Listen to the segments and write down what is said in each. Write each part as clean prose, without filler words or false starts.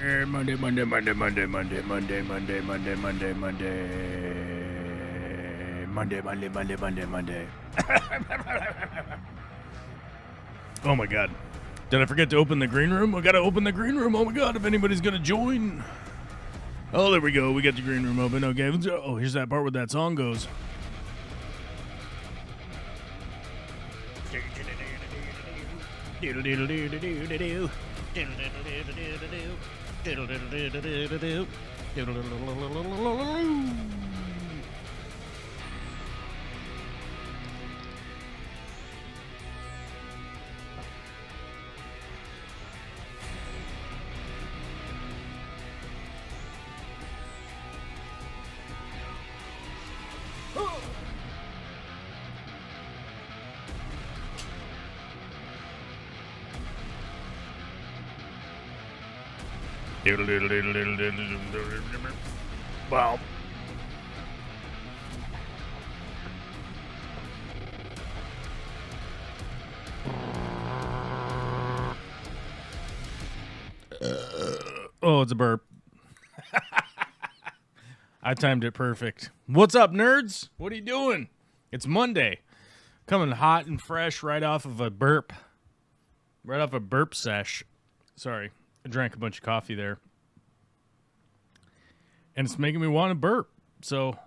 Monday. Oh my god. Did I forget to open the green room? I gotta open the green room. Oh my god, if anybody's gonna join. Oh, there we go. We got the green room open. Okay. Oh, here's that part where that song goes. Wow. Oh, it's a burp. I timed it perfect. What's up, nerds? What are you doing? It's Monday. Coming hot and fresh right off of a burp. Right off a burp sesh. Sorry. I drank a bunch of coffee there. And it's making me want to burp. So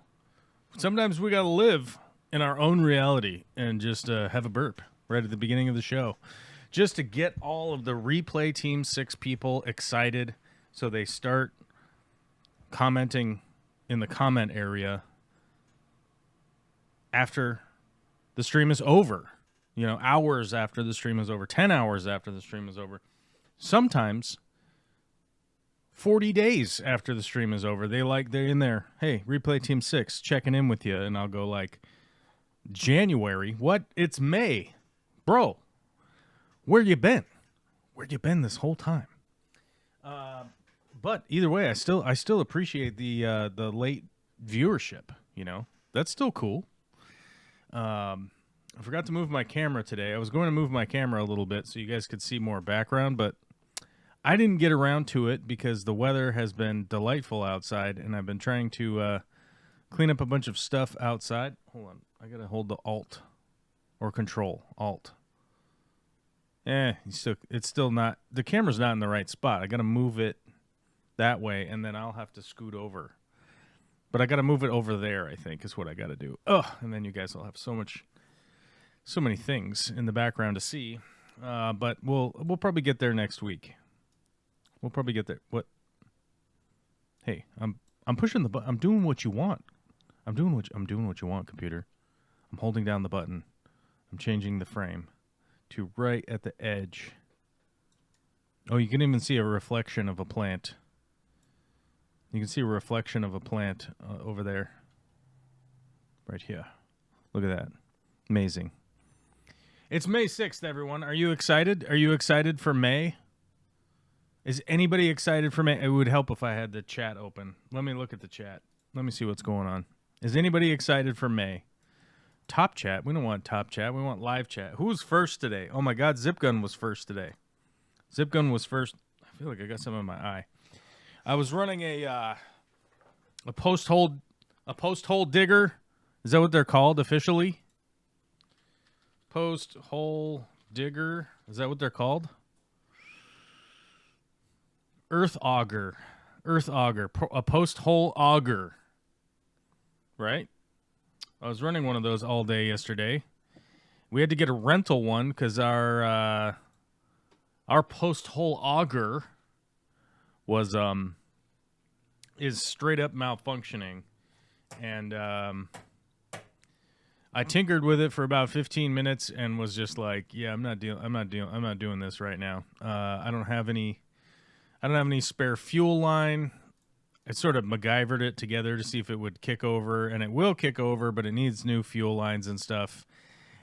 sometimes we got to live in our own reality and just have a burp right at the beginning of the show. Just to get all of the replay Team 6 people excited so they start commenting in the comment area after the stream is over. You know, hours after the stream is over. 10 hours after the stream is over. Sometimes 40 days after the stream is over, they're in there. Hey, replay Team 6, checking in with you. And I'll go like, January? What? It's May. Bro, where you been? Where'd you been this whole time? But either way, I still appreciate the late viewership, you know? That's still cool. I forgot to move my camera today. I was going to move my camera a little bit so you guys could see more background, but I didn't get around to it because the weather has been delightful outside, and I've been trying to clean up a bunch of stuff outside. Hold on. I got to hold the Alt or Control. Alt. It's still not, the camera's not in the right spot. I got to move it that way, and then I'll have to scoot over. But I got to move it over there, I think, is what I got to do. And then you guys will have so many things in the background to see. But we'll probably get there next week. We'll probably get there. What? Hey, I'm pushing the button. I'm doing what you want. I'm doing what you want, computer. I'm holding down the button. I'm changing the frame to right at the edge. Oh, you can even see a reflection of a plant. You can see a reflection of a plant over there. Right here. Look at that. Amazing. It's May 6th, everyone. Are you excited? Are you excited for May? Is anybody excited for May? It would help if I had the chat open. Let me look at the chat. Let me see what's going on. Is anybody excited for May? Top chat? We don't want top chat. We want live chat. Who was first today? Oh my God, Zipgun was first today. Zipgun was first. I feel like I got some in my eye. I was running a post hole digger. Is that what they're called officially? Post hole digger. Is that what they're called? Earth auger. A post hole auger. Right? I was running one of those all day yesterday. We had to get a rental one because our post hole auger was is straight up malfunctioning, and I tinkered with it for about 15 minutes and was just like, yeah, I'm not doing this right now. I don't have any spare fuel line. I sort of MacGyvered it together to see if it would kick over, and it will kick over, but it needs new fuel lines and stuff.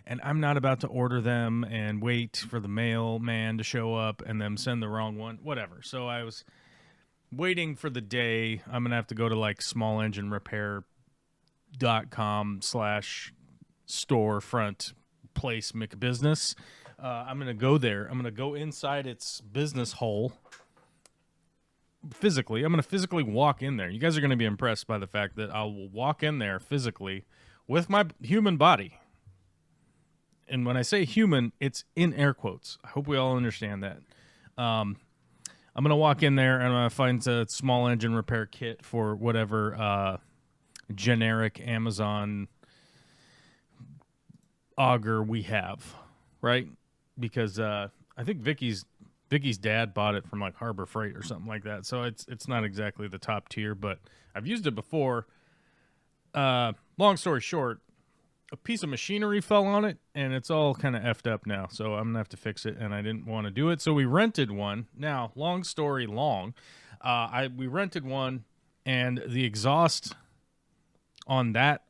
And I'm not about to order them and wait for the mailman to show up and them send the wrong one, whatever. So I was waiting for the day. I'm going to have to go to like smallenginerepair.com/storefront place McBusiness. I'm going to go there. I'm going to go inside its business hole, physically. I'm going to physically walk in there. You guys are going to be impressed by the fact that I'll walk in there physically with my human body. And when I say human, it's in air quotes. I hope we all understand that. I'm going to walk in there and I'm going to find a small engine repair kit for whatever generic Amazon auger we have, right? Because I think Vicky's dad bought it from like Harbor Freight or something like that. So it's not exactly the top tier, but I've used it before. Long story short, a piece of machinery fell on it, and it's all kind of effed up now. So I'm going to have to fix it, and I didn't want to do it. So we rented one. Now, long story long, we rented one, and the exhaust on that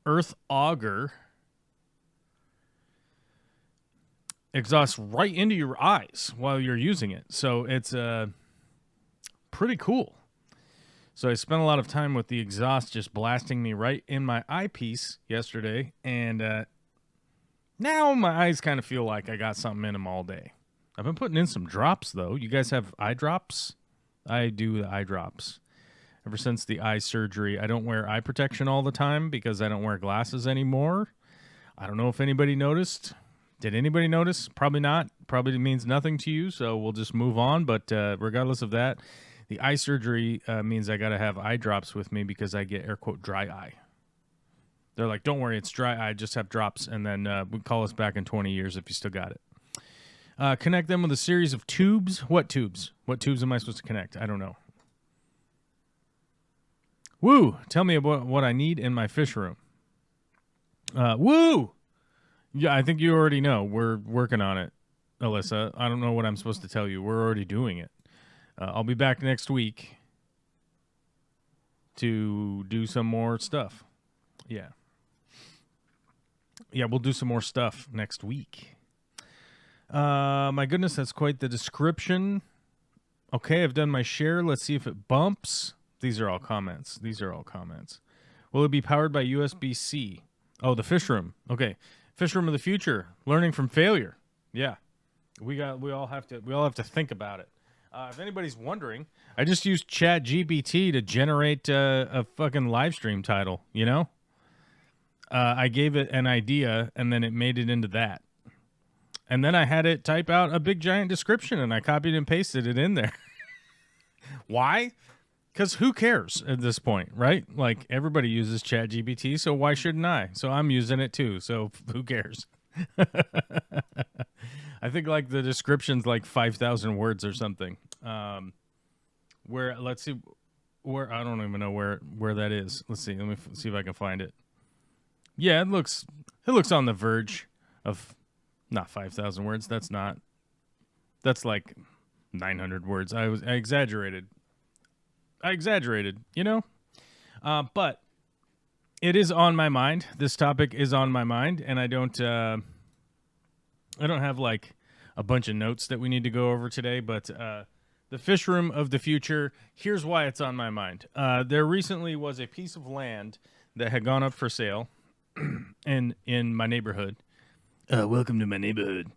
earth auger exhausts right into your eyes while you're using it. So it's pretty cool. So I spent a lot of time with the exhaust just blasting me right in my eyepiece yesterday, and now my eyes kind of feel like I got something in them all day. I've been putting in some drops, though. You guys have eye drops? I do the eye drops. Ever since the eye surgery, I don't wear eye protection all the time because I don't wear glasses anymore. I don't know if anybody noticed. Did anybody notice? Probably not. Probably means nothing to you, so we'll just move on. But regardless of that, the eye surgery means I got to have eye drops with me because I get, air quote, dry eye. They're like, don't worry, it's dry eye, just have drops, and then we call us back in 20 years if you still got it. Connect them with a series of tubes. What tubes? What tubes am I supposed to connect? I don't know. Woo! Tell me about what I need in my fish room. Woo! Yeah, I think you already know. We're working on it, Alyssa. I don't know what I'm supposed to tell you. We're already doing it. I'll be back next week to do some more stuff. Yeah. Yeah, we'll do some more stuff next week. My goodness, that's quite the description. Okay, I've done my share. Let's see if it bumps. These are all comments. Will it be powered by USB-C? Oh, the fish room. Okay. Fish room of the future. Learning from failure. Yeah. We all have to think about it. If anybody's wondering, I just used ChatGPT to generate a fucking live stream title, you know? I gave it an idea, and then it made it into that. And then I had it type out a big giant description, and I copied and pasted it in there. Why? Because who cares at this point, right? Like, everybody uses ChatGPT, so why shouldn't I? So I'm using it too, so who cares? I think like the description's like 5,000 words or something. Let's see, where I don't even know where that is. Let's see. Let me see if I can find it. Yeah, it looks on the verge of not 5,000 words. That's like 900 words. I exaggerated. You know, but it is on my mind. This topic is on my mind, and I don't have like a bunch of notes that we need to go over today, but the fish room of the future, here's why it's on my mind. There recently was a piece of land that had gone up for sale in my neighborhood. Welcome to my neighborhood.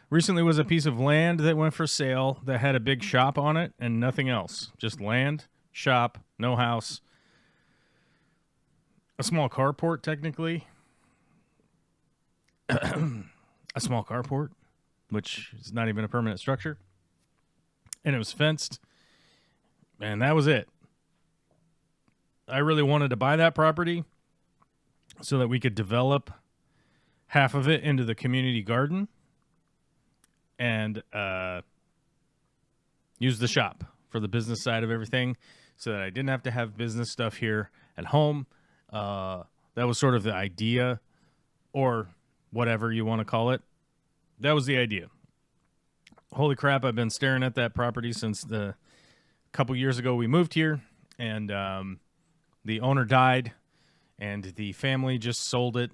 Recently was a piece of land that went for sale that had a big shop on it and nothing else. Just land, shop, no house. A small carport, technically. A small carport, which is not even a permanent structure. And it was fenced. And that was it. I really wanted to buy that property so that we could develop half of it into the community garden and use the shop for the business side of everything so that I didn't have to have business stuff here at home. That was sort of the idea, or whatever you want to call it. That was the idea. Holy crap, I've been staring at that property since the couple years ago we moved here, and the owner died, and the family just sold it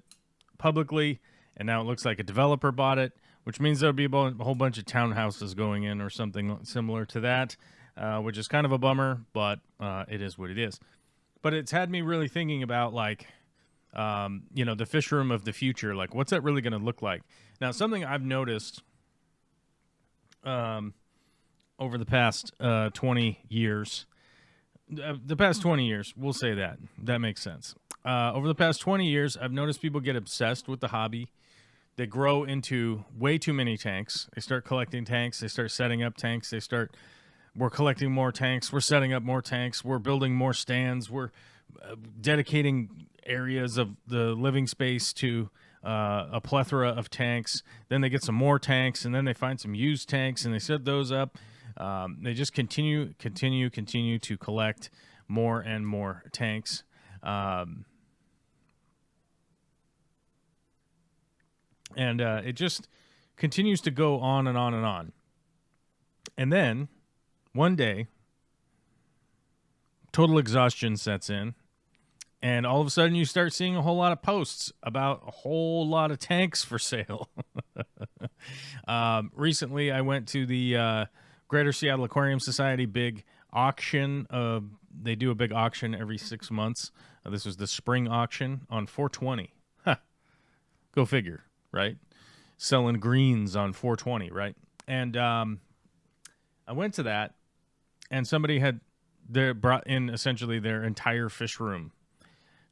publicly, and now it looks like a developer bought it, which means there'll be a whole bunch of townhouses going in or something similar to that, which is kind of a bummer, but it is what it is. But it's had me really thinking about, like, the fish room of the future. Like, what's that really going to look like? Now, something I've noticed over over the past 20 years. The past 20 years, we'll say that. That makes sense. Over the past 20 years, I've noticed people get obsessed with the hobby. They grow into way too many tanks. They start collecting tanks. They start setting up tanks. We're collecting more tanks. We're setting up more tanks. We're building more stands. We're dedicating areas of the living space to a plethora of tanks. Then they get some more tanks, and then they find some used tanks, and they set those up. They just continue to collect more and more tanks. And it just continues to go on and on and on. And then, one day, total exhaustion sets in. And all of a sudden, you start seeing a whole lot of posts about a whole lot of tanks for sale. Recently, I went to the Greater Seattle Aquarium Society big auction. They do a big auction every 6 months. This was the spring auction on 420. Huh. Go figure, right? Selling greens on 420, right? And I went to that, and somebody had brought in essentially their entire fish room.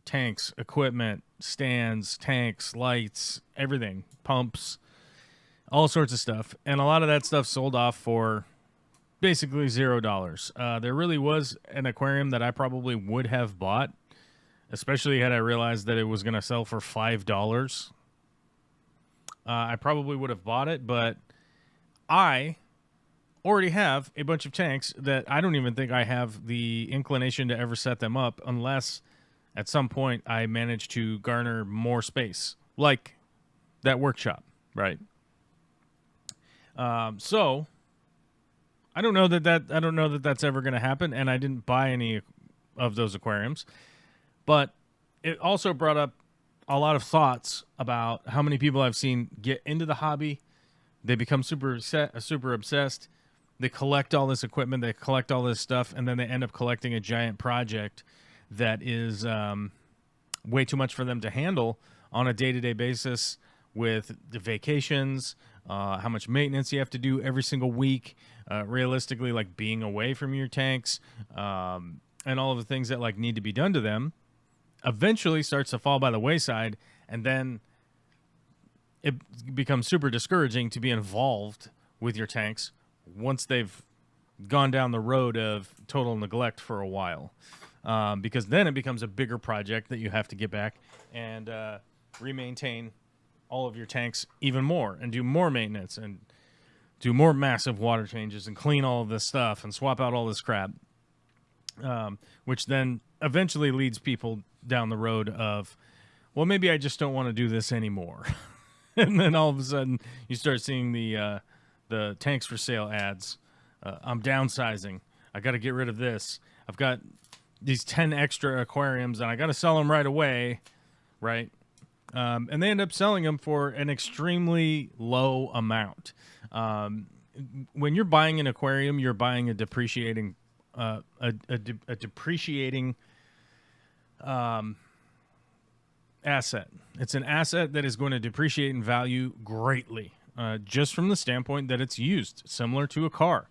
Tanks, equipment, stands, tanks, lights, everything, pumps, all sorts of stuff. And a lot of that stuff sold off for basically $0. There really was an aquarium that I probably would have bought, especially had I realized that it was going to sell for $5. I probably would have bought it, but I already have a bunch of tanks that I don't even think I have the inclination to ever set them up unless at some point I manage to garner more space, like that workshop, right? So I don't know that that's ever going to happen, and I didn't buy any of those aquariums. But it also brought up a lot of thoughts about how many people I've seen get into the hobby. They become super obsessed. They collect all this equipment. They collect all this stuff, and then they end up collecting a giant project that is way too much for them to handle on a day-to-day basis with the vacations, how much maintenance you have to do every single week, realistically, like being away from your tanks, and all of the things that like need to be done to them, eventually starts to fall by the wayside, and then it becomes super discouraging to be involved with your tanks once they've gone down the road of total neglect for a while. Because then it becomes a bigger project that you have to get back and re-maintain all of your tanks even more and do more maintenance and do more massive water changes and clean all of this stuff and swap out all this crap, which then eventually leads people down the road of, well, maybe I just don't want to do this anymore. And then all of a sudden you start seeing the tanks for sale ads. I'm downsizing. I got to get rid of this. I've got these 10 extra aquariums and I got to sell them right away, right? And they end up selling them for an extremely low amount. When you're buying an aquarium, you're buying a depreciating asset. It's an asset that is going to depreciate in value greatly, just from the standpoint that it's used, similar to a car.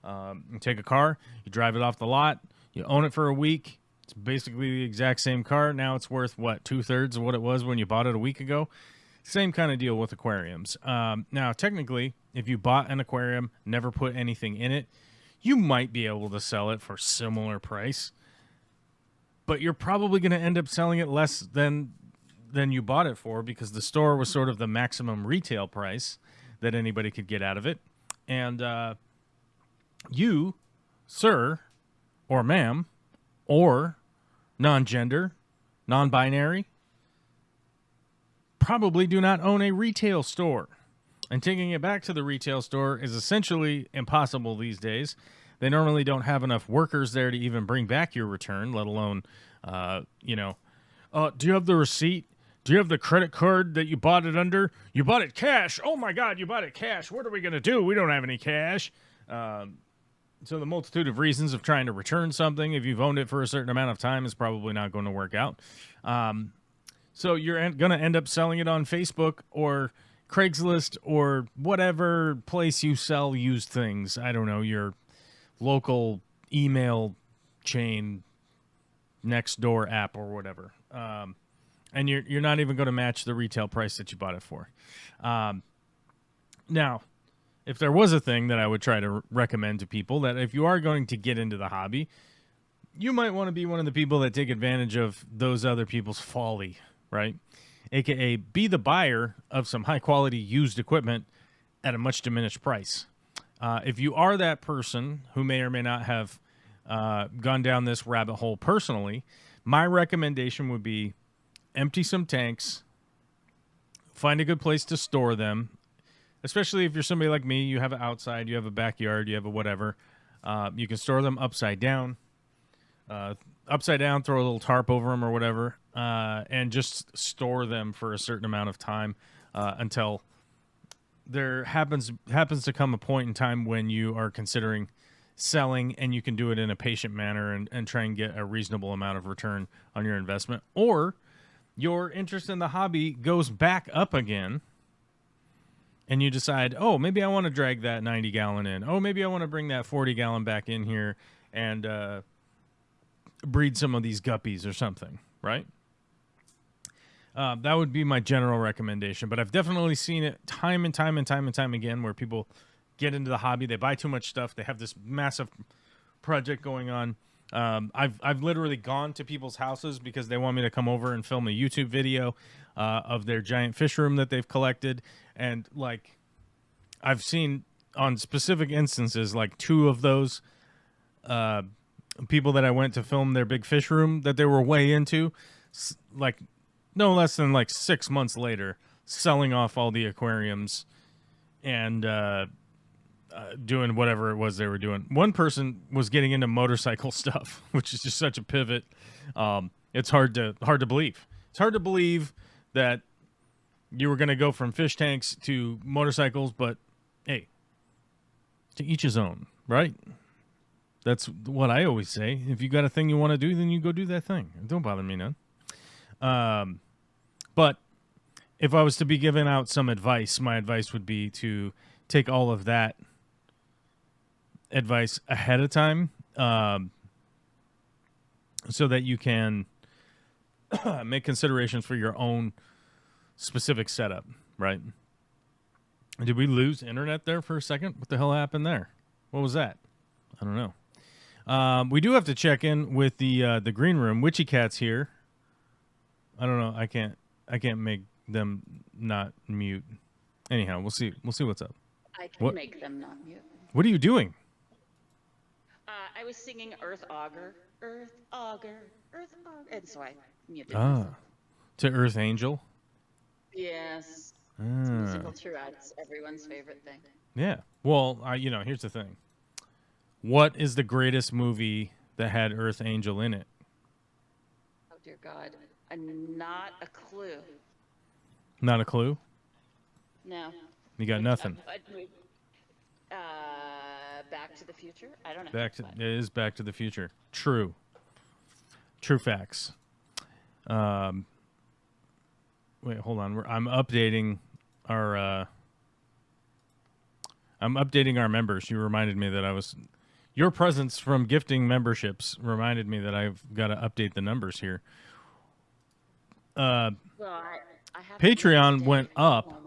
You take a car, you drive it off the lot, you own it for a week. It's basically the exact same car. Now it's worth, what, 2/3 of what it was when you bought it a week ago? Same kind of deal with aquariums. Now, technically, if you bought an aquarium, never put anything in it, you might be able to sell it for similar price. But you're probably going to end up selling it less than you bought it for, because the store was sort of the maximum retail price that anybody could get out of it. And you, sir, or ma'am, or non-gender, non-binary, probably do not own a retail store. And taking it back to the retail store is essentially impossible these days. They normally don't have enough workers there to even bring back your return, let alone, do you have the receipt? Do you have the credit card that you bought it under? You bought it cash. Oh, my God, you bought it cash. What are we going to do? We don't have any cash. So the multitude of reasons of trying to return something, if you've owned it for a certain amount of time, is probably not going to work out. So you're going to end up selling it on Facebook or Craigslist or whatever place you sell used things. I don't know, your local email chain next door app or whatever. And you're not even going to match the retail price that you bought it for. Now, if there was a thing that I would try to recommend to people, that if you are going to get into the hobby, you might want to be one of the people that take advantage of those other people's folly, right? AKA be the buyer of some high quality used equipment at a much diminished price. If you are that person who may or may not have gone down this rabbit hole personally, my recommendation would be empty some tanks, find a good place to store them, especially if you're somebody like me, you have an outside, you have a backyard, you have a whatever. You can store them upside down, throw a little tarp over them or whatever, and just store them for a certain amount of time until there happens to come a point in time when you are considering selling, and you can do it in a patient manner and try and get a reasonable amount of return on your investment. Or your interest in the hobby goes back up again, and you decide, oh, maybe I want to drag that 90-gallon in. Oh, maybe I want to bring that 40-gallon back in here and breed some of these guppies or something, right? That would be my general recommendation. But I've definitely seen it time and time again where people get into the hobby, they buy too much stuff, they have this massive project going on. I've literally gone to people's houses because they want me to come over and film a YouTube video of their giant fish room that they've collected. And like, I've seen on specific instances, like 2 of those people that I went to film their big fish room that they were way into, like no less than like 6 months later, selling off all the aquariums and doing whatever it was they were doing. One person was getting into motorcycle stuff, which is just such a pivot. It's hard to believe. It's hard to believe that you were going to go from fish tanks to motorcycles, but hey, to each his own, right? That's what I always say. If you got a thing you want to do, then you go do that thing. Don't bother me none. But if I was to be giving out some advice, my advice would be to take all of that advice ahead of time, so that you can make considerations for your own specific setup, right? Did we lose internet there for a second? What the hell happened there? What was that? I don't know. We do have to check in with the green room. Witchy Cat's here. I don't know. I can't make them not mute. Anyhow, we'll see what's up. I can make them not mute. What are you doing? I was singing Earth Augur, Earth Augur, Earth Augur, and so I muted myself. To Earth Angel? Yes. It's musical throughout. It's everyone's favorite thing. Yeah. Well, here's the thing. What is the greatest movie that had Earth Angel in it? Oh, dear God. Not a clue. Not a clue? No. You got nothing. Back to the Future? I don't know. It is Back to the Future. True facts. Wait, hold on. I'm updating our members. You reminded me that your presence from gifting memberships reminded me that I've got to update the numbers here. Well, Patreon went up.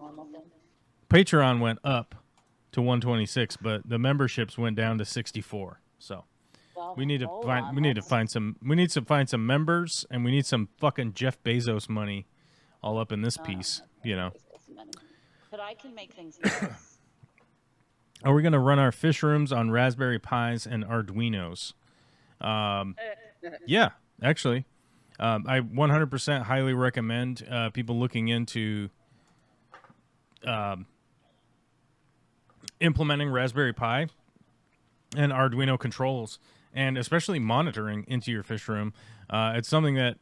Patreon went up to 126, but the memberships went down to 64. So we need to find some members, and we need some fucking Jeff Bezos money all up in this piece, But I can make things easier. Are we going to run our fish rooms on Raspberry Pis and Arduinos? Yeah, actually. I 100% highly recommend people looking into implementing Raspberry Pi and Arduino controls, and especially monitoring into your fish room. It's something that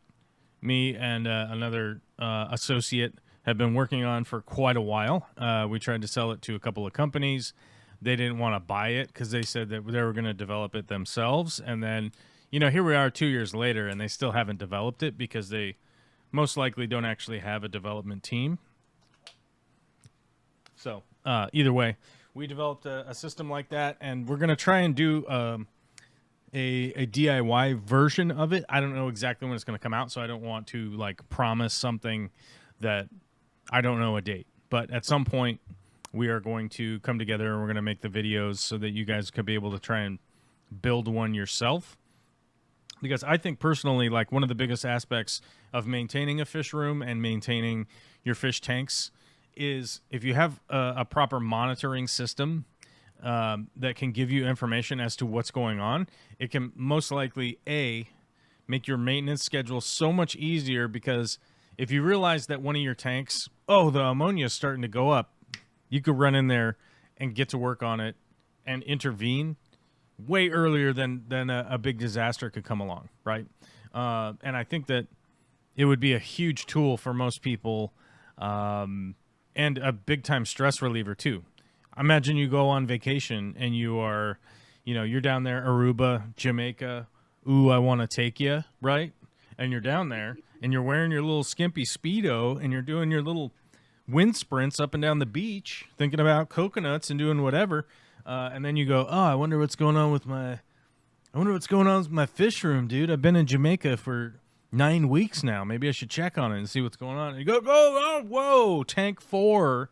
me and another associate have been working on for quite a while. We tried to sell it to a couple of companies. They didn't want to buy it because they said that they were going to develop it themselves. And then, here we are 2 years later, and they still haven't developed it because they most likely don't actually have a development team. So either way, we developed a system like that, and we're gonna try and do a DIY version of it. I don't know exactly when it's gonna come out, so I don't want to like promise something that I don't know a date. But at some point, we are going to come together and we're going to make the videos so that you guys could be able to try and build one yourself. Because I think personally, like one of the biggest aspects of maintaining a fish room and maintaining your fish tanks is if you have a proper monitoring system that can give you information as to what's going on, it can most likely, make your maintenance schedule so much easier, because if you realize that one of your tanks, the ammonia is starting to go up, you could run in there and get to work on it and intervene way earlier than a big disaster could come along, right? And I think that it would be a huge tool for most people, and a big-time stress reliever, too. Imagine you go on vacation and you are, you're down there, Aruba, Jamaica, ooh, I want to take you, right? And you're down there and you're wearing your little skimpy Speedo and you're doing your little wind sprints up and down the beach, thinking about coconuts and doing whatever. And then you go, I wonder what's going on with my fish room, dude. I've been in Jamaica for 9 weeks now. Maybe I should check on it and see what's going on. And you go, whoa, tank 4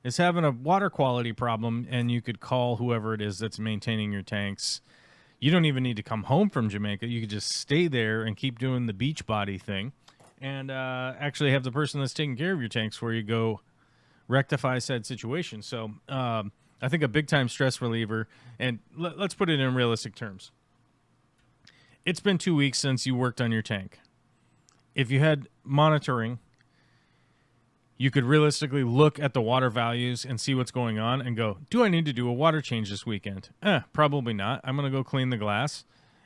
is having a water quality problem. And you could call whoever it is that's maintaining your tanks. You don't even need to come home from Jamaica. You could just stay there and keep doing the beach body thing. And actually have the person that's taking care of your tanks where you go rectify said situation. So I think a big-time stress reliever, and let's put it in realistic terms. It's been 2 weeks since you worked on your tank. If you had monitoring, you could realistically look at the water values and see what's going on and go, do I need to do a water change this weekend? Probably not. I'm going to go clean the glass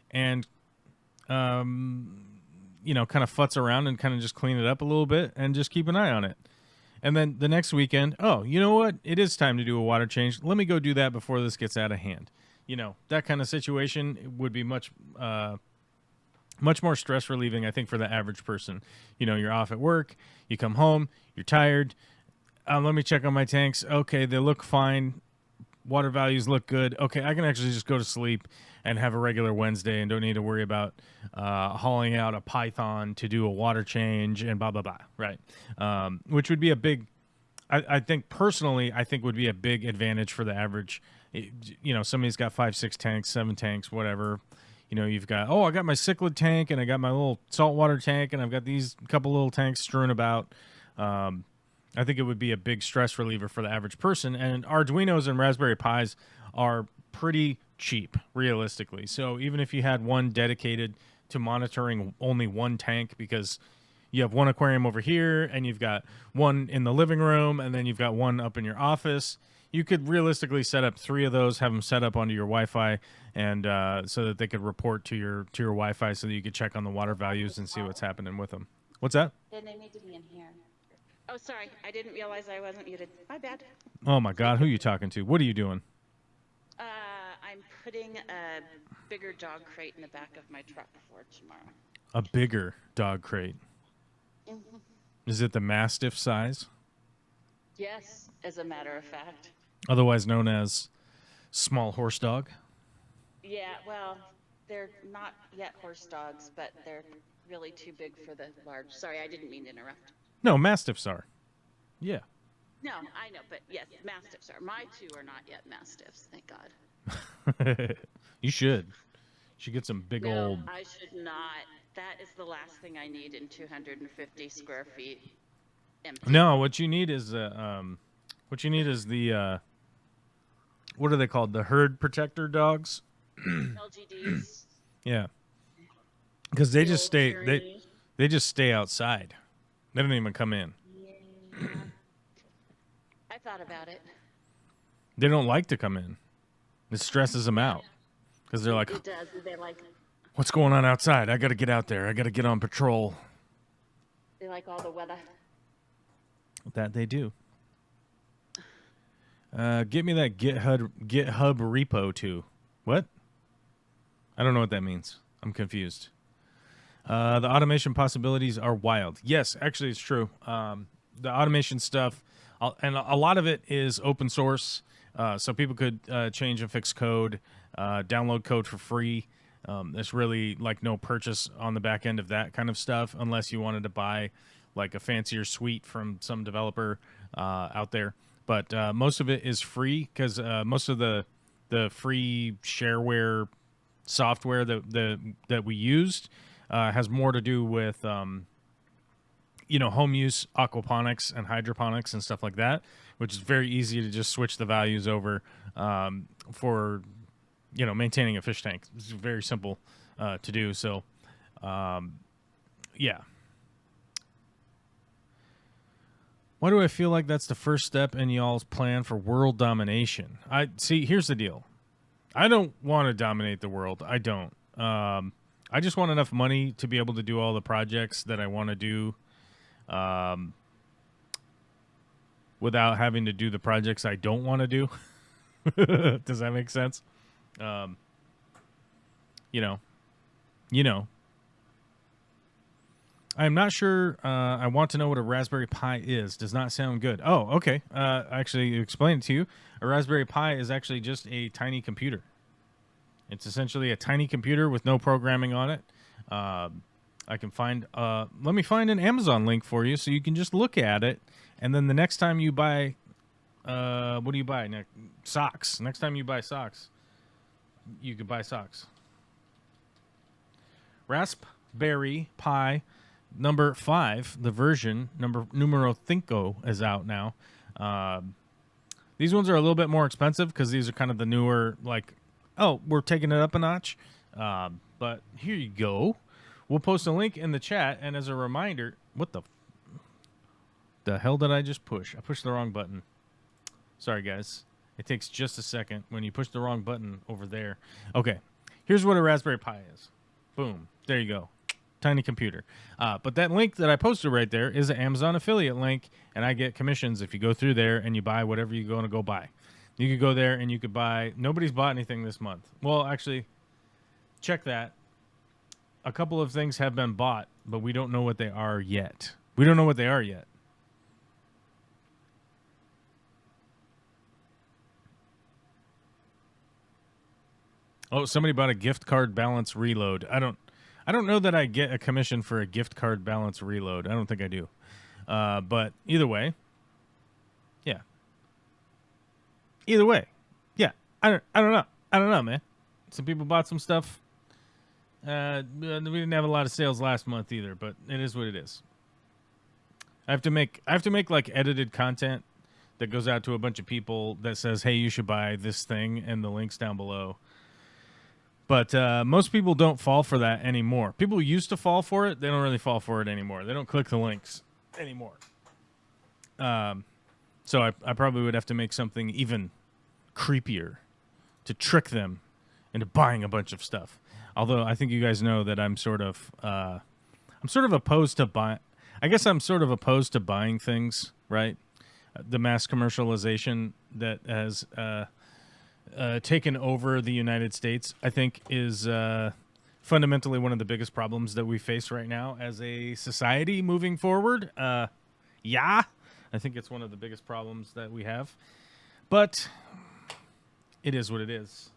and kind of futz around and kind of just clean it up a little bit and just keep an eye on it. And then the next weekend, you know what? It is time to do a water change. Let me go do that before this gets out of hand. That kind of situation would be much more stress relieving, I think, for the average person. You're off at work, you come home, you're tired. Let me check on my tanks. Okay, they look fine. Water values look good. Okay, I can actually just go to sleep and have a regular Wednesday and don't need to worry about hauling out a python to do a water change and blah, blah, blah, right? Which would be a big, I think personally, would be a big advantage for the average. Somebody's got 5, 6 tanks, 7 tanks, whatever. You've got, I got my cichlid tank and I got my little saltwater tank and I've got these couple little tanks strewn about. I think it would be a big stress reliever for the average person. And Arduinos and Raspberry Pis are pretty cheap, realistically. So even if you had one dedicated to monitoring only one tank, because you have one aquarium over here and you've got one in the living room and then you've got one up in your office, you could realistically set up 3 of those, have them set up onto your Wi-Fi, and so that they could report to your Wi-Fi so that you could check on the water values and see what's happening with them. What's that? Then they need to be in here. Oh, sorry. I didn't realize I wasn't muted. My bad. Oh, my God. Who are you talking to? What are you doing? I'm putting a bigger dog crate in the back of my truck for tomorrow. A bigger dog crate? Mm-hmm. Is it the Mastiff size? Yes, as a matter of fact. Otherwise known as small horse dog? Yeah, well, they're not yet horse dogs, but they're really too big for the large. Sorry, I didn't mean to interrupt. No, Mastiffs are. Yeah. No, I know, but yes, Mastiffs are. My 2 are not yet Mastiffs, thank God. You should. You should get some big old... I should not. That is the last thing I need in 250 square feet. Empty. No, what you need is the what are they called? The herd protector dogs? LGDs. Yeah. Because they just stay outside. They don't even come in. Yeah. I thought about it. They don't like to come in. It stresses them out. Because they're like, it does. They like... What's going on outside? I got to get out there. I got to get on patrol. They like all the weather. That they do. Get me that GitHub repo too. What? I don't know what that means. I'm confused. The automation possibilities are wild. Yes, actually, it's true. The automation stuff, and a lot of it is open source. So people could change and fix code, download code for free. There's really like no purchase on the back end of that kind of stuff unless you wanted to buy like a fancier suite from some developer out there. But most of it is free because most of the free shareware software that we used has more to do with home use aquaponics and hydroponics and stuff like that, which is very easy to just switch the values over for maintaining a fish tank. It's very simple to do. So yeah. Why do I feel like that's the first step in y'all's plan for world domination? Here's the deal. I don't want to dominate the world. I don't. I just want enough money to be able to do all the projects that I want to do without having to do the projects I don't want to do. Does that make sense? I'm not sure. I want to know what a Raspberry Pi is. Does not sound good. Oh, okay. Actually, explain it to you. A Raspberry Pi is actually just a tiny computer. It's essentially a tiny computer with no programming on it. I can find. Let me find an Amazon link for you so you can just look at it, and then the next time you buy, what do you buy? Socks. Next time you buy socks, you could buy socks. Raspberry Pi. Number 5, the version numero 5 is out now. These ones are a little bit more expensive because these are kind of the newer, we're taking it up a notch. But here you go. We'll post a link in the chat, and as a reminder, what the hell did I just push? I pushed the wrong button. Sorry, guys. It takes just a second when you push the wrong button over there. Okay, here's what a Raspberry Pi is. Boom. There you go. Tiny computer. But that link that I posted right there is an Amazon affiliate link, and I get commissions if you go through there and you buy whatever you're going to go buy. You could go there and you could buy. Nobody's bought anything this month. Well, actually, check that. A couple of things have been bought, but we don't know what they are yet. We don't know what they are yet. Oh, somebody bought a gift card balance reload. I don't know that I get a commission for a gift card balance reload. I don't think I do. But either way, yeah. Either way, yeah. I don't know. I don't know, man. Some people bought some stuff. We didn't have a lot of sales last month either, but it is what it is. I have to make like edited content that goes out to a bunch of people that says, "Hey, you should buy this thing," and the link's down below. But most people don't fall for that anymore. People used to fall for it. They don't really fall for it anymore. They don't click the links anymore. So I probably would have to make something even creepier to trick them into buying a bunch of stuff. Although I think you guys know that I'm sort of opposed to buy. I guess I'm sort of opposed to buying things, right? The mass commercialization that has taken over the United States, I think, is fundamentally one of the biggest problems that we face right now as a society moving forward. Yeah, I think it's one of the biggest problems that we have. But it is what it is.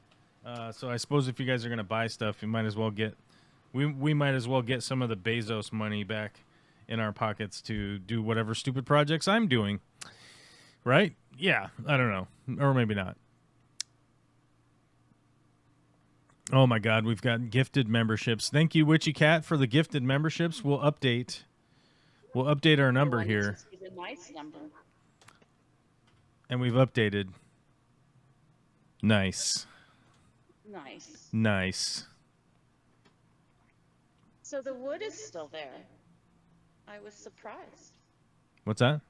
So I suppose if you guys are going to buy stuff, you might as well get... We might as well get some of the Bezos money back in our pockets to do whatever stupid projects I'm doing. Right? Yeah, I don't know. Or maybe not. Oh my God, we've got gifted memberships. Thank you, Witchy Cat, for the gifted memberships. We'll update our number here. It's a nice number. And we've updated. Nice. Nice. Nice. So the wood is still there. I was surprised. What's that?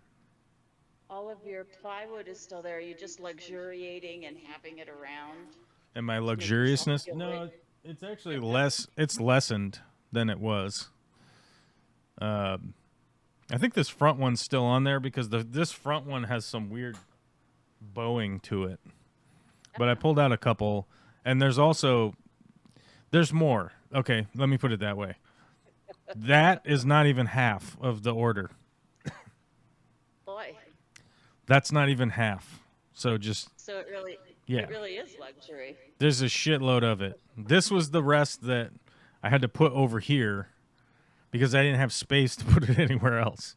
All of your plywood is still there. You're just luxuriating and having it around. And my luxuriousness? No, it's actually less. It's lessened than it was. I think this front one's still on there because this front one has some weird bowing to it. But I pulled out a couple, and there's more. Okay, let me put it that way. That is not even half of the order. Boy. That's not even half. So just So yeah, it really is luxury. there's a shitload of it. This was the rest that I had to put over here because I didn't have space to put it anywhere else.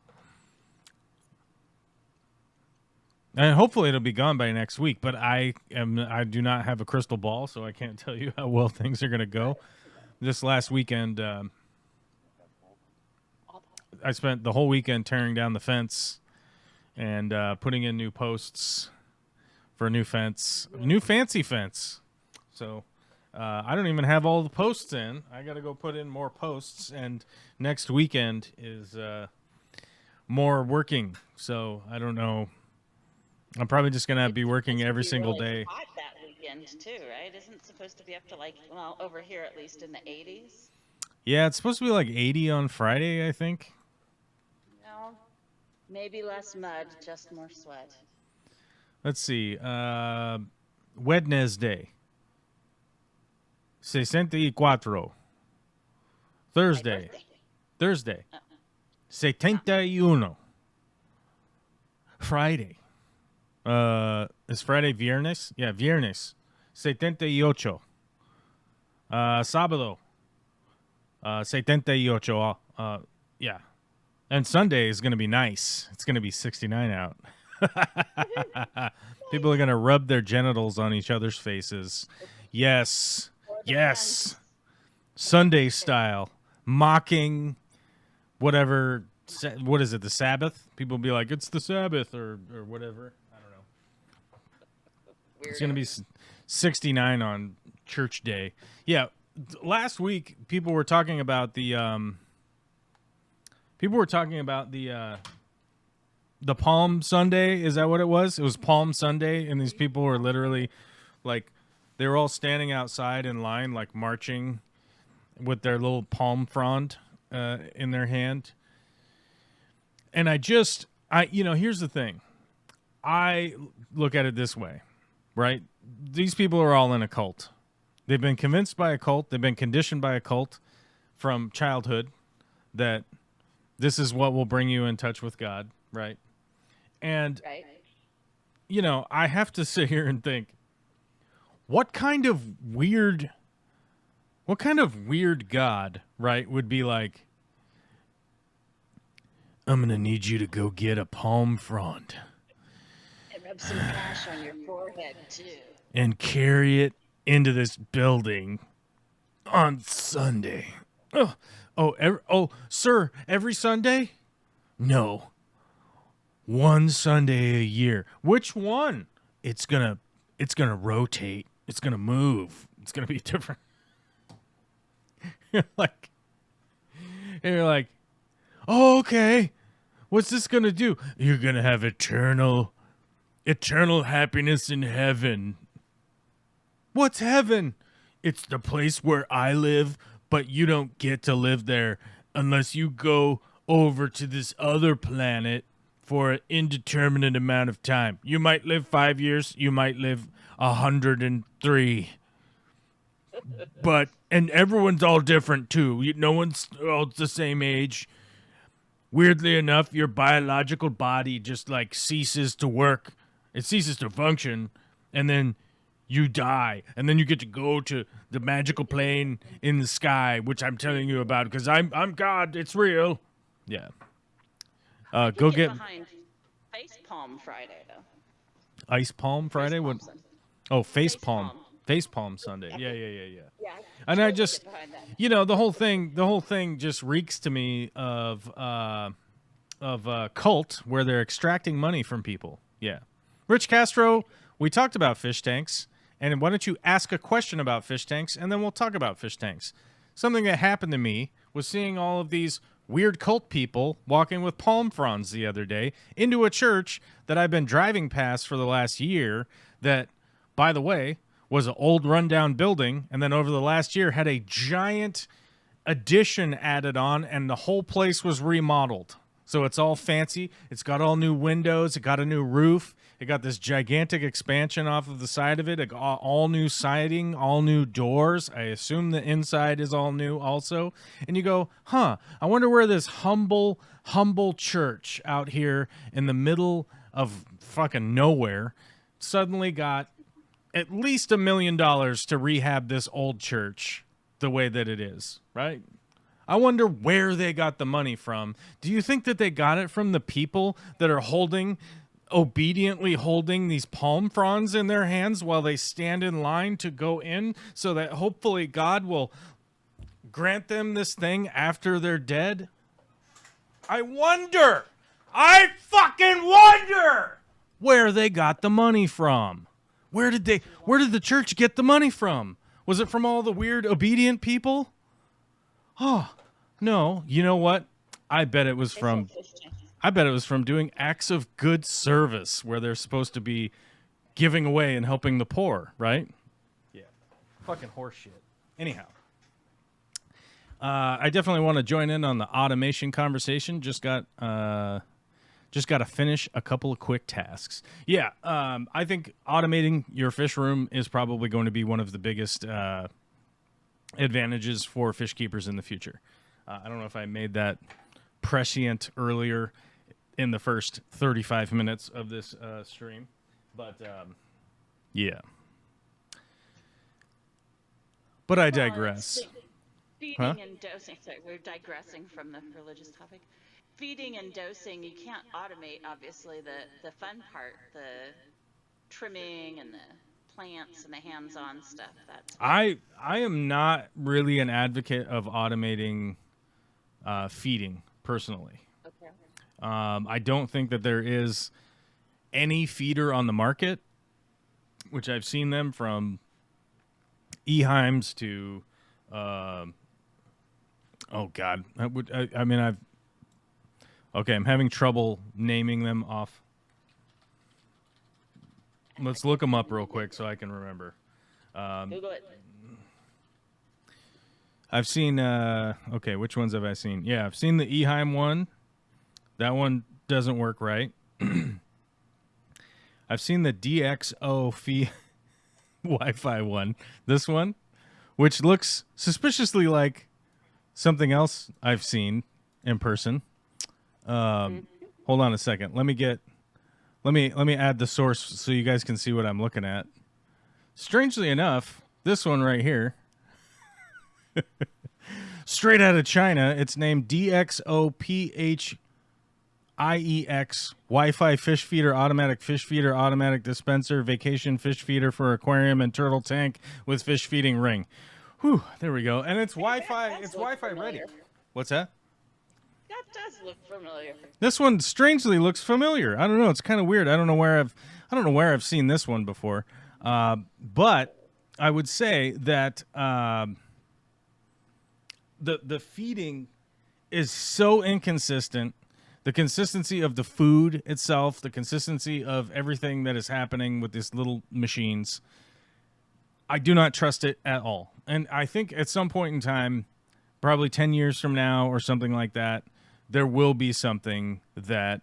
And hopefully it'll be gone by next week, but I do not have a crystal ball, so I can't tell you how well things are going to go. This last weekend, I spent the whole weekend tearing down the fence and putting in new posts for a new fence, new fancy fence. So I don't even have all the posts in. I got to go put in more posts, and next weekend is more working. So I don't know. I'm probably just going to be working every single day. Hot that weekend too, right? Isn't it supposed to be up to over here at least in the 80s? Yeah, it's supposed to be like 80 on Friday, I think. No, maybe less mud, just more sweat. Let's see. Wednesday. 64. Thursday. 71. Friday. Is Friday viernes? Yeah, viernes. 78. Sábado. 78. Yeah. And Sunday is going to be nice. It's going to be 69 out. People are going to rub their genitals on each other's faces. Yes. Yes. Sunday style. Mocking whatever. What is it? The Sabbath? People will be like, it's the Sabbath or whatever. I don't know. It's going to be 69 on church day. Yeah. Last week, people were talking about the Palm Sunday. Is that what it was? It was Palm Sunday, and these people were literally like, they were all standing outside in line, like marching with their little palm frond in their hand. And here's the thing. I look at it this way, right? These people are all in a cult. They've been convinced by a cult. They've been conditioned by a cult from childhood that this is what will bring you in touch with God, right? And, I have to sit here and think, what kind of weird God, right, would be like, I'm going to need you to go get a palm frond. And rub some cash on your forehead, too. And carry it into this building on Sunday. Sir, every Sunday? No. One Sunday a year. Which one? It's gonna rotate. It's gonna move. It's gonna be different. You're like, oh, okay. What's this gonna do? You're gonna have eternal happiness in heaven. What's heaven? It's the place where I live, but you don't get to live there unless you go over to this other planet for an indeterminate amount of time. You might live 5 years. You might live 103. And everyone's all different, too. No one's all the same age. Weirdly enough, your biological body just, ceases to work. It ceases to function, and then you die, and then you get to go to the magical plane in the sky, which I'm telling you about because I'm God. It's real. Yeah. Go get behind Face Palm Friday though. Ice Palm Friday. What? Oh, Face Palm. Face Palm Sunday. Yeah. Yeah. And I just, the whole thing just reeks to me of cult where they're extracting money from people. Yeah. Rich Castro, we talked about fish tanks. And why don't you ask a question about fish tanks, and then we'll talk about fish tanks. Something that happened to me was seeing all of these weird cult people walking with palm fronds the other day into a church that I've been driving past for the last year that, by the way, was an old rundown building, and then over the last year had a giant addition added on, and the whole place was remodeled. So it's all fancy. It's got all new windows. It got a new roof. It got this gigantic expansion off of the side of it. It got all new siding, all new doors. I assume the inside is all new also. And you go, I wonder where this humble church out here in the middle of fucking nowhere suddenly got at least $1 million to rehab this old church the way that it is, right? I wonder where they got the money from. Do you think that they got it from the people that are obediently holding these palm fronds in their hands while they stand in line to go in, so that hopefully God will grant them this thing after they're dead? I fucking wonder where they got the money from. Where did the church get the money from? Was it from all the weird obedient people? Oh, no. You know what? I bet it was from doing acts of good service where they're supposed to be giving away and helping the poor, right? Yeah. Fucking horseshit. Anyhow. I definitely want to join in on the automation conversation. Just got to finish a couple of quick tasks. Yeah, I think automating your fish room is probably going to be one of the biggest advantages for fish keepers in the future. I don't know if I made that prescient earlier in the first 35 minutes of this stream, but yeah. But I digress. Feeding and dosing. Sorry, we're digressing from the religious topic. Feeding and dosing, you can't automate, obviously, the fun part, the trimming and the plants and the hands-on stuff. I am not really an advocate of automating feeding, personally. Okay. I don't think that there is any feeder on the market, which I've seen them from Eheims to... oh God! I'm having trouble naming them off. Let's look them up real quick so I can remember. Google it. I've seen. Okay, which ones have I seen? Yeah, I've seen the Eheim one. That one doesn't work right. I've seen the DXO Wi-Fi one. This one, which looks suspiciously like something else I've seen in person. Hold on a second. Let me add the source so you guys can see what I'm looking at. Strangely enough, this one right here, straight out of China, it's named DXOPHIEX Wi-Fi fish feeder, automatic dispenser, vacation fish feeder for aquarium and turtle tank with fish feeding ring. Whew, there we go. And it's Wi-Fi. It's Wi-Fi ready. What's that? That does look familiar. This one strangely looks familiar. I don't know. It's kind of weird. I don't know where I've seen this one before. But I would say that the feeding is so inconsistent. The consistency of the food itself, the consistency of everything that is happening with these little machines, I do not trust it at all. And I think at some point in time, probably 10 years from now or something like that, there will be something that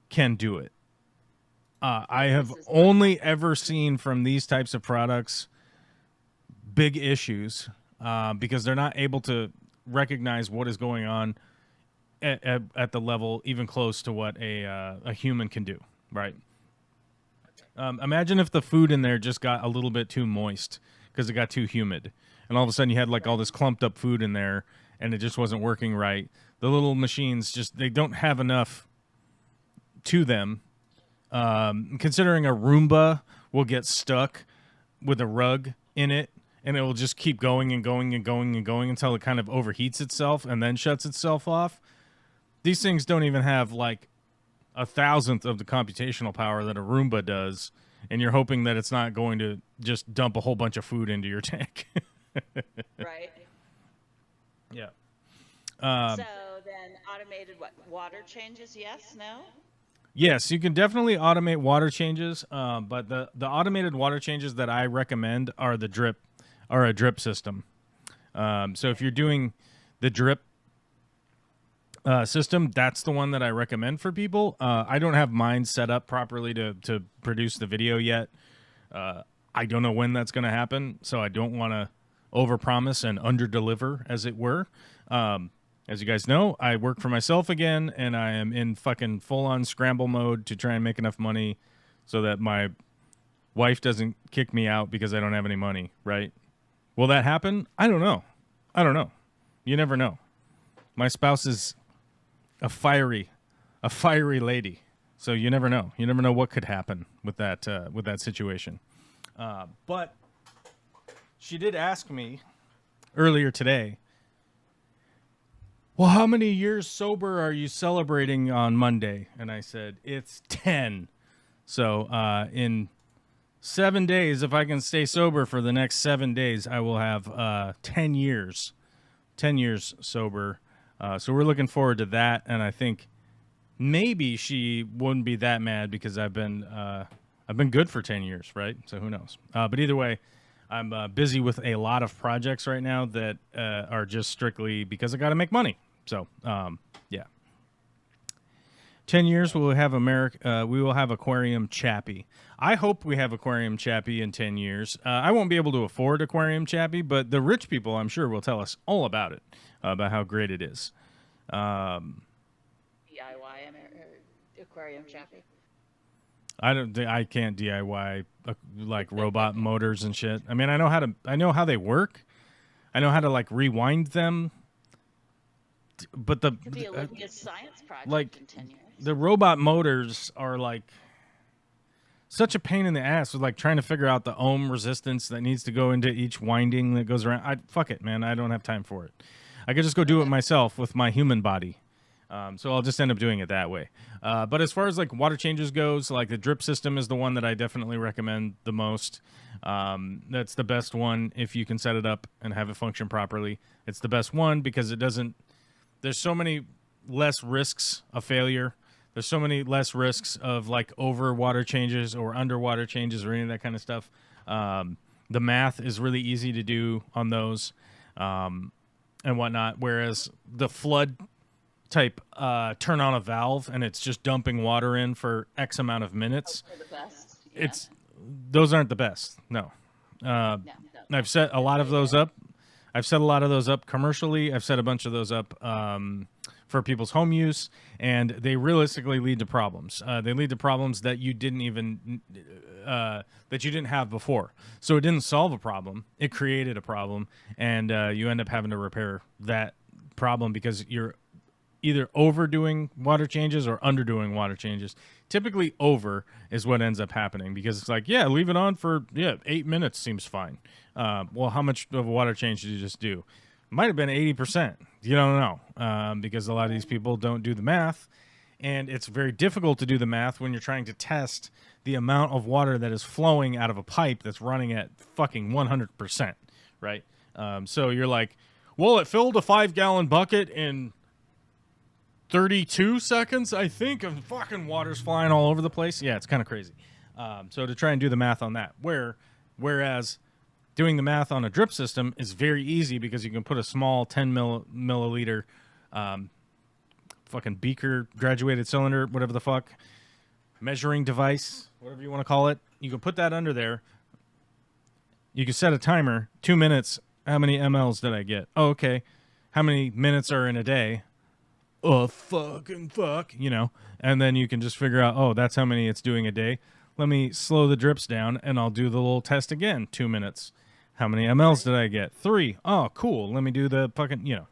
can do it. I have only ever seen from these types of products big issues because they're not able to recognize what is going on at the level even close to what a human can do, right? Imagine if the food in there just got a little bit too moist because it got too humid. And all of a sudden you had like all this clumped up food in there and it just wasn't working right. The little machines they don't have enough to them. Considering a Roomba will get stuck with a rug in it and it will just keep going and going and going and going until it kind of overheats itself and then shuts itself off. These things don't even have like 1,000th of the computational power that a Roomba does, and you're hoping that it's not going to just dump a whole bunch of food into your tank. Right. Yeah. So then automated water changes, yes, no? Yes, you can definitely automate water changes, but the automated water changes that I recommend are a drip system. So if you're doing the drip system, that's the one that I recommend for people. I don't have mine set up properly to produce the video yet. I don't know when that's going to happen, so I don't want to overpromise and underdeliver, as it were. As you guys know, I work for myself again, and I am in fucking full-on scramble mode to try and make enough money so that my wife doesn't kick me out because I don't have any money, right? Will that happen? I don't know. You never know. My spouse is a fiery lady, so you never know. You never know what could happen with that situation. But she did ask me earlier today, well, how many years sober are you celebrating on Monday? And I said, it's 10. So in 7 days, if I can stay sober for the next 7 days, I will have 10 years. 10 years sober. So we're looking forward to that. And I think maybe she wouldn't be that mad because I've been good for 10 years, right? So who knows? But either way, I'm busy with a lot of projects right now that are just strictly because I got to make money. So, yeah. 10 years we will have we will have Aquarium Chappie. I hope we have Aquarium Chappie in 10 years. I won't be able to afford Aquarium Chappie, but the rich people, I'm sure, will tell us all about it, about how great it is. DIY Aquarium Chappie. I can't DIY like robot motors and shit. I mean, I know how they work. I know how to like rewind them. But it could be a science project like in 10 years. The robot motors are like such a pain in the ass with like trying to figure out the ohm resistance that needs to go into each winding that goes around. Fuck it, man. I don't have time for it. I could just go do it myself with my human body. So I'll just end up doing it that way. But as far as like water changes goes, like the drip system is the one that I definitely recommend the most. That's the best one if you can set it up and have it function properly. It's the best one because it doesn't. There's so many less risks of failure. There's so many less risks of like over water changes or underwater changes or any of that kind of stuff. The math is really easy to do on those and whatnot. Whereas the flood type turn on a valve and it's just dumping water in for X amount of minutes. The best. Yeah. Those aren't the best. No. I've set a lot of those up. I've set a lot of those up commercially. I've set a bunch of those up for people's home use, and they realistically lead to problems. They lead to problems that you didn't even that you didn't have before. So it didn't solve a problem; it created a problem, and you end up having to repair that problem because you're either overdoing water changes or underdoing water changes. Typically, over is what ends up happening because it's like, yeah, leave it on for 8 minutes seems fine. Well, how much of a water change did you just do? Might have been 80%. You don't know because a lot of these people don't do the math, and it's very difficult to do the math when you're trying to test the amount of water that is flowing out of a pipe that's running at fucking 100%, right? So you're like, well, it filled a 5-gallon bucket in 32 seconds, I think, and fucking water's flying all over the place. Yeah, it's kind of crazy. So to try and do the math on that, whereas doing the math on a drip system is very easy because you can put a small 10 milliliter fucking beaker, graduated cylinder, whatever the fuck, measuring device, whatever you want to call it. You can put that under there. You can set a timer, 2 minutes. How many mLs did I get? Oh, okay. How many minutes are in a day? Oh, fucking fuck, you know. And then you can just figure out, oh, that's how many it's doing a day. Let me slow the drips down, and I'll do the little test again. 2 minutes. How many mLs did I get? 3. Oh, cool. Let me do the fucking, you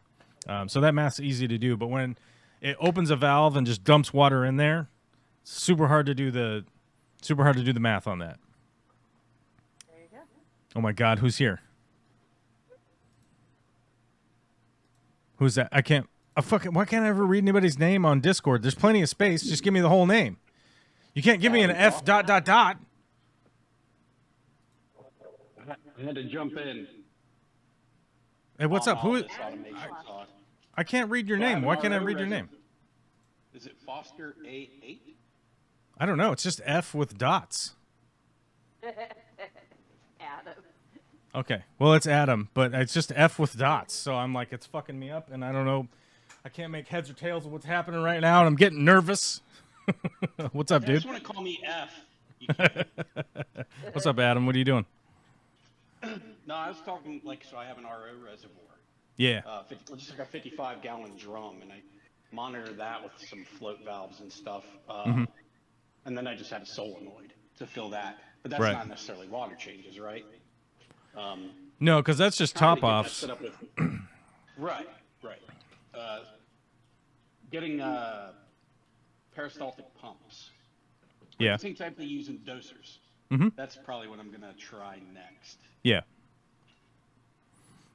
know. So that math's easy to do. But when it opens a valve and just dumps water in there, it's super hard to do the math on that. There you go. Oh my God, who's here? Who's that? I can't. Why can't I ever read anybody's name on Discord? There's plenty of space. Just give me the whole name. You can't give me an F ... I had to jump in. Hey, what's up? Who? This automation sauce. I can't read your So I name. have Why an can't I RO read your resume. name? Is it Foster A8? I don't know. It's just F with dots. Adam. Okay. Well, it's Adam, but it's just F with dots. So I'm like, it's fucking me up, and I don't know. I can't make heads or tails of what's happening right now, and I'm getting nervous. What's up, You dude? just want to call me F. You can't. What's up, Adam? What are you doing? No, I was talking so I have an RO reservoir. Yeah. Just like a 55-gallon drum, and I monitor that with some float valves and stuff. And then I just had a solenoid to fill that. But that's Right. not necessarily water changes, right? No, because that's just Trying to top get that offs. set up with, right. Getting peristaltic pumps. Like Yeah. the same type they use in dosers. Mm-hmm. That's probably what I'm gonna try next. Yeah.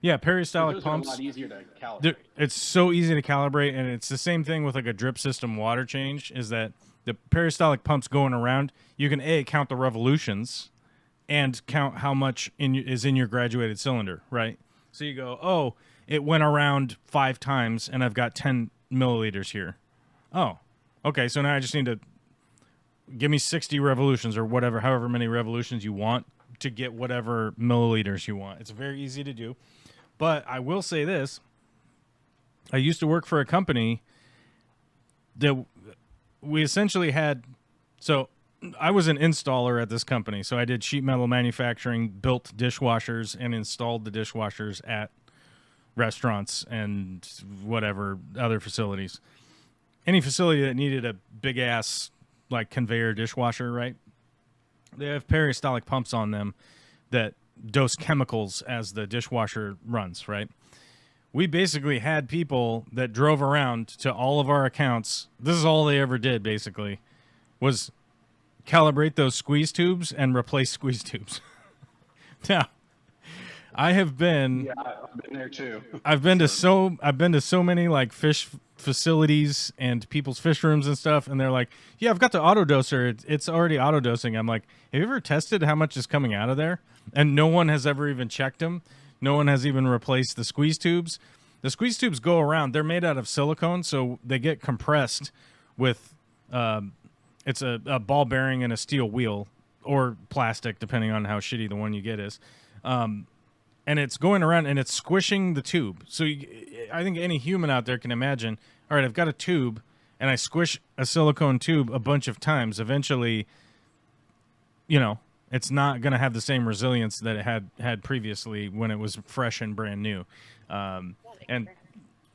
Yeah, Those peristaltic are a pumps. lot easier to calibrate. It's so easy to calibrate, and it's the same thing with like a drip system water change. Is that the peristaltic pumps going around? You can count the revolutions, and count how much is in your graduated cylinder, right? So you go, oh, it went around 5 times, and I've got 10 milliliters here. Oh, okay. So now I just need to give me 60 revolutions or whatever, however many revolutions you want to get whatever milliliters you want. It's very easy to do. But I will say this. I used to work for a company that we essentially had, so I was an installer at this company. So I did sheet metal manufacturing, built dishwashers, and installed the dishwashers at restaurants and whatever other facilities. Any facility that needed a big ass like conveyor dishwasher, right? They have peristaltic pumps on them that dose chemicals as the dishwasher runs, right? We basically had people that drove around to all of our accounts. This is all they ever did, basically, was calibrate those squeeze tubes and replace squeeze tubes. Now, I have been... Yeah, I've been there too. I've been to so many like fish facilities and people's fish rooms and stuff, and they're like, "Yeah, I've got the auto doser. It's already auto dosing." I'm like, "Have you ever tested how much is coming out of there?" And no one has ever even checked them. No one has even replaced the squeeze tubes. The squeeze tubes go around. They're made out of silicone, so they get compressed with it's a ball bearing and a steel wheel or plastic, depending on how shitty the one you get is. And it's going around and it's squishing the tube. So I think any human out there can imagine, all right, I've got a tube and I squish a silicone tube a bunch of times. Eventually, it's not going to have the same resilience that it had previously when it was fresh and brand new. And,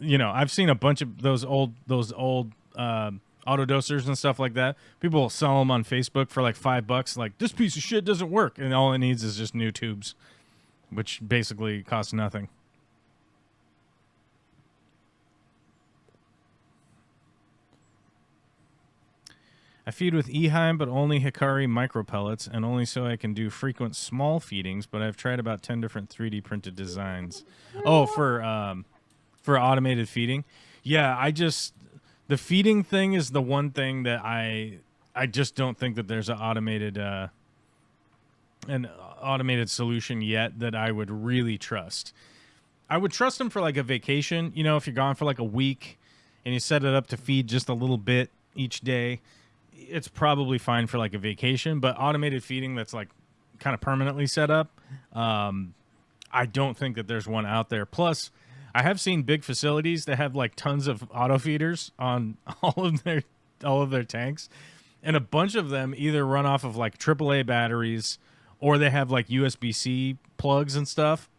I've seen a bunch of those old auto dosers and stuff like that. People will sell them on Facebook for like $5. Like, this piece of shit doesn't work. And all it needs is just new tubes, which basically costs nothing. I feed with Eheim, but only Hikari micropellets, and only so I can do frequent small feedings, but I've tried about 10 different 3D printed designs. Oh, for automated feeding? Yeah, the feeding thing is the one thing that I just don't think that there's an automated solution yet that I would really trust. I would trust them for like a vacation, if you're gone for like a week and you set it up to feed just a little bit each day, it's probably fine for like a vacation. But automated feeding that's like kind of permanently set up, I don't think that there's one out there. Plus, I have seen big facilities that have like tons of auto feeders on all of their tanks, and a bunch of them either run off of like AAA batteries or they have like USB-C plugs and stuff,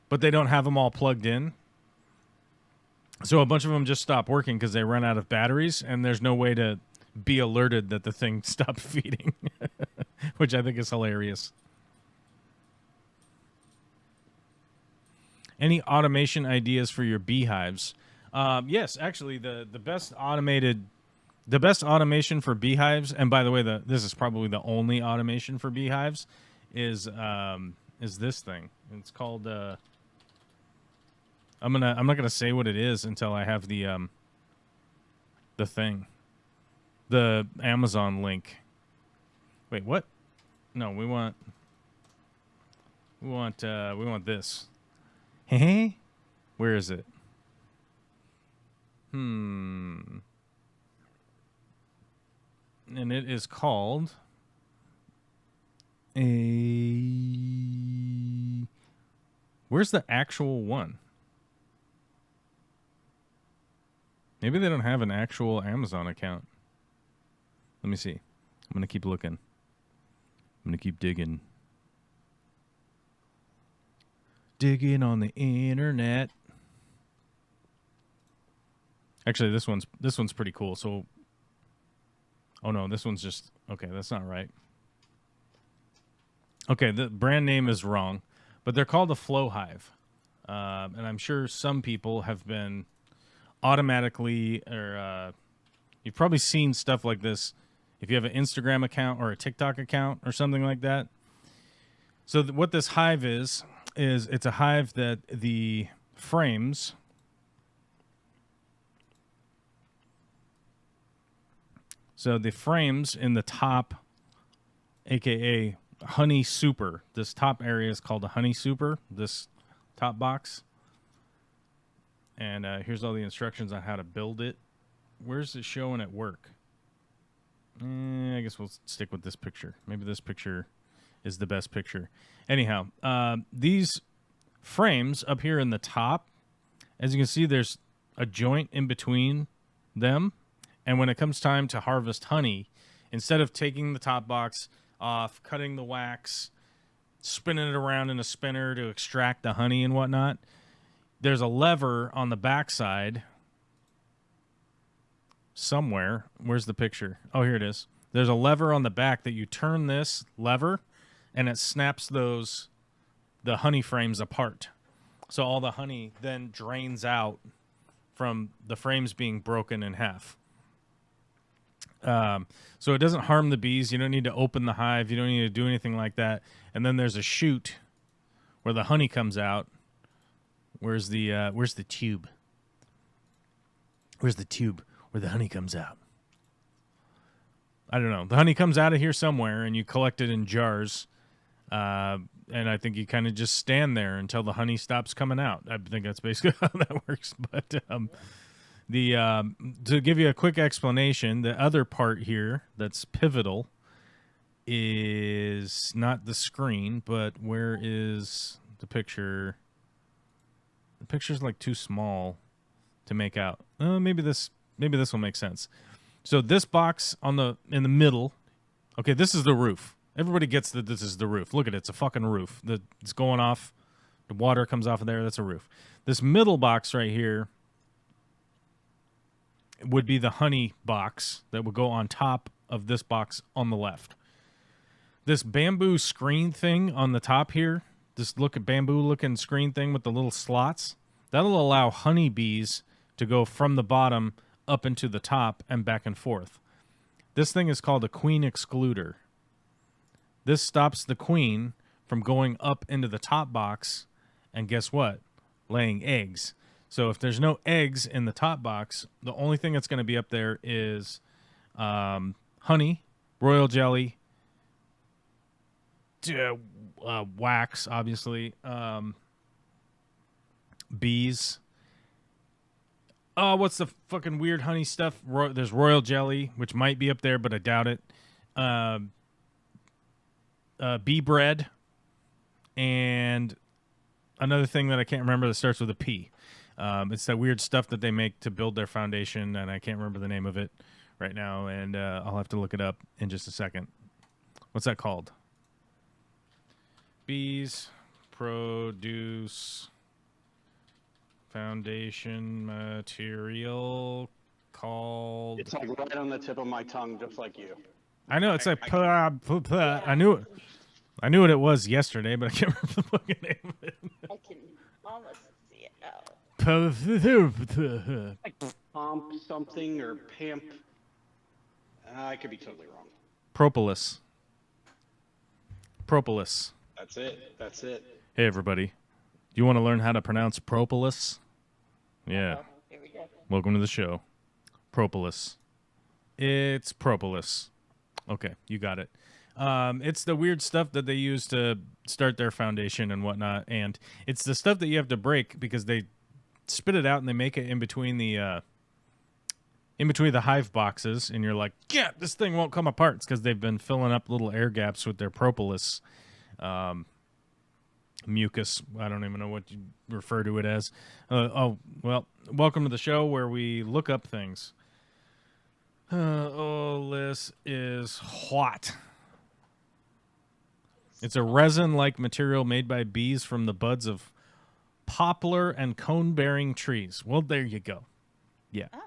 but they don't have them all plugged in. So a bunch of them just stop working because they run out of batteries, and there's no way to be alerted that the thing stopped feeding, which I think is hilarious. Any automation ideas for your beehives? Yes, actually, the best automation for beehives, and by the way, this is probably the only automation for beehives, is this thing. It's called. I'm not gonna say what it is until I have the thing, the Amazon link. Wait, what? No, we want this. Hey, where is it? And it is called Where's the actual one? Maybe they don't have an actual Amazon account. Let me see. I'm going to keep looking. I'm going to keep digging. Digging on the internet. Actually, this one's pretty cool. So, oh no, this one's just okay. That's not right. Okay, the brand name is wrong, but they're called a flow hive. And I'm sure some people have been automatically, or you've probably seen stuff like this if you have an Instagram account or a TikTok account or something like that. So what this hive is it's a hive that the frames in the top, aka honey super, this top area is called a honey super, this top box. And here's all the instructions on how to build it. Where's it showing at work? I guess we'll stick with this picture. Maybe this picture is the best picture. Anyhow, these frames up here in the top, as you can see, there's a joint in between them. And when it comes time to harvest honey, instead of taking the top box off, cutting the wax, spinning it around in a spinner to extract the honey and whatnot, there's a lever on the backside somewhere. Where's the picture? Oh, here it is. There's a lever on the back that you turn this lever, and it snaps the honey frames apart. So all the honey then drains out from the frames being broken in half. So it doesn't harm the bees. You don't need to open the hive. You don't need to do anything like that. And then there's a chute where the honey comes out. Where's the tube? Where's the tube where the honey comes out? I don't know. The honey comes out of here somewhere, and you collect it in jars. And I think you kind of just stand there until the honey stops coming out. I think that's basically how that works. But to give you a quick explanation, the other part here that's pivotal is not the screen, but where is the picture? The picture's like too small to make out. Maybe this will make sense. So this box in the middle. Okay, this is the roof. Everybody gets that this is the roof. Look at it. It's a fucking roof. It's going off. The water comes off of there. That's a roof. This middle box right here would be the honey box that would go on top of this box on the left. This bamboo screen thing on the top here, this bamboo looking screen thing with the little slots, that'll allow honeybees to go from the bottom up into the top and back and forth. This thing is called a queen excluder. This stops the queen from going up into the top box and guess what? Laying eggs. So if there's no eggs in the top box, the only thing that's going to be up there is honey, royal jelly, wax, obviously, bees. What's the fucking weird honey stuff? There's royal jelly, which might be up there, but I doubt it. Bee bread, and another thing that I can't remember that starts with a P. It's that weird stuff that they make to build their foundation, and I can't remember the name of it right now, and I'll have to look it up in just a second. What's that called? Bees produce foundation material called... It's like right on the tip of my tongue, just like you. I know, it's like... I knew what it was yesterday, but I can't remember the fucking name of it. I can almost see it now. Like pomp something or pimp. I could be totally wrong. Propolis. That's it. Hey, everybody. Do you want to learn how to pronounce propolis? Yeah. Here we go. Welcome to the show. Propolis. It's propolis. Okay, you got it. It's the weird stuff that they use to start their foundation and whatnot, and it's the stuff that you have to break because they spit it out and they make it in between the hive boxes, and you're like, yeah, this thing won't come apart. It's because they've been filling up little air gaps with their propolis mucus. I don't even know what you refer to it as. Welcome to the show where we look up things. This is what? It's a resin-like material made by bees from the buds of poplar and cone-bearing trees. Well, there you go. Yeah. Oh.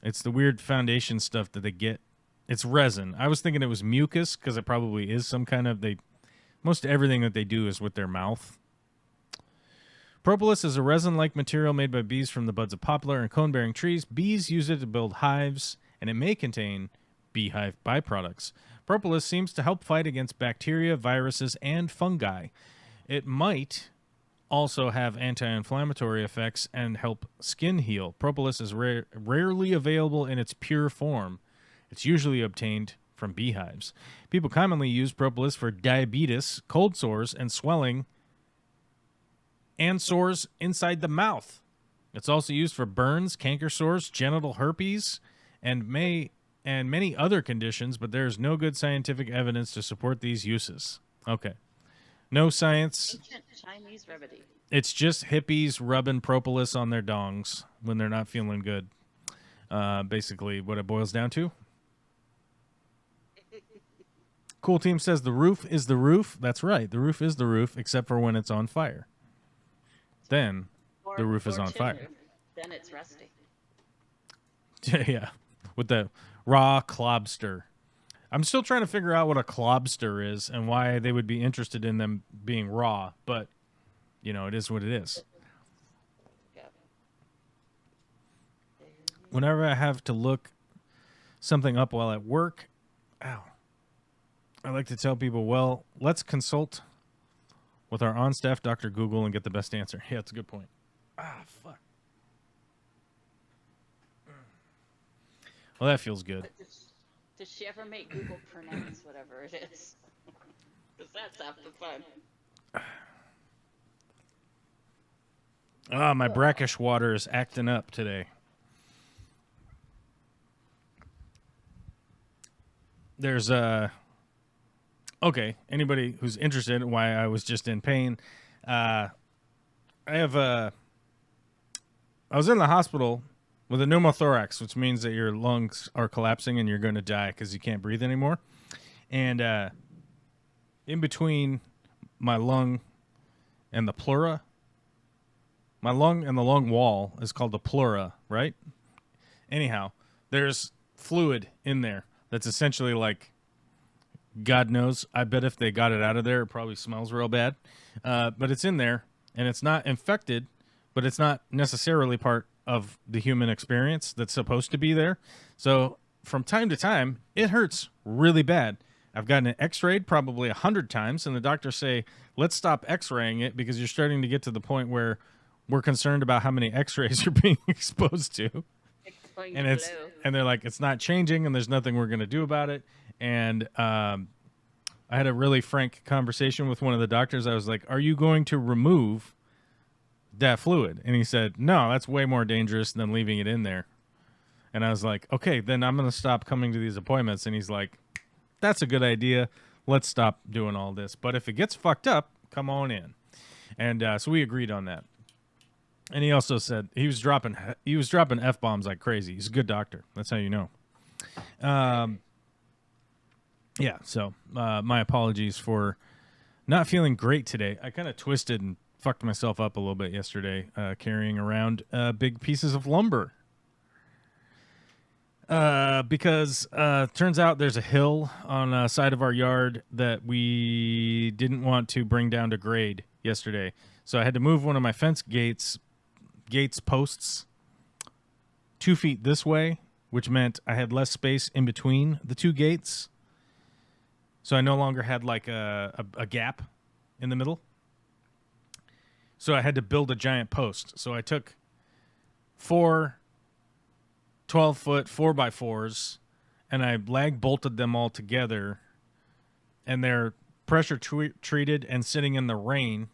It's the weird foundation stuff that they get. It's resin. I was thinking it was mucus because it probably is some kind of... They Most everything that they do is with their mouth. Propolis is a resin-like material made by bees from the buds of poplar and cone-bearing trees. Bees use it to build hives, and it may contain beehive byproducts. Propolis seems to help fight against bacteria, viruses, and fungi. It might also have anti-inflammatory effects and help skin heal. Propolis is rarely available in its pure form. It's usually obtained from beehives. People commonly use propolis for diabetes, cold sores, and swelling, and sores inside the mouth. It's also used for burns, canker sores, genital herpes, and many other conditions, but there's no good scientific evidence to support these uses. Okay. No science. Ancient Chinese remedy. It's just hippies rubbing propolis on their dongs when they're not feeling good. Basically what it boils down to. Cool Team says the roof is the roof. That's right. The roof is the roof, except for when it's on fire. Then the roof is on fire. Roof. Then it's rusty. Yeah, with the raw clobster. I'm still trying to figure out what a clobster is and why they would be interested in them being raw, but, you know, it is what it is. Yep. Whenever I have to look something up while at work, I like to tell people, well, let's consult with our on-staff Dr. Google and get the best answer. Yeah, that's a good point. Fuck. Well, that feels good. Does she ever make Google pronounce whatever it is? Because that's half the fun. My brackish water is acting up today. There's okay, anybody who's interested in why I was just in pain, I was in the hospital with a pneumothorax, which means that your lungs are collapsing and you're going to die because you can't breathe anymore. And in between my lung and the pleura, my lung and the lung wall is called the pleura, right? Anyhow, there's fluid in there that's essentially like, God knows, I bet if they got it out of there, it probably smells real bad. But it's in there, and it's not infected, but it's not necessarily part of the human experience that's supposed to be there. So from time to time, it hurts really bad. I've gotten it x-rayed probably 100 times, and the doctors say, let's stop x-raying it because you're starting to get to the point where we're concerned about how many x-rays you're being exposed to. And they're like, it's not changing, and there's nothing we're going to do about it. And I had a really frank conversation with one of the doctors. I was like, are you going to remove that fluid? And he said, no, that's way more dangerous than leaving it in there. And I was like, okay, then I'm going to stop coming to these appointments. And he's like, that's a good idea. Let's stop doing all this. But if it gets fucked up, come on in. And so we agreed on that. And he also said he was dropping F-bombs like crazy. He's a good doctor. That's how you know. Yeah, so my apologies for not feeling great today. I kind of twisted and fucked myself up a little bit yesterday carrying around big pieces of lumber. Because turns out there's a hill on the side of our yard that we didn't want to bring down to grade yesterday. So I had to move one of my fence gates posts 2 feet this way, which meant I had less space in between the two gates. So I no longer had like a gap in the middle. So I had to build a giant post. So I took 4 12-foot 4x4s and I lag bolted them all together. And they're pressure treated and sitting in the rain.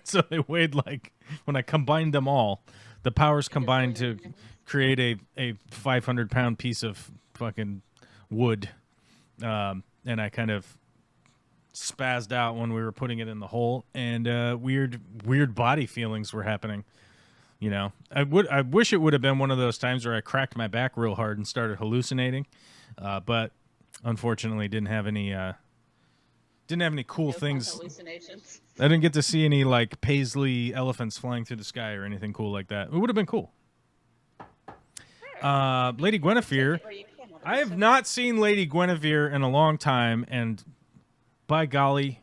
So they weighed like, when I combined them all, the powers combined to create a 500-pound piece of fucking wood. And I kind of spazzed out when we were putting it in the hole, and weird body feelings were happening. You know, I wish it would have been one of those times where I cracked my back real hard and started hallucinating, but unfortunately didn't have any cool things. Hallucinations. I didn't get to see any like paisley elephants flying through the sky or anything cool like that. It would have been cool. Lady Guinevere. I have not seen Lady Guinevere in a long time, and by golly,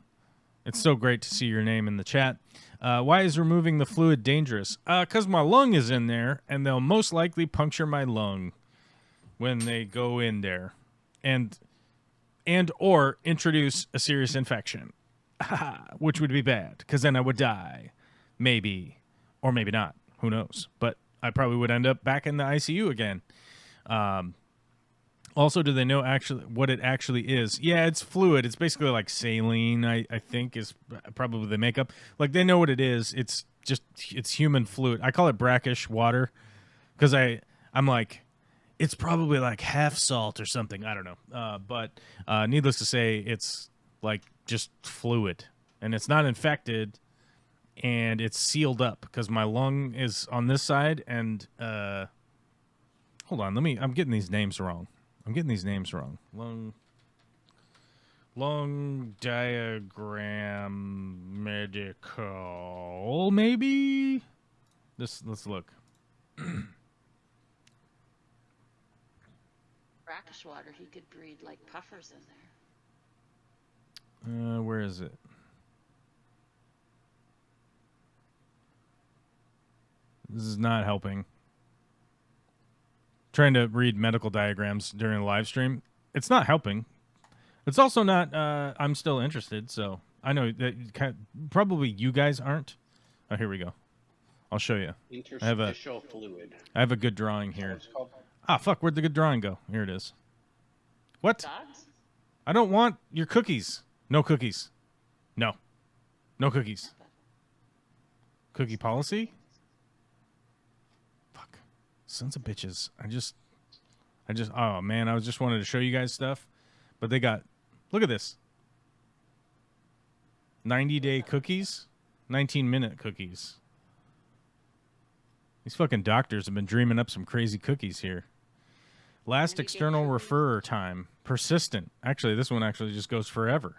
It's so great to see your name in the chat. Why is removing the fluid dangerous? Because my lung is in there, and they'll most likely puncture my lung when they go in there, and or introduce a serious infection, which would be bad, because then I would die, maybe, or maybe not. Who knows? But I probably would end up back in the ICU again. Also, do they know actually what it actually is? Yeah, it's fluid. It's basically like saline, I think, is probably the makeup. Like, they know what it is. It's human fluid. I call it brackish water because I'm like, it's probably like half salt or something. I don't know. But needless to say, it's like just fluid. And it's not infected, and it's sealed up because my lung is on this side. And hold on, I'm getting these names wrong. Lung diagram medical, maybe? Let's look. Brackish water, he could breed like puffers in there. Where is it? This is not helping. Trying to read medical diagrams during a live stream. It's not helping. It's also not, I'm still interested, so I know that probably you guys aren't. Oh, here we go. I'll show you. Interstitial fluid. I have a good drawing here. It's called. Ah, fuck, where'd the good drawing go? Here it is. What? Dogs? I don't want your cookies. No cookies. No. No cookies. Cookie policy? Fuck. Sons of bitches. I just, oh man, I just wanted to show you guys stuff. But they got, look at this. 90-day cookies, 19-minute cookies. These fucking doctors have been dreaming up some crazy cookies here. Last external referrer time. Persistent. Actually, this one actually just goes forever.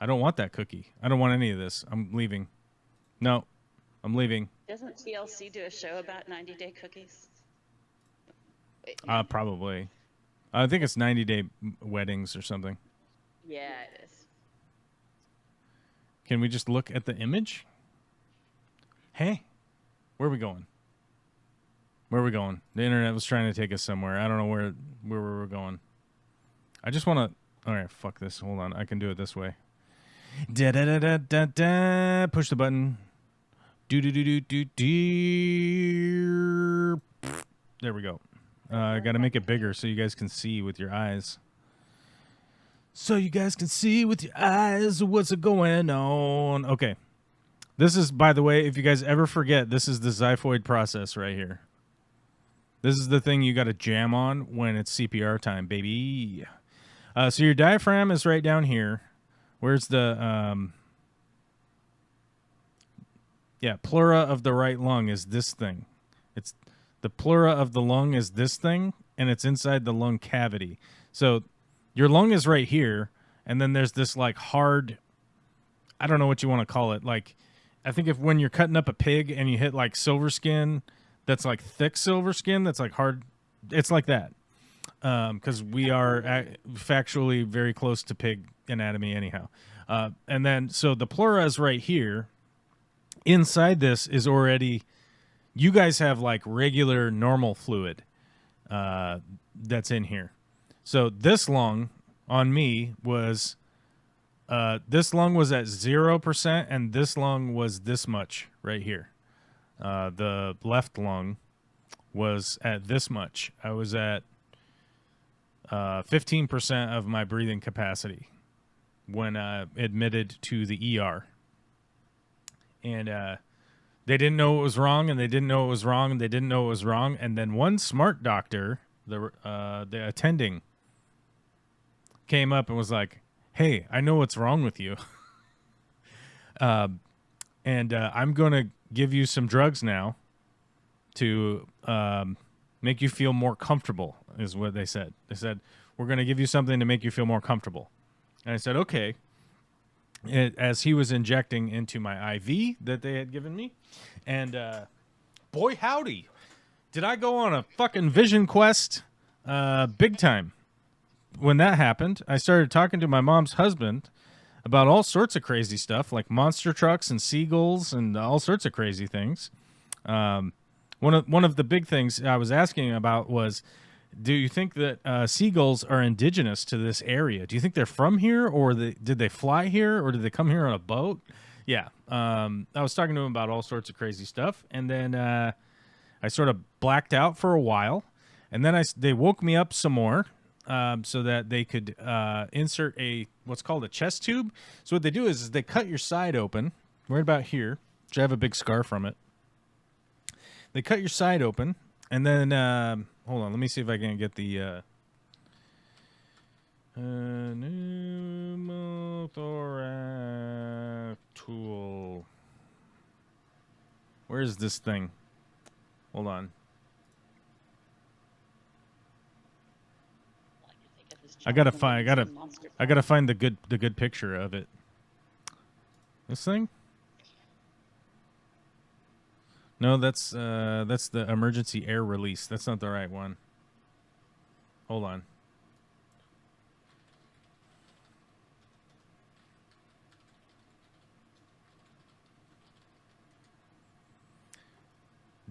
I don't want that cookie. I don't want any of this. I'm leaving. No, I'm leaving. Doesn't TLC do a show about 90-day cookies? Probably. I think it's 90-day weddings or something. Yeah, it is. Can we just look at the image? Hey, where are we going? Where are we going? The internet was trying to take us somewhere. I don't know where we were going. I just want to... All right, fuck this. Hold on. I can do it this way. Da-da-da-da-da-da. Push the button. Do-do-do-do-do-do. There we go. I got to make it bigger so you guys can see with your eyes. So you guys can see with your eyes what's going on. Okay. This is, by the way, if you guys ever forget, this is the xiphoid process right here. This is the thing you got to jam on when it's CPR time, baby. So your diaphragm is right down here. Where's the... pleura of the right lung is this thing. It's the pleura of the lung is this thing, and it's inside the lung cavity. So your lung is right here, and then there's this like hard... I don't know what you want to call it. Like, I think if when you're cutting up a pig and you hit like silver skin... that's like thick silver skin, that's like hard. It's like that. Because we are factually very close to pig anatomy anyhow. And then, so the pleura is right here. Inside this is already, you guys have like regular normal fluid that's in here. So this lung on me was, this lung was at 0% and this lung was this much right here. The left lung was at this much. I was at 15% of my breathing capacity when admitted to the ER. And they didn't know it was wrong, and they didn't know it was wrong, and they didn't know it was wrong. And then one smart doctor, the attending, came up and was like, "Hey, I know what's wrong with you. And I'm going to give you some drugs now to make you feel more comfortable," is what they said. They said, "We're going to give you something to make you feel more comfortable." And I said, "Okay." As he was injecting into my IV that they had given me. And boy, howdy, did I go on a fucking vision quest big time. When that happened, I started talking to my mom's husband about all sorts of crazy stuff, like monster trucks and seagulls and all sorts of crazy things. One of the big things I was asking about was, do you think that seagulls are indigenous to this area? Do you think they're from here, or did they fly here, or did they come here on a boat? Yeah, I was talking to him about all sorts of crazy stuff, and then I sort of blacked out for a while, and then they woke me up some more so that they could insert what's called a chest tube. So what they do is they cut your side open right about here, which I have a big scar from it. They cut your side open, and then hold on, let me see if I can get the pneumothorax tool. Where is this thing? Hold on. I gotta find the good picture of it. This thing? No, that's the emergency air release. That's not the right one. Hold on.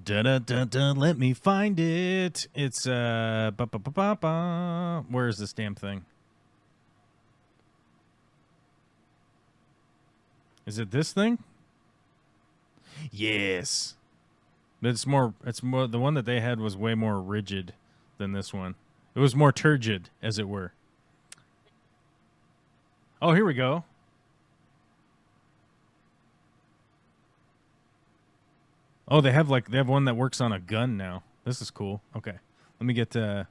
Let me find it. It's where is this damn thing? Is it this thing? Yes. But it's more the one that they had was way more rigid than this one. It was more turgid, as it were. Oh, here we go. Oh, they have one that works on a gun now. This is cool. Okay. Let me get you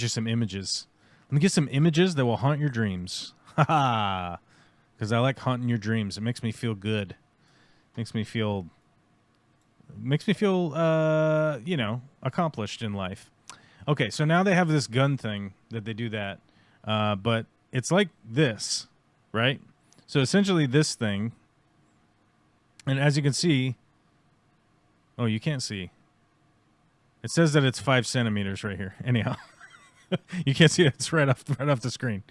some images. Let me get some images that will haunt your dreams. Haha. Because I like haunting your dreams. It makes me feel good. Makes me feel accomplished in life. Okay, so now they have this gun thing that they do that. But it's like this, right? So essentially this thing, and as you can see, oh, you can't see. It says that it's 5 centimeters right here. Anyhow, you can't see it. It's right off the screen.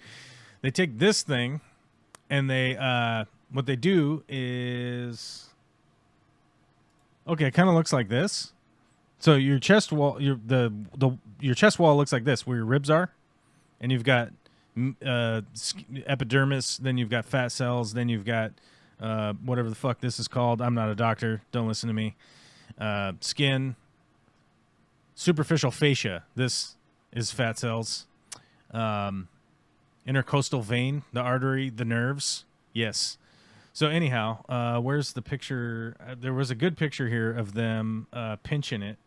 They take this thing, and they what they do is, okay, it kind of looks like this. So your chest wall, your chest wall looks like this, where your ribs are, and you've got epidermis. Then you've got fat cells. Then you've got whatever the fuck this is called. I'm not a doctor. Don't listen to me. Skin, superficial fascia. This is fat cells. Intercostal vein, the artery, the nerves. Yes. So anyhow, where's the picture? There was a good picture here of them pinching it.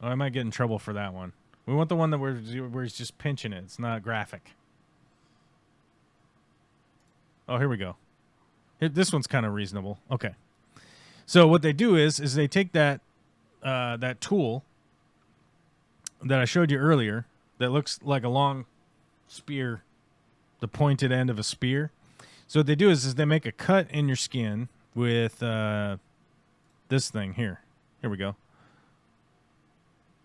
Oh, I might get in trouble for that one. We want the one that where he's just pinching it. It's not graphic. Oh, here we go. This one's kind of reasonable. Okay. So what they do is they take that that tool that I showed you earlier that looks like a long spear, the pointed end of a spear. So what they do is they make a cut in your skin with this thing here. Here we go.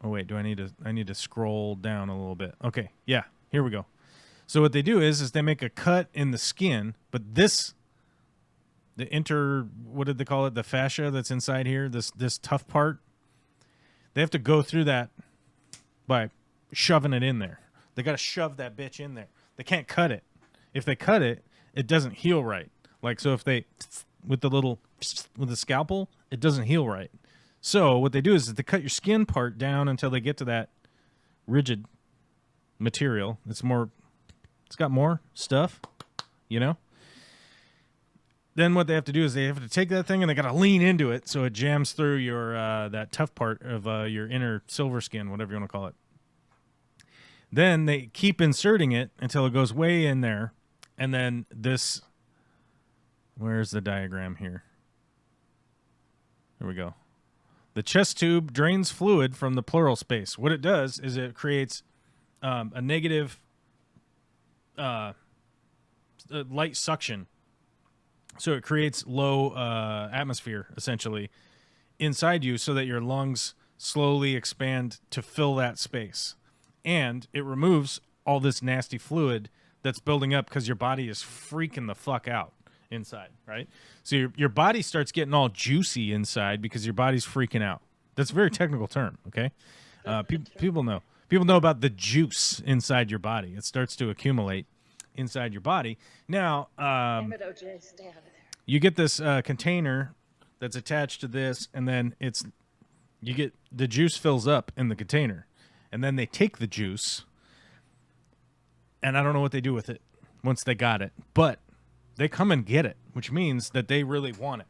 Oh wait, I need to scroll down a little bit. Okay, yeah, here we go. So what they do is they make a cut in the skin, but what did they call it? The fascia that's inside here, this tough part. They have to go through that by shoving it in there. They got to shove that bitch in there. They can't cut it. If they cut it, it doesn't heal right. Like, so if they, with the scalpel, it doesn't heal right. So what they do is they cut your skin part down until they get to that rigid material. It's got more stuff, you know? Then what they have to do is they have to take that thing and they got to lean into it so it jams through your that tough part of your inner silver skin, whatever you want to call it. Then they keep inserting it until it goes way in there. And then this, where's the diagram here? There we go. The chest tube drains fluid from the pleural space. What it does is it creates a negative light suction. So it creates low atmosphere, essentially, inside you so that your lungs slowly expand to fill that space. And it removes all this nasty fluid that's building up because your body is freaking the fuck out inside, right? So your body starts getting all juicy inside because your body's freaking out. That's a very technical term, okay? People know. People know about the juice inside your body. It starts to accumulate inside your body. Now, Damn it, OJ, stay out of there. you get this container that's attached to this, and then you get the juice fills up in the container, and then they take the juice, and I don't know what they do with it once they got it, but they come and get it, which means that they really want it.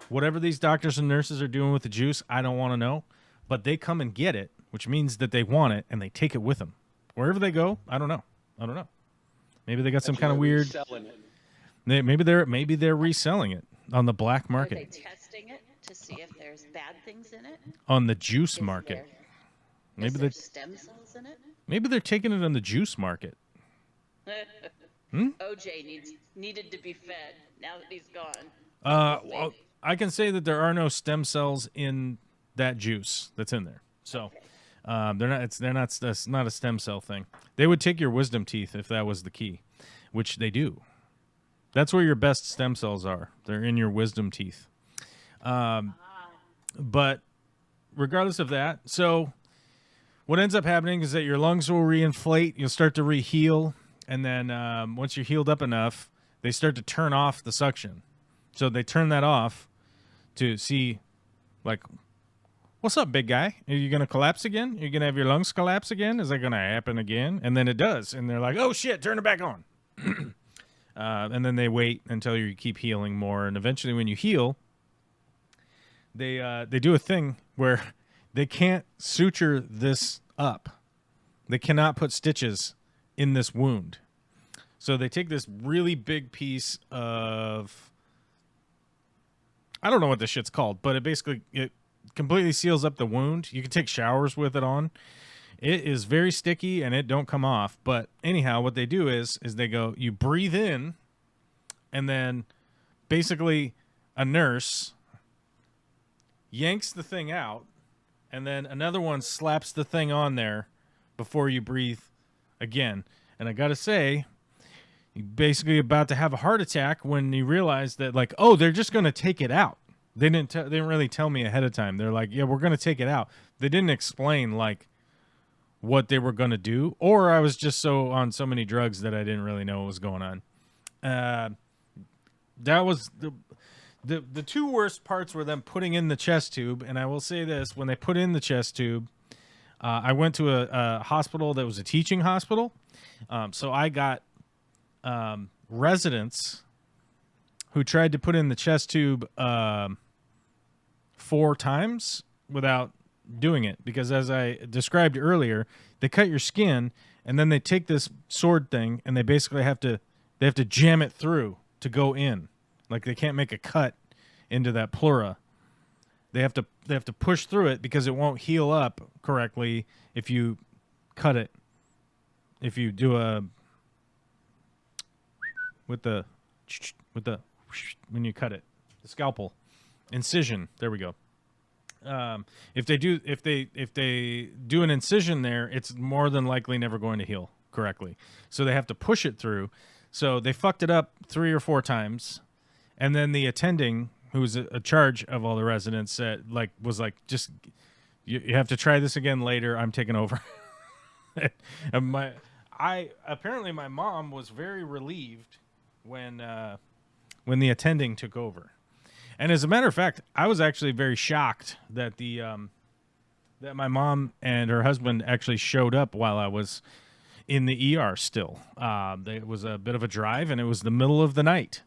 Whatever these doctors and nurses are doing with the juice, I don't want to know, but they come and get it, which means that they want it, and they take it with them. Wherever they go, I don't know. Maybe they got some kind of weird... Selling it. Maybe they're reselling it on the black Are market. they testing it to see if there's bad things in it? On the juice Is market. there Maybe stem cells in it? maybe they're taking it on the juice market. OJ needed to be fed now that he's gone. Well, I can say that there are no stem cells in that juice that's in there. So that's not a stem cell thing. They would take your wisdom teeth if that was the key, which they do. That's where your best stem cells are. They're in your wisdom teeth. But regardless of that, so what ends up happening is that your lungs will reinflate. You'll start to reheal. And then once you're healed up enough, they start to turn off the suction. So they turn that off to see, like, what's up, big guy? Are you going to collapse again? Are you going to have your lungs collapse again? Is that going to happen again? And then it does. And they're like, oh, shit, turn it back on. And then they wait until you keep healing more. And eventually when you heal, they do a thing where they can't suture this up. They cannot put stitches in this wound. So they take this really big piece of, I don't know what this shit's called, but it completely seals up the wound. You can take showers with it on. It is very sticky and it don't come off. But anyhow, what they do is they go, you breathe in, and then basically a nurse yanks the thing out, and then another one slaps the thing on there before you breathe again. And I gotta say, you're basically about to have a heart attack when you realize that, like, oh, they're just gonna take it out. They didn't really tell me ahead of time. They're like, yeah, we're gonna take it out. They didn't explain like what they were gonna do, or I was just on so many drugs that I didn't really know what was going on. That was the two worst parts were them putting in the chest tube. And I will say this: when they put in the chest tube, I went to a hospital that was a teaching hospital. So I got residents who tried to put in the chest tube 4 times without doing it, because as I described earlier, they cut your skin and then they take this sword thing and they basically have to jam it through to go in. Like, they can't make a cut into that pleura. They have to push through it because it won't heal up correctly if you cut it. If you do when you cut it, the scalpel incision. There we go. If they do an incision there, it's more than likely never going to heal correctly. So they have to push it through. So they fucked it up 3 or 4 times, and then the attending, who was a charge of all the residents, was like, just you have to try this again later. I'm taking over. And apparently my mom was very relieved when the attending took over. And as a matter of fact, I was actually very shocked that that my mom and her husband actually showed up while I was in the ER still. It was a bit of a drive, and it was the middle of the night.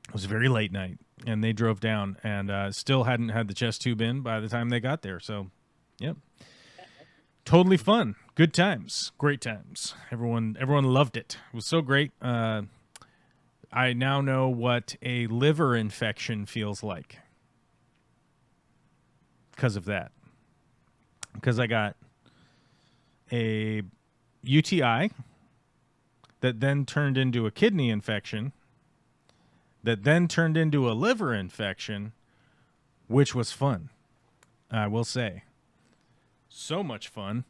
It was a very late night, and they drove down and still hadn't had the chest tube in by the time they got there. So, yep. Totally fun. Good times. Great times. Everyone loved it. It was so great. I now know what a liver infection feels like because of that. Because I got a UTI that then turned into a kidney infection that then turned into a liver infection, which was fun, I will say. So much fun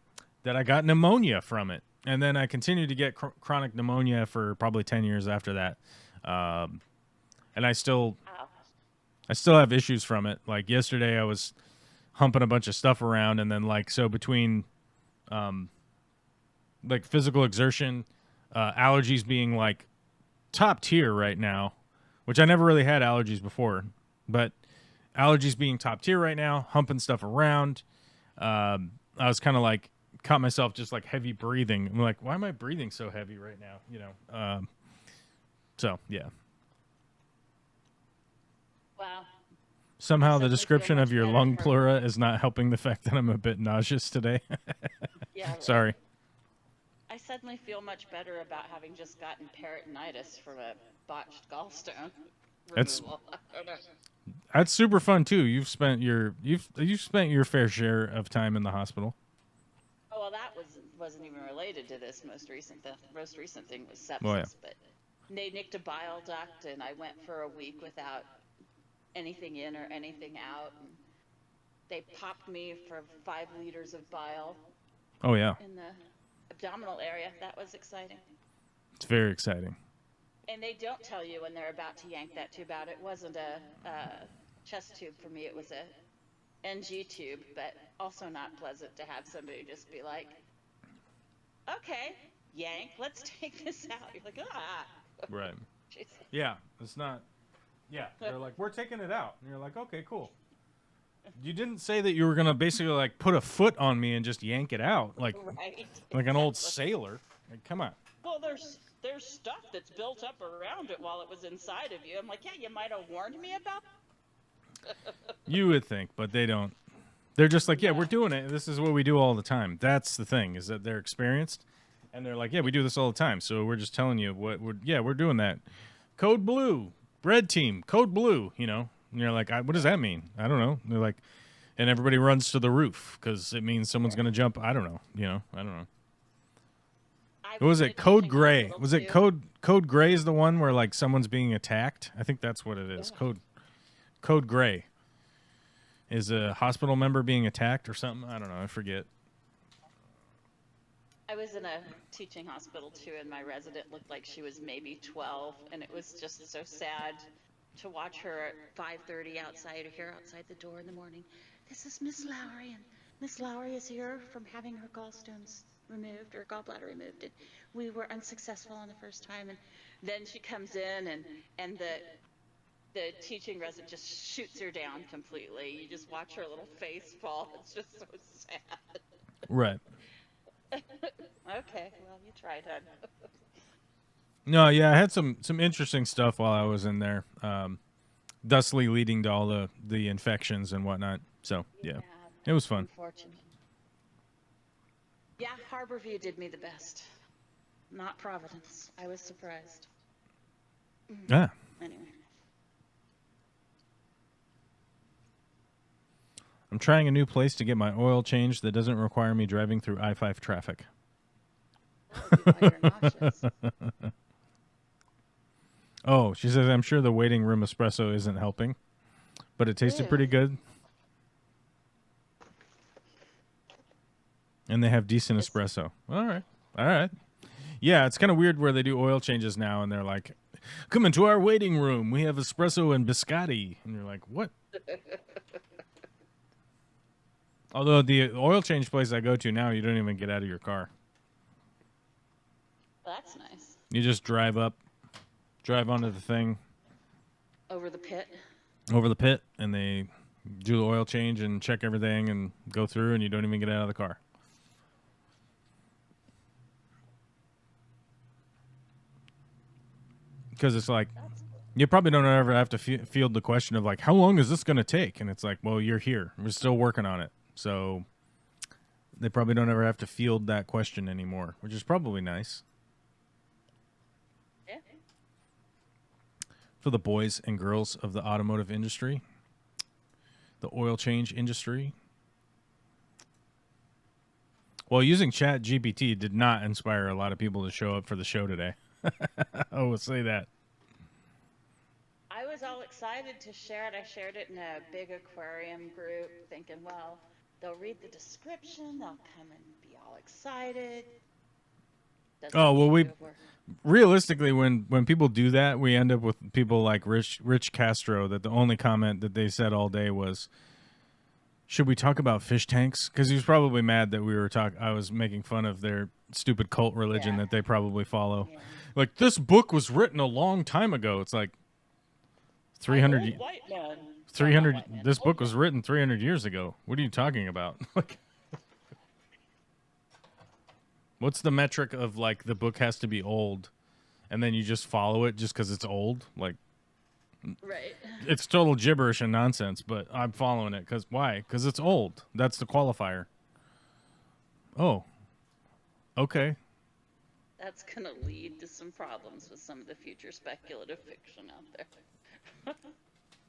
that I got pneumonia from it. And then I continued to get chronic pneumonia for probably 10 years after that. And I still have issues from it. Like yesterday I was humping a bunch of stuff around, and then like, so between like physical exertion, allergies being like top tier right now, which I never really had allergies before, but allergies being top tier right now, humping stuff around. I was kind of like, caught myself just like heavy breathing. I'm like, why am I breathing so heavy right now? You know? So yeah. Wow. Somehow the Suddenly description feel of much your better lung for- pleura is not helping the fact that I'm a bit nauseous today. Yeah. right. Sorry. I suddenly feel much better about having just gotten peritonitis from a botched gallstone That's- removal. I don't know. That's super fun too. You've spent your fair share of time in the hospital. Oh, well, that wasn't even related to this most recent. The most recent thing was sepsis, Oh, yeah. but they nicked a bile duct, and I went for a week without anything in or anything out. And they popped me for 5 liters of bile Oh yeah, in the abdominal area. That was exciting. it's very exciting. And they don't tell you when they're about to yank that tube out. It wasn't a chest tube for me. It was a NG tube, but also not pleasant to have somebody just be like, okay, yank, let's take this out. You're like, ah. Right. Jeez. Yeah, it's not. Yeah, they're like, we're taking it out, and you're like, okay, cool. You didn't say that you were gonna basically like put a foot on me and just yank it out, like Right. like an old sailor. Like, come on. Well, there's stuff that's built up around it while it was inside of you. I'm like, yeah, you might have warned me about. You would think, but they don't. They're just like, yeah, we're doing it. This is what we do all the time. That's the thing, is that they're experienced, and they're like, yeah, we do this all the time. So we're just telling you we're doing that. Code blue, red team, code blue. You know, and you're like, what does that mean? I don't know. They're like, and everybody runs to the roof because it means someone's gonna jump. I don't know. You know, I don't know. What was it? Code Gray. Was it Code Gray is the one where like someone's being attacked? I think that's what it is. Yeah. Code Gray is a hospital member being attacked or something. I don't know. I forget. I was in a teaching hospital too, and my resident looked like she was maybe 12, and it was just so sad to watch her at 5:30 outside the door in the morning. This is Miss Lowry, and Miss Lowry is here from having her gallstones removed, or gallbladder removed, and we were unsuccessful on the first time. And then she comes in, and the teaching resident just shoots her down completely. You just watch her little face fall. It's just so sad. Right. Okay, well, you tried, hon. No, yeah, I had some interesting stuff while I was in there. Thusly leading to all the infections and whatnot. So yeah, it was fun. Unfortunate. Yeah, Harborview did me the best. Not Providence. I was surprised. Ah. Anyway. I'm trying a new place to get my oil changed that doesn't require me driving through I-5 traffic. Why you're nauseous. Oh, she says, I'm sure the waiting room espresso isn't helping, but it tasted pretty good. And they have decent espresso. All right. Yeah, it's kind of weird where they do oil changes now, and they're like, come into our waiting room. We have espresso and biscotti. And you're like, what? Although the oil change place I go to now, you don't even get out of your car. That's nice. You just drive onto the thing, Over the pit. over the pit, and they do the oil change and check everything and go through, and you don't even get out of the car. Because it's like, you probably don't ever have to field the question of like, how long is this going to take? And it's like, well, you're here. We're still working on it. So they probably don't ever have to field that question anymore, which is probably nice. Yeah. For the boys and girls of the automotive industry, the oil change industry. Well, using Chat GPT did not inspire a lot of people to show up for the show today. I will say that. I was all excited to share it. I shared it in a big aquarium group, thinking, well, they'll read the description, they'll come and be all excited. Doesn't Oh, well, usually work. realistically, when people do that, we end up with people like Rich Castro, that the only comment that they said all day was, should we talk about fish tanks? Because he was probably mad that I was making fun of their stupid cult religion Yeah. that they probably follow. Yeah. Like, this book was written a long time ago. It's like 300 Old white man. 300 Not white man, this old book was man. written 300 years ago. What are you talking about? Like, what's the metric of like the book has to be old and then you just follow it just because it's old? Like, Right. it's total gibberish and nonsense, but I'm following it because why? Because it's old. That's the qualifier. Oh, okay. That's going to lead to some problems with some of the future speculative fiction out there.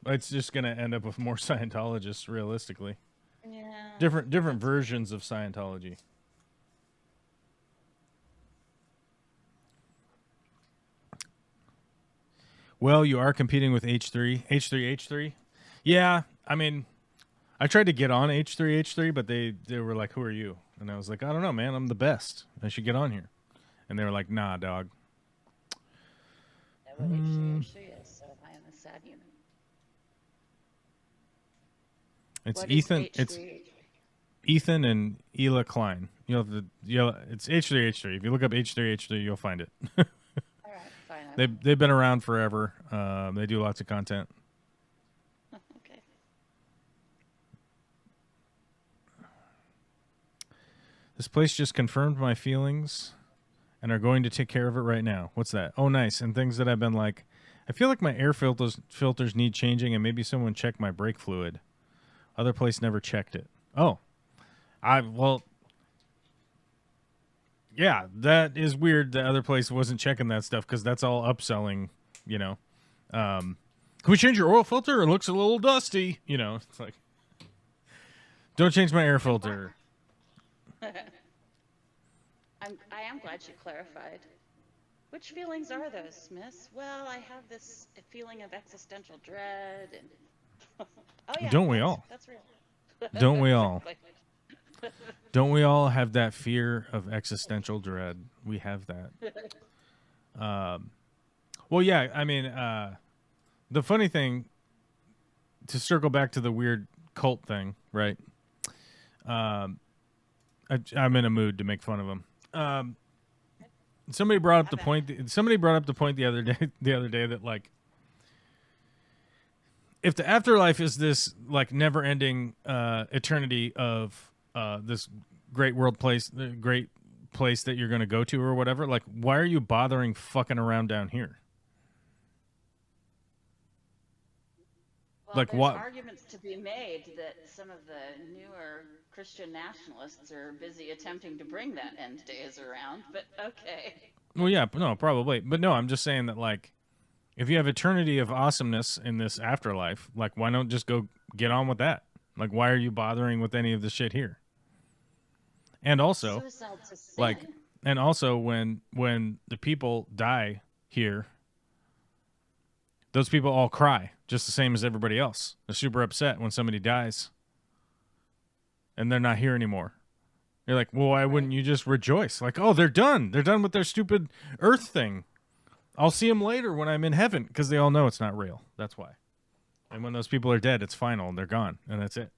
It's just gonna end up with more Scientologists, realistically. Yeah. Different versions of Scientology. Well, you are competing with H3. H3. Yeah, I mean, I tried to get on H3, but they were like, who are you? And I was like, I don't know, man. I'm the best. I should get on here. And they were like, nah, dog. Know what H3 is, so I am a sad human. It's What Ethan. is It's H3? Ethan and Ela Klein. It's H3. If you look up H3, you'll find it. All right, fine. They've been around forever. They do lots of content. Okay. This place just confirmed my feelings and are going to take care of it right now. What's that? Oh, nice. And things that I've been like, I feel like my air filters need changing and maybe someone check my brake fluid. Other place never checked it. Oh. Yeah, that is weird. The other place wasn't checking that stuff because that's all upselling, you know. Can we change your oil filter? It looks a little dusty. You know, it's like, don't change my air filter. I am glad you clarified. Which feelings are those, Miss? Well, I have this feeling of existential dread and... Oh, yeah. Don't we all? That's real. Don't we all? Exactly. Don't we all have that fear of existential dread? We have that. Well, yeah, I mean, the funny thing, to circle back to the weird cult thing, right? I'm in a mood to make fun of them. Somebody brought up the point. Somebody brought up the point the other day that, like, if the afterlife is this like never-ending eternity of this great place that you're going to go to or whatever, like, why are you bothering fucking around down here? Well, Like, there's what? arguments to be made that some of the newer Christian nationalists are busy attempting to bring that end days around, but okay. Well, yeah, no, probably. But no, I'm just saying that, like, if you have eternity of awesomeness in this afterlife, like, why don't just go get on with that? Like, why are you bothering with any of the shit here? And also, Suicide's a sin. like, and also when the people die here, those people all cry just the same as everybody else. They're super upset when somebody dies and they're not here anymore. You're like, well, why wouldn't you just rejoice? Like, oh, they're done. They're done with their stupid earth thing. I'll see them later when I'm in heaven, because they all know it's not real. That's why. And when those people are dead, it's final. They're gone, and that's it.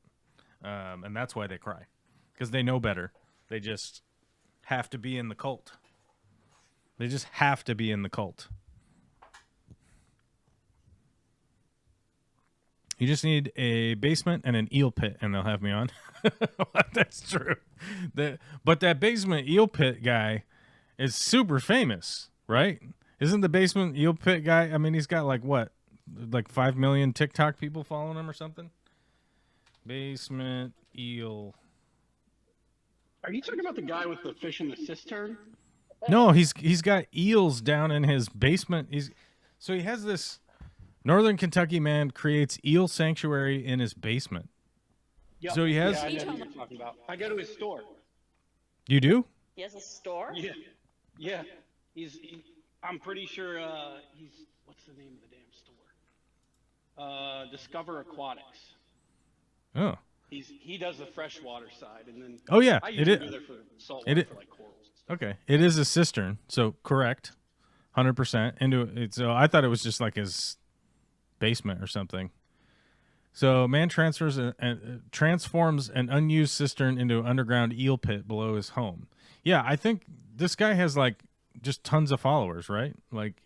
And that's why they cry, because they know better. They just have to be in the cult. They just have to be in the cult. You just need a basement and an eel pit, and they'll have me on. That's true. But that basement eel pit guy is super famous, right? Isn't the basement eel pit guy? I mean, he's got like what, like 5 million TikTok people following him or something. Basement eel. Are you talking about the guy with the fish in the cistern? No, he's got eels down in his basement. So he has this Northern Kentucky man creates eel sanctuary in his basement. Yep. So he has. Yeah, I know who you're talking about. I go to his store. You do? He has a store? Yeah. Yeah. I'm pretty sure he's, what's the name of the damn store? Discover Aquatics. Oh. He does the freshwater side, and then Oh yeah, I it usually is. go there for saltwater for like corals and stuff. Okay, it is a cistern. So correct, 100% into it. So I thought it was just like his basement or something. So man transforms an unused cistern into an underground eel pit below his home. Yeah, I think this guy has like just tons of followers, right? Like,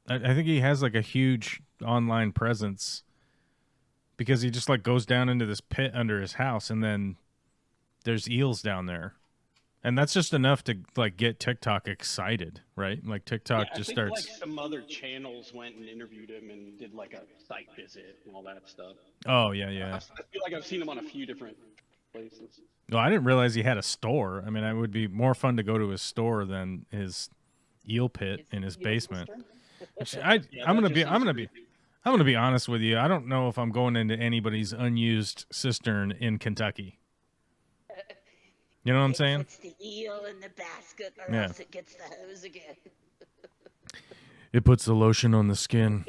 I think he has like a huge online presence because he just like goes down into this pit under his house, and then there's eels down there. And that's just enough to like get TikTok excited, right? Like TikTok Yeah, just I think starts. like some other channels went and interviewed him and did like a site visit and all that stuff. Oh yeah. I feel like I've seen him on a few different places. No, I didn't realize he had a store. I mean, it would be more fun to go to his store than his eel pit in his basement. I'm gonna be honest with you. I don't know if I'm going into anybody's unused cistern in Kentucky. You know what I'm saying? It's the eel in the basket, or Yeah. else it gets the hose again. It puts the lotion on the skin,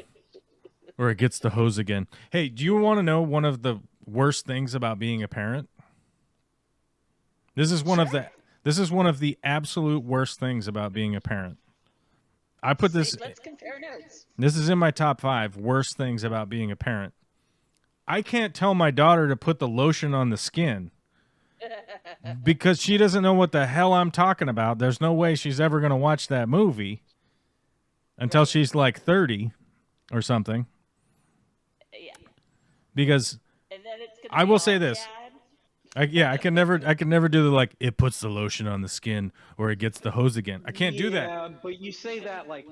or it gets the hose again. Hey, do you want to know one of the worst things about being a parent? This is one of the absolute worst things about being a parent. I put this. Let's compare notes. This is in my top 5 worst things about being a parent. I can't tell my daughter to put the lotion on the skin because she doesn't know what the hell I'm talking about. There's no way she's ever going to watch that movie until she's like 30 or something. Yeah. Because And then it's gonna I be will all say this. bad. I can never do the like it puts the lotion on the skin or it gets the hose again. I can't do that. Yeah, but you say that like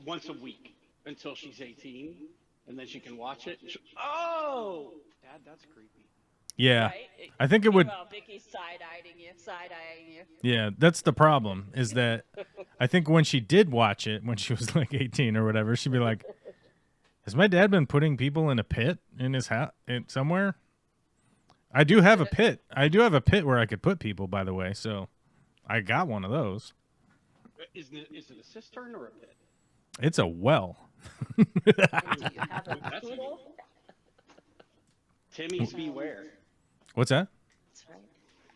once a week until she's 18, and then she can watch it. Oh, Dad, that's creepy. Yeah. Right? I think it would. Meanwhile, Vicky's side-eyeing you. Yeah, that's the problem. Is that I think when she did watch it when she was like 18 or whatever, she'd be like, "Has my dad been putting people in a pit in his house somewhere?" I do have a pit. I do have a pit where I could put people, by the way. So I got one of those. Is it a cistern or a pit? It's a well. Do you have a That's poodle? Timmy's beware. What's that? That's right.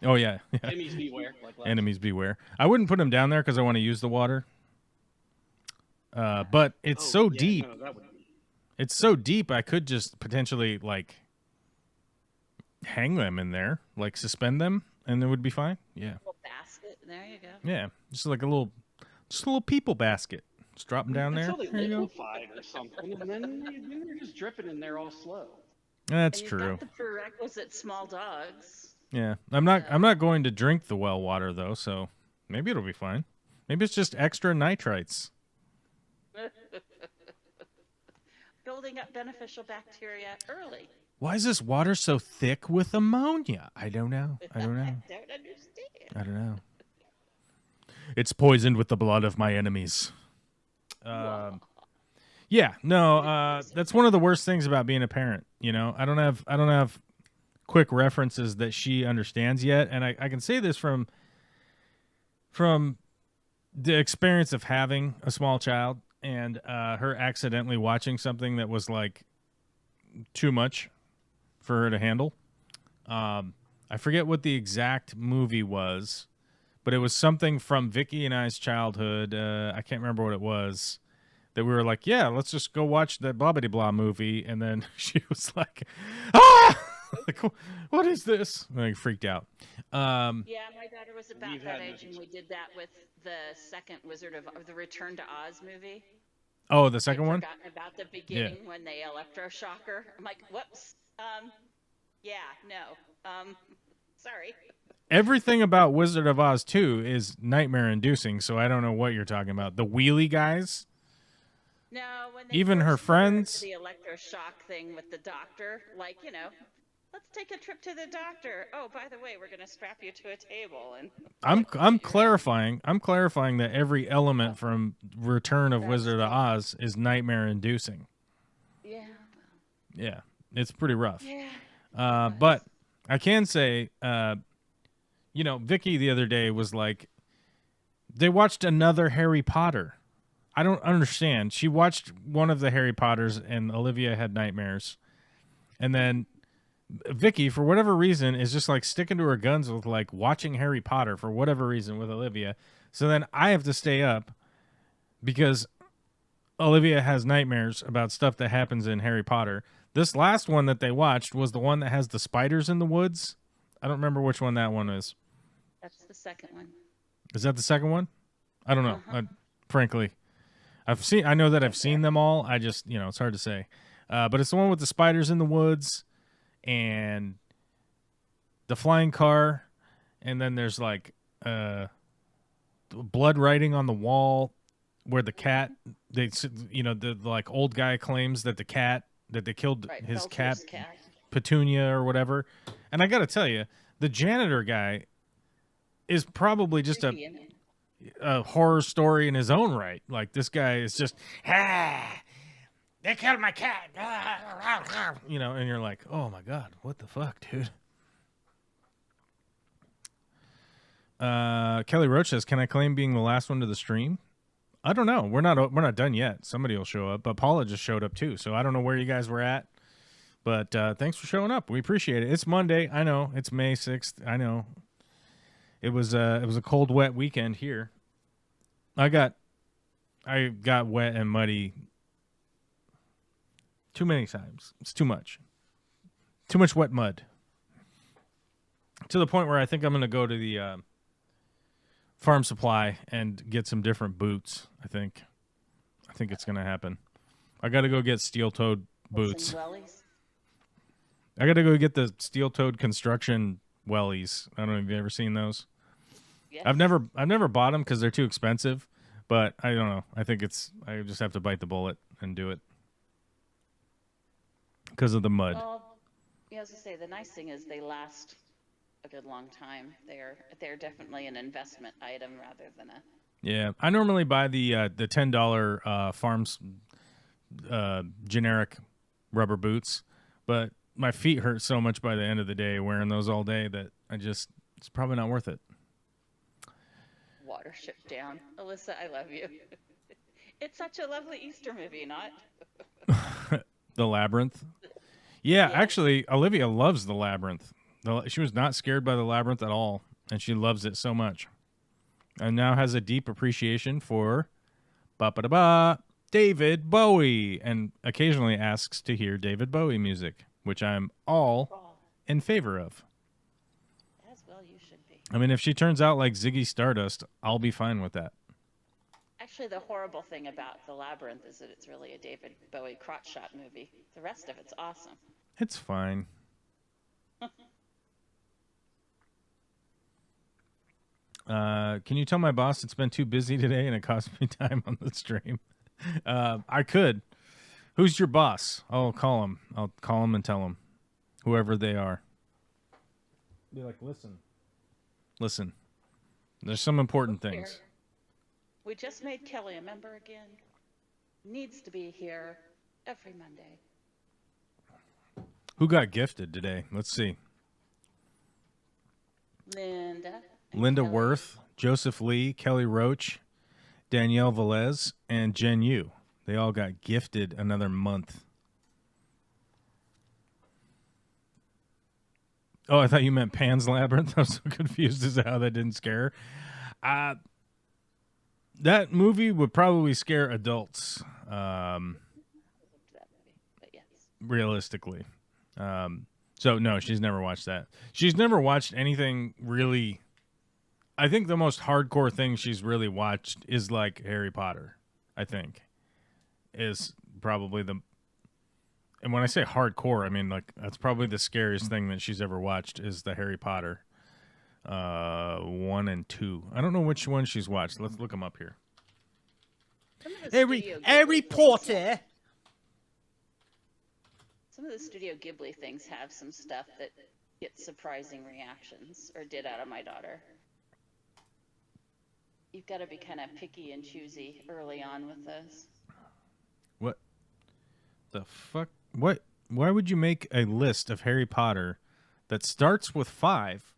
Oh yeah. Timmy's beware. Like last Enemies beware. I wouldn't put them down there because I want to use the water. But it's so yeah, deep. No, that would be. It's so deep. I could just potentially like hang them in there, like suspend them, and it would be fine. Yeah. Little basket. There you go. Yeah. Just like a little people basket. Just drop them down there. Until they There you go. liquefied or something, and then they're just dripping in there all slow. That's And you've true. got the prerequisite small dogs. Yeah. I'm not going to drink the well water though, so maybe it'll be fine. Maybe it's just extra nitrites. Building up beneficial bacteria early. Why is this water so thick with ammonia? I don't know. Don't understand. I don't know. It's poisoned with the blood of my enemies. Yeah, no, that's one of the worst things about being a parent. You know, I don't have quick references that she understands yet, and I can say this from the experience of having a small child and her accidentally watching something that was like too much for her to handle. I forget what the exact movie was, but it was something from Vicky and I's childhood. I can't remember what it was. That we were like, yeah, let's just go watch that blah blah blah movie, and then she was like, ah, like, what is this? And I freaked out. Yeah, my daughter was about We've that had age, and we did that with the second the Return to Oz movie. Oh, the second one? Forgotten about the beginning when they electroshock her. I'm like, whoops. Yeah, no. Sorry. Everything about Wizard of Oz 2 is nightmare-inducing, so I don't know what you're talking about. The wheelie guys? No, when they Even her first put her friends? to the electroshock thing with the doctor, like, let's take a trip to the doctor. Oh, by the way, we're gonna strap you to a table and. I'm clarifying. I'm clarifying that every element from Return of Wizard of Oz is nightmare-inducing. Yeah. Yeah, it's pretty rough. Yeah. But I can say, Vicky the other day was like, they watched another Harry Potter. I don't understand. She watched one of the Harry Potters and Olivia had nightmares. And then Vicky, for whatever reason, is just like sticking to her guns with like watching Harry Potter for whatever reason with Olivia. So then I have to stay up because Olivia has nightmares about stuff that happens in Harry Potter. This last one that they watched was the one that has the spiders in the woods. I don't remember which one that one is. That's the second one. Is that the second one? I don't know. Uh-huh. Frankly, I know that I've seen them all. I just, it's hard to say. But it's the one with the spiders in the woods and the flying car. And then there's like blood writing on the wall where the cat, the like old guy claims that the cat, that they killed his cat, Petunia or whatever. And I got to tell you, the janitor guy is probably just a horror story in his own right. Like, this guy is just, they killed my cat. And you're like, oh my God, what the fuck, dude? Kelly Roach says, can I claim being the last one to the stream? I don't know. We're not done yet. Somebody will show up, but Paula just showed up too. So I don't know where you guys were at, but thanks for showing up. We appreciate it. It's Monday. I know. It's May 6th. I know. It was a cold, wet weekend here. I got wet and muddy too many times. It's too much. Too much wet mud. To the point where I think I'm going to go to the Farm Supply and get some different boots. I think it's going to happen. I got to go get steel-toed boots. I got to go get the steel-toed construction wellies. I don't know if you've ever seen those. Yes. I've never bought them because they're too expensive, but I don't know. I just have to bite the bullet and do it because of the mud. Well, as I say, the nice thing is they last a good long time. They're definitely an investment item rather than a. Yeah, I normally buy the $10 Farms generic rubber boots, but my feet hurt so much by the end of the day wearing those all day that it's probably not worth it. Watership Down. Alyssa, I love you. It's such a lovely Easter movie, not? The Labyrinth? Yeah, actually, Olivia loves The Labyrinth. She was not scared by The Labyrinth at all, and she loves it so much. And now has a deep appreciation for David Bowie, and occasionally asks to hear David Bowie music, which I'm all in favor of. As well you should be. I mean, if she turns out like Ziggy Stardust, I'll be fine with that. Actually, the horrible thing about The Labyrinth is that it's really a David Bowie crotch shot movie. The rest of it's awesome. It's fine. Can you tell my boss it's been too busy today and it cost me time on the stream? I could. Who's your boss? I'll call him. I'll call him and tell him. Whoever they are. Be like, listen. There's some important things. We just made Kelly a member again. Needs to be here every Monday. Who got gifted today? Let's see. Linda Worth, Joseph Lee, Kelly Roach, Danielle Velez, and Jen Yu. They all got gifted another month. Oh, I thought you meant Pan's Labyrinth. I was so confused as to how that didn't scare her. That movie would probably scare adults, realistically. So, no, she's never watched that. She's never watched anything really. I think the most hardcore thing she's really watched is like Harry Potter, I think. Is probably the. And when I say hardcore, I mean like that's probably the scariest thing that she's ever watched is the Harry Potter 1 and 2. I don't know which one she's watched. Let's look them up here. Harry Potter. Some of the Studio Ghibli things have some stuff that gets surprising reactions, or did out of my daughter. You've got to be kind of picky and choosy early on with those. What the fuck? What? Why would you make a list of Harry Potter that starts with 5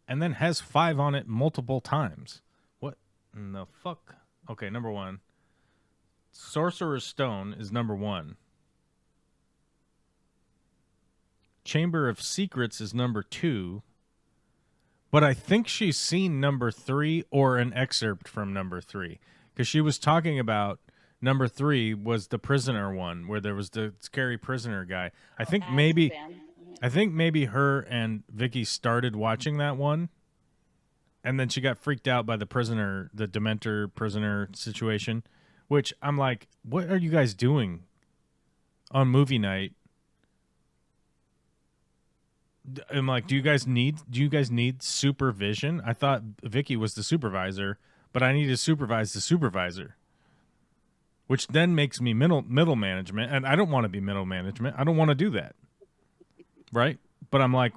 and then has 5 on it multiple times? What in the fuck? Okay, number 1. Sorcerer's Stone is number 1. Chamber of Secrets is number 2, but I think she's seen number 3 or an excerpt from number 3 because she was talking about number 3 was the prisoner one where there was the scary prisoner guy. I think maybe her and Vicky started watching that one, and then she got freaked out by the Dementor prisoner situation, which I'm like, what are you guys doing on movie night? I'm like, do you guys need supervision? I thought Vicky was the supervisor, but I need to supervise the supervisor, which then makes me middle management, and I don't want to be middle management. I don't want to do that, right? But I'm like,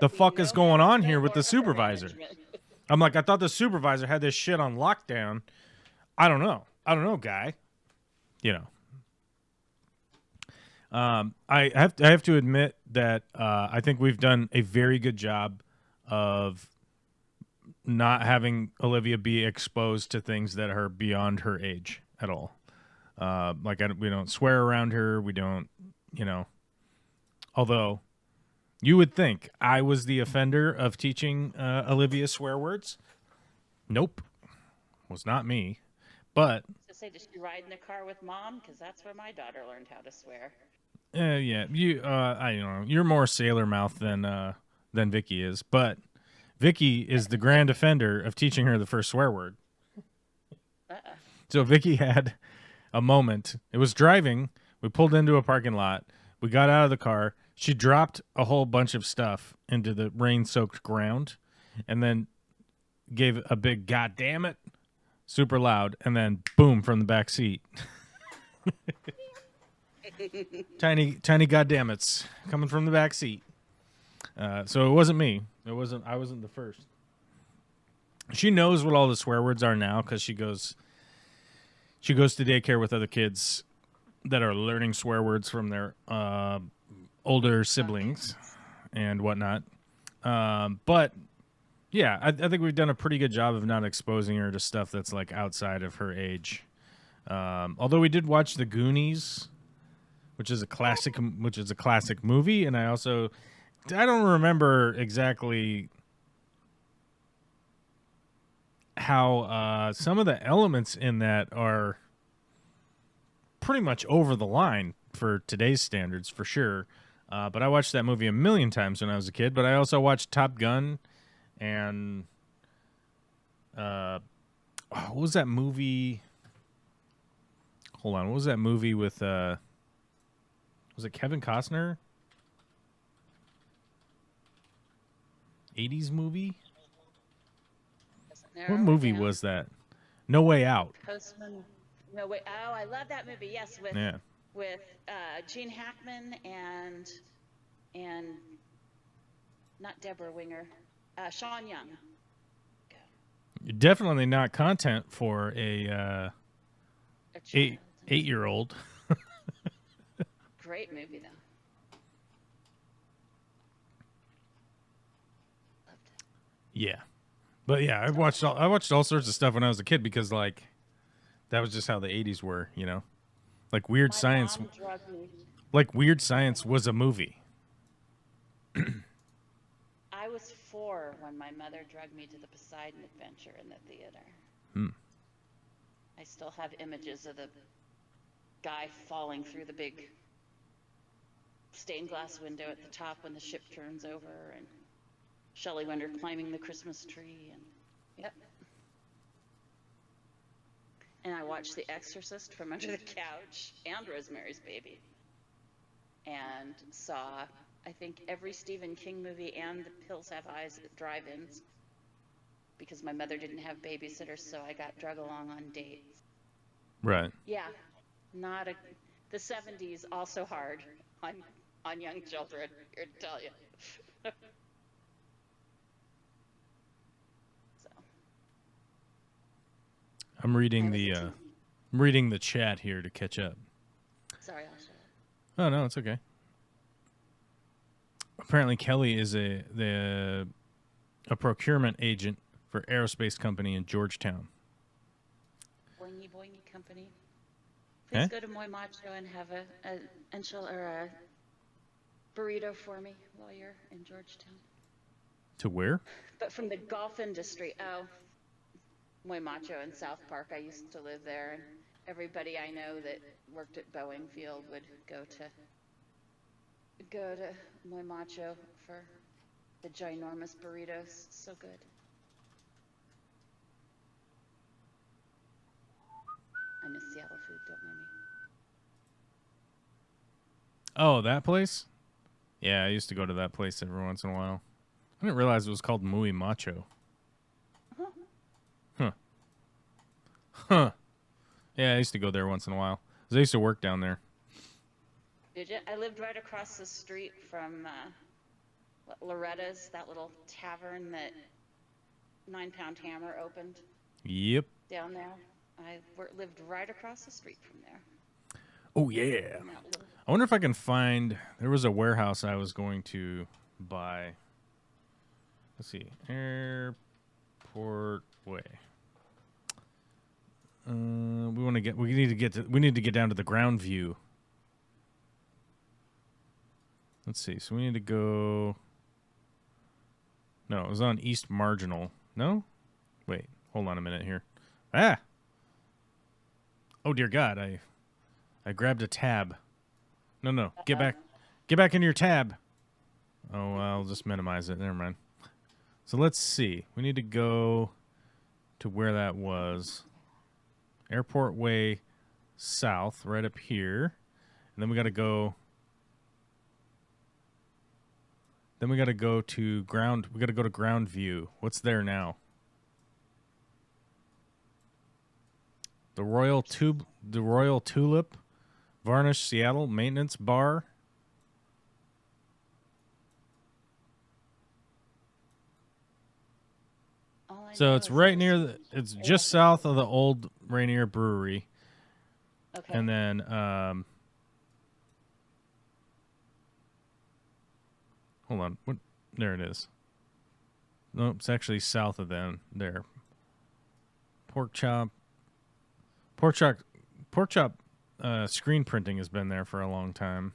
the fuck is going on here with the supervisor? I'm like, I thought the supervisor had this shit on lockdown. I don't know, guy. You know. I have to admit that I think we've done a very good job of not having Olivia be exposed to things that are beyond her age at all. We don't swear around her. We don't, although you would think I was the offender of teaching Olivia swear words. Nope, was not me. But did she ride in the car with Mom? Because that's where my daughter learned how to swear. Yeah, I don't know. You're more sailor mouth than Vicky is, but Vicky is the grand offender of teaching her the first swear word. So Vicky had a moment. It was driving. We pulled into a parking lot. We got out of the car. She dropped a whole bunch of stuff into the rain-soaked ground, and then gave a big "God damn it!" super loud, and then boom from the back seat. tiny goddammits coming from the back seat. So it wasn't me. I wasn't the first. She knows what all the swear words are now because she goes to daycare with other kids that are learning swear words from their older siblings and whatnot. But yeah, I think we've done a pretty good job of not exposing her to stuff that's like outside of her age. Although we did watch The Goonies, which is a classic movie, and I don't remember exactly how some of the elements in that are pretty much over the line for today's standards, for sure. But I watched that movie a million times when I was a kid. But I also watched Top Gun and what was that movie? Hold on, what was that movie with was it Kevin Costner? 80s movie? What movie was that? No Way Out. Postman. No Way. Oh, I love that movie. Yes, with Gene Hackman and not Deborah Winger, Sean Young. Definitely not content for a 8-year-old. Great movie though. Loved it. Yeah, but yeah, I watched all sorts of stuff when I was a kid because like that was just how the 80s were, Like Weird Science. Like Weird Science was a movie. I was 4 when my mother drugged me to the Poseidon Adventure in the theater. I still have images of the guy falling through the big stained glass window at the top when the ship turns over, and Shelley Wonder climbing the Christmas tree, and yep. And I watched The Exorcist from under the couch and Rosemary's Baby, and saw, I think, every Stephen King movie and The Hills Have Eyes at drive-ins because my mother didn't have babysitters, so I got drug along on dates. Right. Yeah, the 70s also hard on young children, here to tell you. So. I'm reading the chat here to catch up. Sorry, I'll shut up. Oh no, it's okay. Apparently, Kelly is a procurement agent for aerospace company in Georgetown. Boingy boingy company. Please go to Moy Macho and have a burrito for me while you're in Georgetown. To where? But from the golf industry, oh, Muy Macho in South Park. I used to live there, and everybody I know that worked at Boeing Field would go to Muy Macho for the ginormous burritos. So good. I miss Seattle food, don't mind me. Oh, that place? Yeah, I used to go to that place every once in a while. I didn't realize it was called Muy Macho. Huh. Huh. Yeah, I used to go there once in a while. 'Cause I used to work down there. Did you? I lived right across the street from Loretta's, that little tavern that 9 Pound Hammer opened Yep. down there. I lived right across the street from there. Oh, yeah. In that little- I wonder if I can find... There was a warehouse I was going to buy. Let's see. Airport Way. We need to get down to the ground view. Let's see. So we need to go... No, it was on East Marginal. No? Wait. Hold on a minute here. Ah! Oh, dear God. I grabbed a tab. No. Get back. Get back into your tab. Oh, I'll just minimize it. Never mind. So let's see. We need to go to where that was. Airport Way South, right up here. And then we got to go... Then we got to go to ground. We got to go to ground view. What's there now? The Royal Tulip, Varnish Seattle Maintenance Bar. All I So know it's is right there's- near it's just south of the old Rainier Brewery. Okay. And then hold on. What? There it is. No, it's actually south of there. Pork chop screen printing has been there for a long time.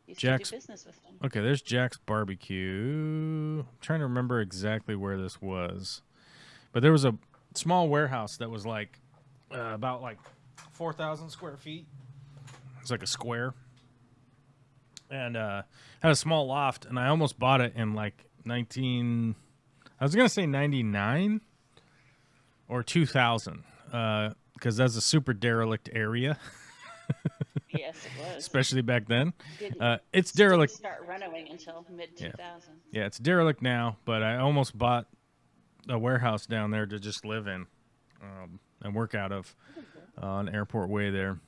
Used Jack's- to do business with them. Okay, there's Jack's Barbecue. I'm trying to remember exactly where this was. But there was a small warehouse that was like about like 4,000 square feet. It's like a square. And had a small loft, and I almost bought it in like I was going to say 99 or 2000, because that's a super derelict area, Yes, it was. especially back then. Didn't- It's didn't derelict. start renovating until mid 2000s. Yeah, it's derelict now, but I almost bought a warehouse down there to just live in and work out of on Airport Way there.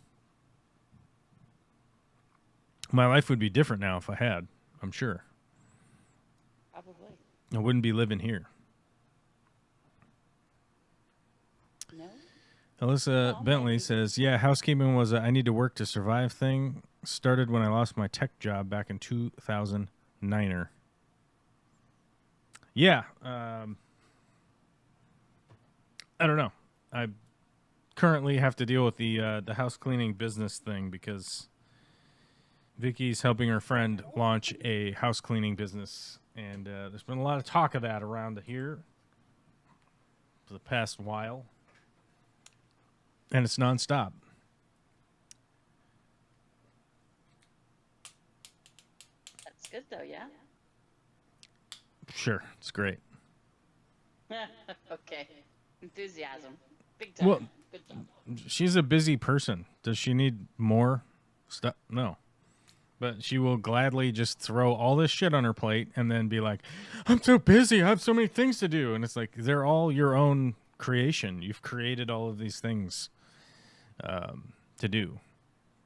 My life would be different now if I had, I'm sure. Probably. I wouldn't be living here. No? Alyssa Well, Bentley maybe. says, yeah, housekeeping was a I need to work to survive thing. Started when I lost my tech job back in 2009. Yeah. I don't know. I currently have to deal with the house cleaning business thing because Vicky's helping her friend launch a house cleaning business. And there's been a lot of talk of that around here for the past while. And it's nonstop. That's good, though, yeah? Sure, it's great. Okay. Enthusiasm. Big time. Well- Good job. She's a busy person. Does she need more stuff? No. But she will gladly just throw all this shit on her plate and then be like, I'm so busy. I have so many things to do. And it's like, they're all your own creation. You've created all of these things to do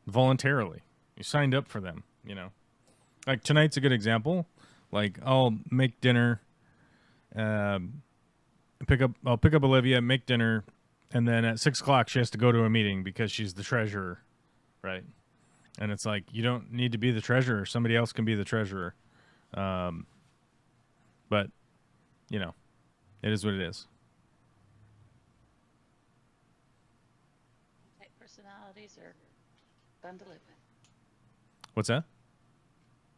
voluntarily. You signed up for them, you know. Like tonight's a good example. Like I'll make dinner, I'll pick up Olivia, make dinner, and then at 6 o'clock she has to go to a meeting because she's the treasurer, right? And it's like, you don't need to be the treasurer. Somebody else can be the treasurer. But, you know, it is what it is. Type personalities are fun to live with. What's that?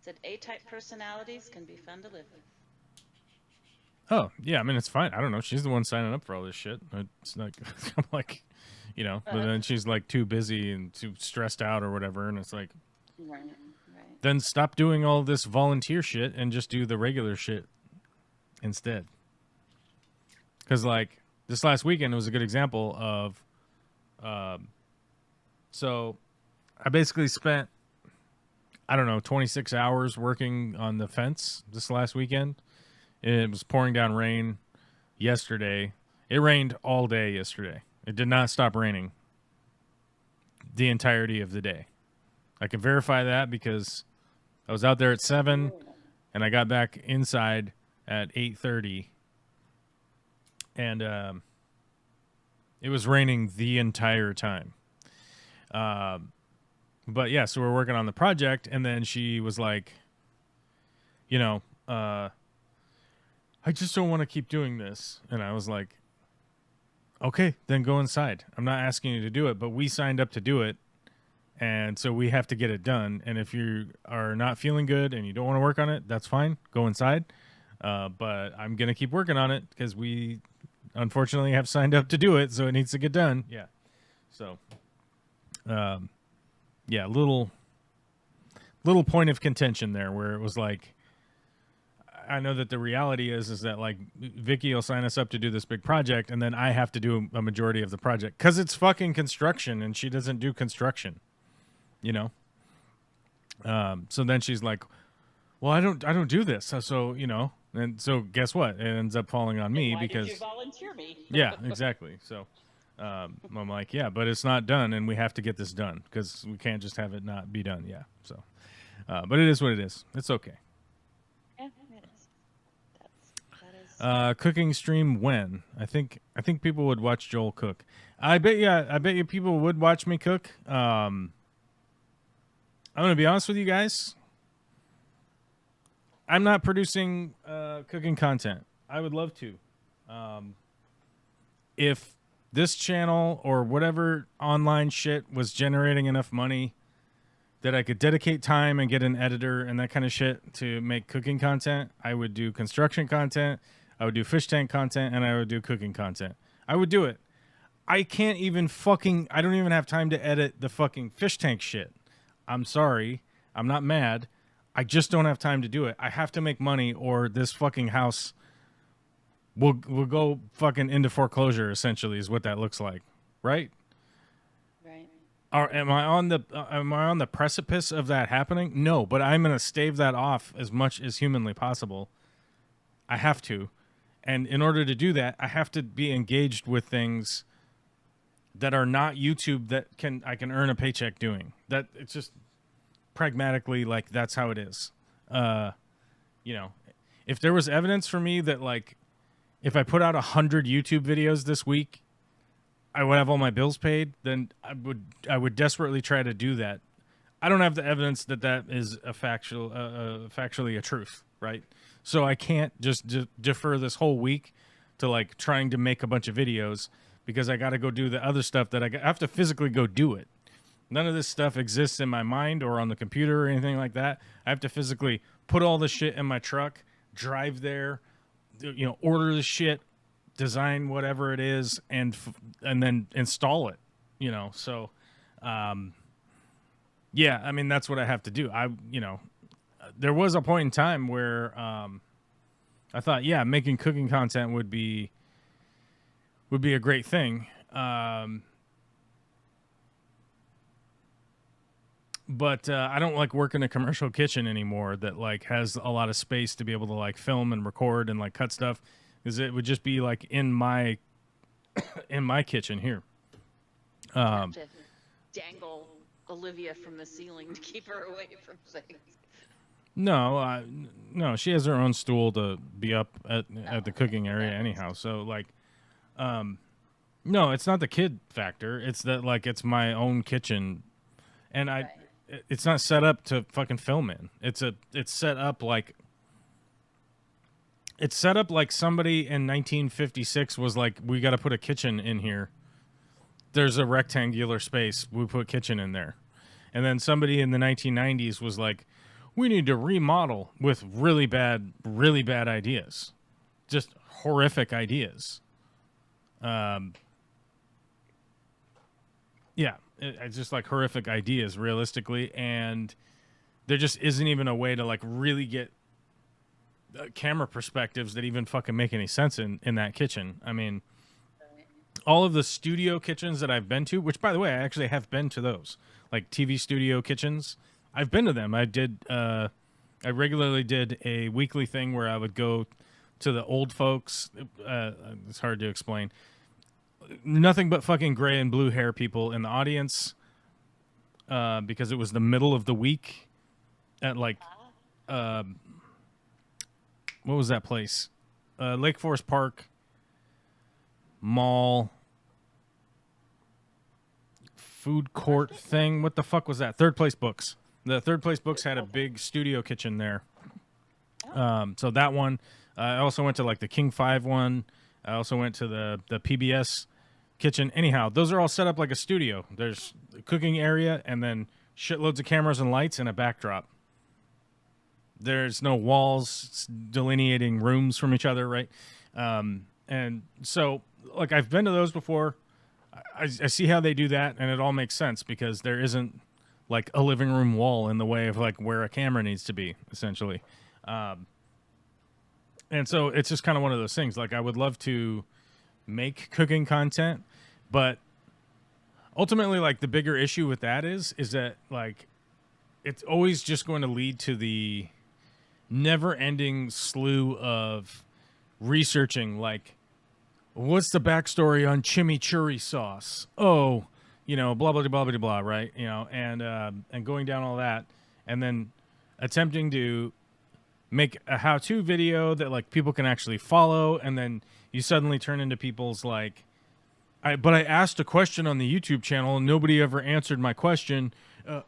Said A-type personalities can be fun to live with. Oh, yeah, I mean, it's fine. I don't know. She's the one signing up for all this shit. It's not, I'm like, you know, but then she's like too busy and too stressed out or whatever. And it's like, Right. then stop doing all this volunteer shit and just do the regular shit instead. Because, like, this last weekend was a good example of, so I basically spent, I don't know, 26 hours working on the fence this last weekend. It was pouring down rain yesterday. It rained all day yesterday. It did not stop raining the entirety of the day. I can verify that because I was out there at 7 and I got back inside at 8:30, and it was raining the entire time. But yeah, so we're working on the project, and then she was like, you know, I just don't want to keep doing this. And I was like, okay, then go inside. I'm not asking you to do it, but we signed up to do it. And so we have to get it done. And if you are not feeling good and you don't want to work on it, that's fine. Go inside. But I'm going to keep working on it because we unfortunately have signed up to do it. So it needs to get done. Yeah. So, yeah, little point of contention there where it was like, I know that the reality is that like Vicky will sign us up to do this big project, and then I have to do a majority of the project because it's fucking construction, and she doesn't do construction, you know. So then she's like, "Well, I don't do this." So you know, and so guess what? It ends up falling on me because did you volunteer me? yeah, exactly. So I'm like, yeah, but it's not done, and we have to get this done because we can't just have it not be done. Yeah. So, but it is what it is. It's okay. Yeah, it is. That is. Cooking stream when? I think people would watch Joel cook. I bet you people would watch me cook. I'm gonna be honest with you guys. I'm not producing cooking content. I would love to. If this channel or whatever online shit was generating enough money that I could dedicate time and get an editor and that kind of shit to make cooking content, I would do construction content, I would do fish tank content, and I would do cooking content. I would do it. I don't even have time to edit the fucking fish tank shit. I'm sorry. I'm not mad. I just don't have time to do it. I have to make money or this fucking house will go fucking into foreclosure, essentially, is what that looks like. Right? Right. Or am I on the precipice of that happening? No, but I'm going to stave that off as much as humanly possible. I have to. And in order to do that, I have to be engaged with things that are not YouTube that I can earn a paycheck doing. That it's just pragmatically like that's how it is. You know, if there was evidence for me that like if I put out 100 YouTube videos this week, I would have all my bills paid, then I would desperately try to do that. I don't have the evidence that is factually a truth, right? So I can't just defer this whole week to like trying to make a bunch of videos because I got to go do the other stuff that I have to physically go do it. None of this stuff exists in my mind or on the computer or anything like that. I have to physically put all the shit in my truck, drive there, you know, order the shit, design whatever it is, and then install it, you know. So, yeah, I mean that's what I have to do. There was a point in time where I thought, yeah, making cooking content would be a great thing. But I don't like working in a commercial kitchen anymore that like has a lot of space to be able to like film and record and like cut stuff, because it would just be like in my kitchen here. Have to dangle Olivia from the ceiling to keep her away from things. No, she has her own stool to be up at the cooking area anyhow. So like, no, it's not the kid factor. It's that like it's my own kitchen, and Right. It's not set up to fucking film in. It's set up like somebody in 1956 was like, we got to put a kitchen in here. There's a rectangular space. We put kitchen in there. And then somebody in the 1990s was like, we need to remodel, with really bad ideas. Just horrific ideas. It's just like horrific ideas, realistically. And there just isn't even a way to like really get camera perspectives that even fucking make any sense in that kitchen. I mean, all of the studio kitchens that I've been to, which by the way, I actually have been to those, like TV studio kitchens. I've been to them. I regularly did a weekly thing where I would go to the old folks. It's hard to explain. Nothing but fucking gray and blue hair people in the audience, because it was the middle of the week at like, what was that place? Lake Forest Park Mall food court thing. What the fuck was that? Third Place Books. The Third Place Books had a big studio kitchen there. So that one. I also went to like the King 5 one. I also went to the PBS kitchen. Anyhow, those are all set up like a studio. There's a cooking area and then shitloads of cameras and lights and a backdrop. There's no walls delineating rooms from each other, right? And so, like, I've been to those before. I see how they do that, and it all makes sense because there isn't like a living room wall in the way of like where a camera needs to be, essentially. And so it's just kind of one of those things. Like, I would love to make cooking content, but ultimately, like, the bigger issue with that is that like it's always just going to lead to the never-ending slew of researching, like, what's the backstory on chimichurri sauce? Oh, you know, blah, blah, blah, blah, blah, right? You know, and going down all that, and then attempting to make a how-to video that, like, people can actually follow, and then you suddenly turn into people's, like, but I asked a question on the YouTube channel, and nobody ever answered my question.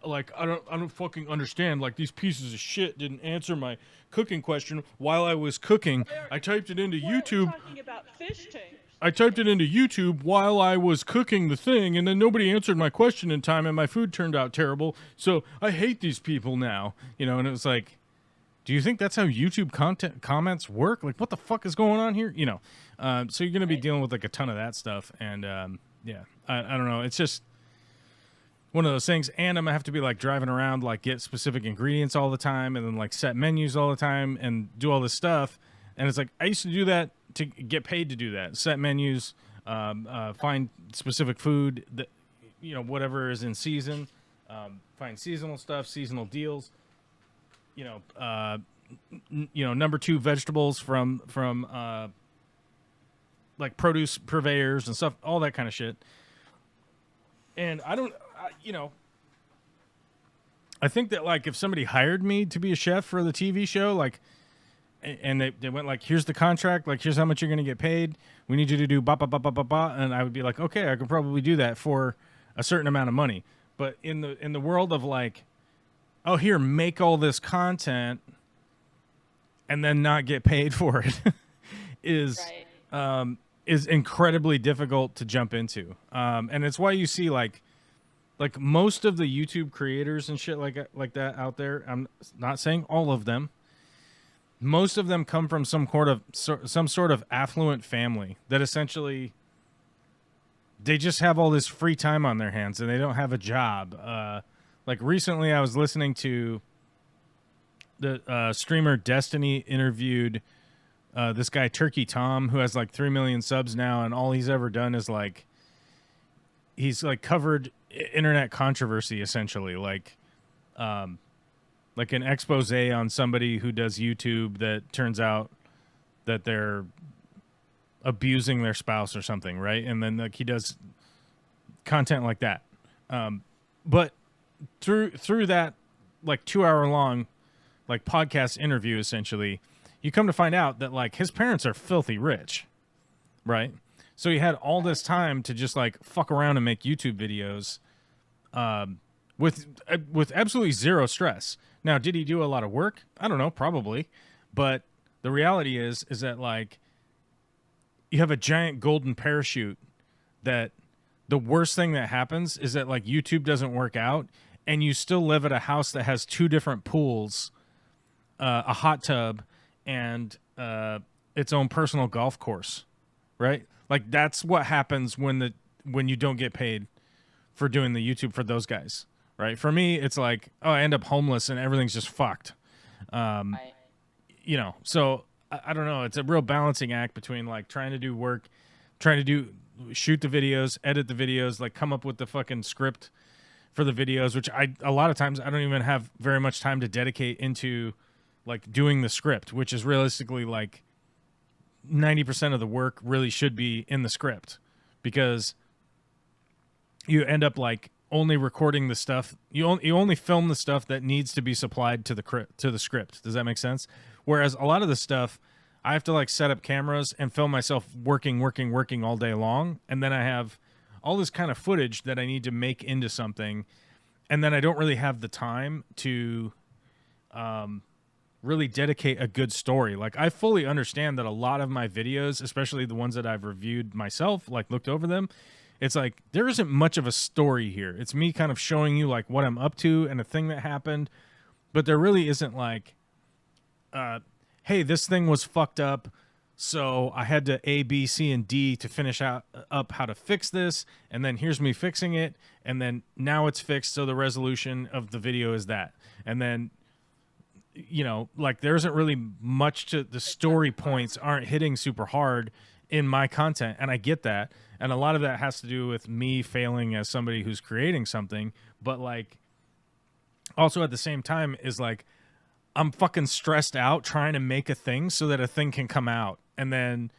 Like, I don't fucking understand. Like, these pieces of shit didn't answer my cooking question while I was cooking. I typed it into YouTube. Talking about fish tanks. I typed it into YouTube while I was cooking the thing, and then nobody answered my question in time, and my food turned out terrible. So I hate these people now, you know. And it was like, do you think that's how YouTube comments work? Like, what the fuck is going on here? You know. So you're gonna be dealing with like a ton of that stuff, and yeah, I don't know. It's just one of those things, and I'm gonna have to be like driving around, like get specific ingredients all the time, and then like set menus all the time, and do all this stuff. And it's like I used to do that to get paid to do that, set menus, find specific food that, you know, whatever is in season, find seasonal stuff, seasonal deals. You know, number 2 vegetables from like produce purveyors and stuff, all that kind of shit. And I think that, like, if somebody hired me to be a chef for the TV show, like, and they went like, here's the contract, like, here's how much you're going to get paid. We need you to do ba ba ba ba ba ba, and I would be like, okay, I could probably do that for a certain amount of money. But in the world of like, oh, here, make all this content and then not get paid for it is incredibly difficult to jump into. And it's why you see like most of the YouTube creators and shit like that out there. I'm not saying all of them. Most of them come from some sort of affluent family that essentially they just have all this free time on their hands and they don't have a job. Like recently I was listening to the streamer Destiny interviewed this guy Turkey Tom, who has like 3 million subs now, and all he's ever done is like he's like covered internet controversy, essentially, like an expose on somebody who does YouTube that turns out that they're abusing their spouse or something, right? And then like he does content like that. But through that like 2-hour long like podcast interview, essentially, you come to find out that like his parents are filthy rich, right? So he had all this time to just like fuck around and make YouTube videos with absolutely zero stress. Now, did he do a lot of work? I don't know, probably. But the reality is that like you have a giant golden parachute that the worst thing that happens is that like YouTube doesn't work out and you still live at a house that has 2 different pools, a hot tub, and its own personal golf course, right? Like that's what happens when you don't get paid for doing the YouTube for those guys, right? For me, it's like, oh, I end up homeless and everything's just fucked. Right. You know, so I don't know. It's a real balancing act between like trying to do work, shoot the videos, edit the videos, like come up with the fucking script for the videos, which a lot of times I don't even have very much time to dedicate into like doing the script, which is realistically like 90% of the work really should be in the script, because you end up like only recording the stuff. You only film the stuff that needs to be supplied to the script. Does that make sense? Whereas a lot of the stuff, I have to like set up cameras and film myself working all day long, and then I have all this kind of footage that I need to make into something, and then I don't really have the time to really dedicate a good story. Like I fully understand that a lot of my videos, especially the ones that I've reviewed myself, like looked over them, it's like there isn't much of a story here. It's me kind of showing you like what I'm up to and a thing that happened, but there really isn't like, hey, this thing was fucked up, so I had to A, B, C, and D to finish up how to fix this, and then here's me fixing it, and then now it's fixed, so the resolution of the video is that. And then, you know, like there isn't really much to the story points aren't hitting super hard in my content, and I get that. And a lot of that has to do with me failing as somebody who's creating something, but like also at the same time is like I'm fucking stressed out trying to make a thing so that a thing can come out, and then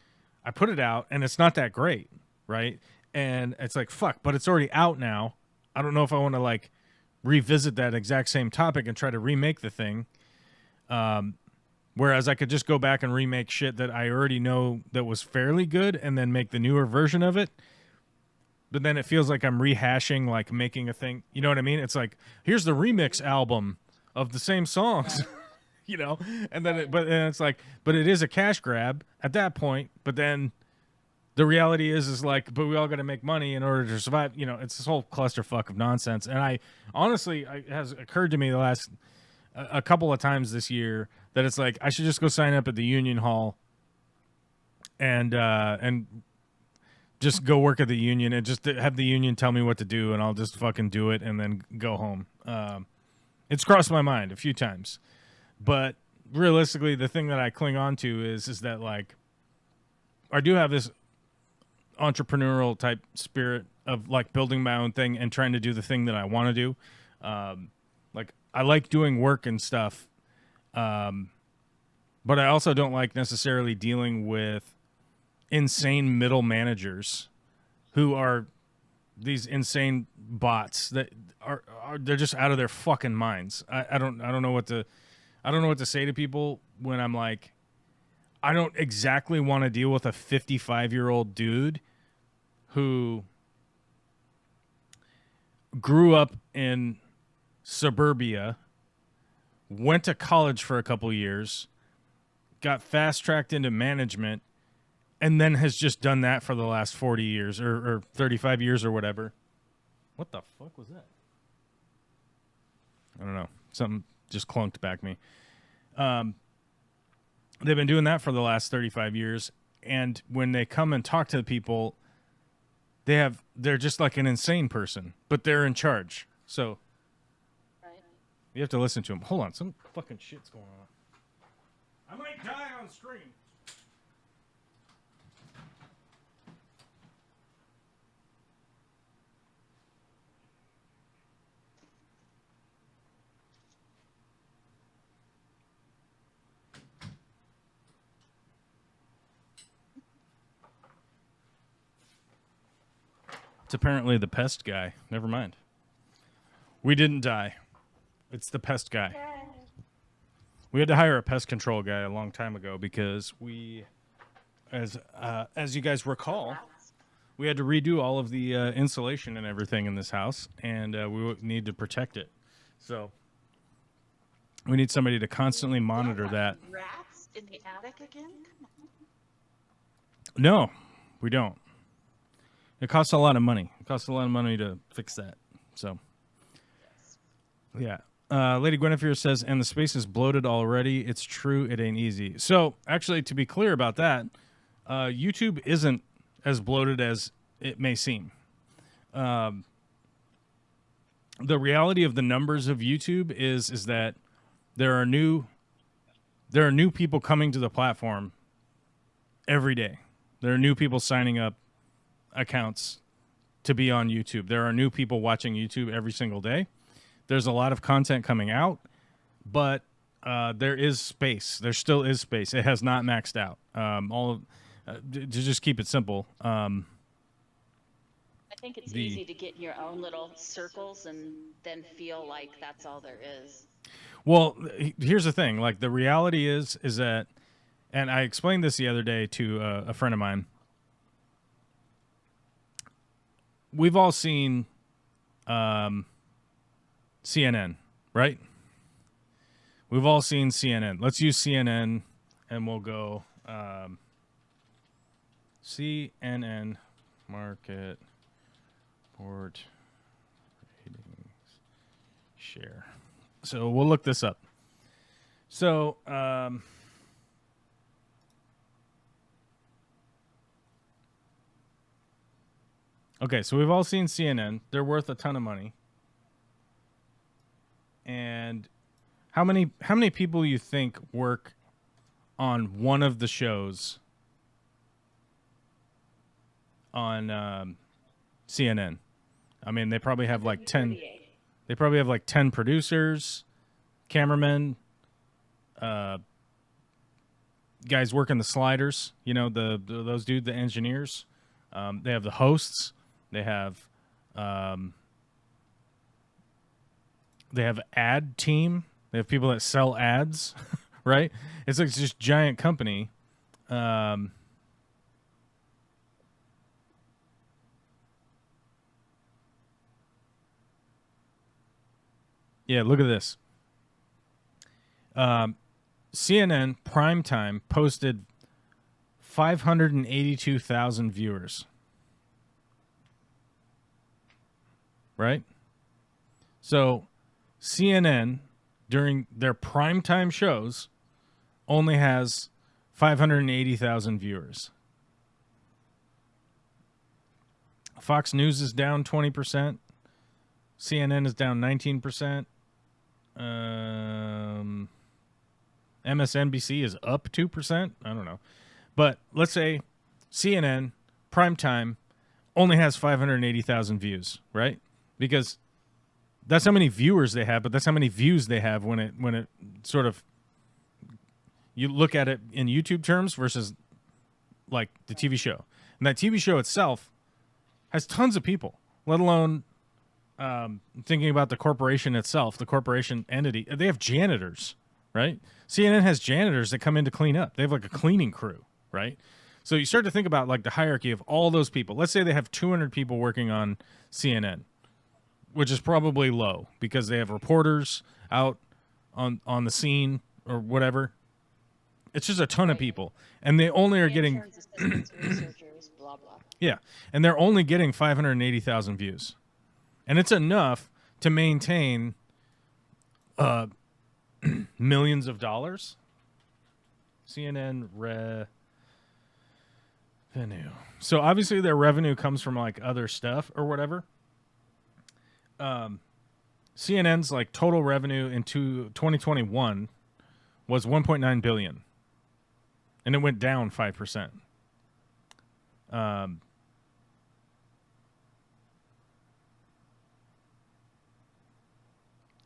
I put it out and it's not that great, right? And it's like fuck, but it's already out now. I don't know if I want to like revisit that exact same topic and try to remake the thing. Whereas I could just go back and remake shit that I already know that was fairly good and then make the newer version of it. But then it feels like I'm rehashing, like making a thing. You know what I mean? It's like, here's the remix album of the same songs, you know? And then it's like, but it is a cash grab at that point. But then the reality is like, but we all got to make money in order to survive. You know, it's this whole clusterfuck of nonsense. And I honestly, it has occurred to me the last a couple of times this year that it's like I should just go sign up at the union hall and just go work at the union and just have the union tell me what to do, and I'll just fucking do it and then go home. It's crossed my mind a few times, but realistically, the thing that I cling on to is that like I do have this entrepreneurial type spirit of like building my own thing and trying to do the thing that I want to do. Like I like doing work and stuff, but I also don't like necessarily dealing with insane middle managers who are these insane bots that are they're just out of their fucking minds. I don't know what to say to people when I'm like, I don't exactly want to deal with a 55-year-old dude who grew up in suburbia, went to college for a couple years, got fast-tracked into management, and then has just done that for the last 40 years or 35 years or whatever. What the fuck was that? I don't know. Something just clunked back me. They've been doing that for the last 35 years, and when they come and talk to the people, they're just like an insane person, but they're in charge. So you have to listen to them. Hold on, some fucking shit's going on. I might die on screen. It's apparently the pest guy. Never mind. We didn't die. It's the pest guy. We had to hire a pest control guy a long time ago because we, as you guys recall, we had to redo all of the insulation and everything in this house, and we need to protect it. So we need somebody to constantly monitor that. Rats in the attic again? No, we don't. It costs a lot of money. It costs a lot of money to fix that. So Yeah. Lady Guinevere says, and the space is bloated already. It's true. It ain't easy. So, actually, to be clear about that, YouTube isn't as bloated as it may seem. The reality of the numbers of YouTube is that there are new people coming to the platform every day. There are new people signing up accounts to be on YouTube. There are new people watching YouTube every single day. There's a lot of content coming out, but there is space. There still is space. It has not maxed out. To just keep it simple. I think it's easy to get in your own little circles and then feel like that's all there is. Well, here's the thing. Like, the reality is that, and I explained this the other day to a friend of mine. We've all seen CNN, right? We've all seen CNN. Let's use CNN, and we'll go CNN market port ratings share. So we'll look this up. So okay, so we've all seen CNN. They're worth a ton of money. And how many people you think work on one of the shows on CNN? I mean, they probably have like 10. They probably have like 10 producers, cameramen, guys working the sliders. You know, those dudes, the engineers. They have the hosts. They have ad team. They have people that sell ads, right? It's like this giant company. Yeah, look at this. CNN primetime posted 582,000 viewers. Right? So CNN, during their primetime shows, only has 580,000 viewers. Fox News is down 20%. CNN is down 19%. MSNBC is up 2%. I don't know. But let's say CNN primetime only has 580,000 views, right? Because that's how many viewers they have, but that's how many views they have when it sort of, you look at it in YouTube terms versus like the TV show. And that TV show itself has tons of people, let alone thinking about the corporation itself, the corporation entity. They have janitors, right? CNN has janitors that come in to clean up. They have like a cleaning crew, right? So you start to think about like the hierarchy of all those people. Let's say they have 200 people working on CNN, which is probably low because they have reporters out on the scene or whatever. It's just a ton of people, and they only are getting researchers, blah blah. Yeah, and they're only getting 580,000 views, and it's enough to maintain millions of dollars. CNN revenue. So obviously their revenue comes from like other stuff or whatever. CNN's like total revenue in 2021 was 1.9 billion, and it went down 5%.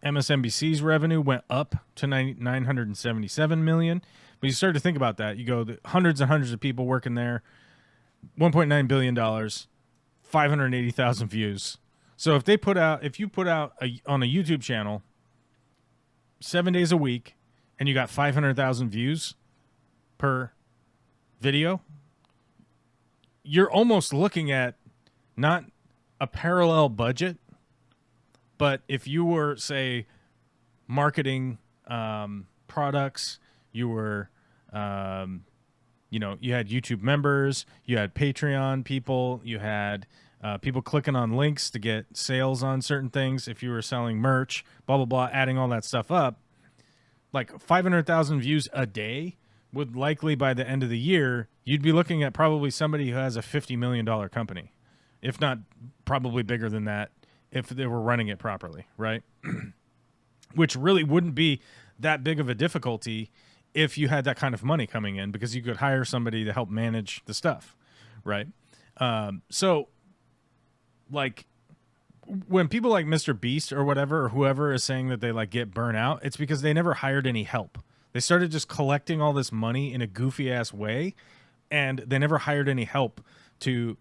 MSNBC's revenue went up to 977 million. But you start to think about that. You go, hundreds and hundreds of people working there, $1.9 billion, 580,000 views. So if you put out on a YouTube channel 7 days a week and you got 500,000 views per video, you're almost looking at not a parallel budget, but if you were, say, marketing products, you were, you had YouTube members, you had Patreon people, you had people clicking on links to get sales on certain things. If you were selling merch, blah, blah, blah, adding all that stuff up, like 500,000 views a day would likely by the end of the year, you'd be looking at probably somebody who has a $50 million company, if not probably bigger than that if they were running it properly, right? Which really wouldn't be that big of a difficulty if you had that kind of money coming in, because you could hire somebody to help manage the stuff, right? So, like, when people like Mr. Beast or whatever or whoever is saying that they like get burnt out, it's because they never hired any help. They started just collecting all this money in a goofy ass way, and they never hired any help to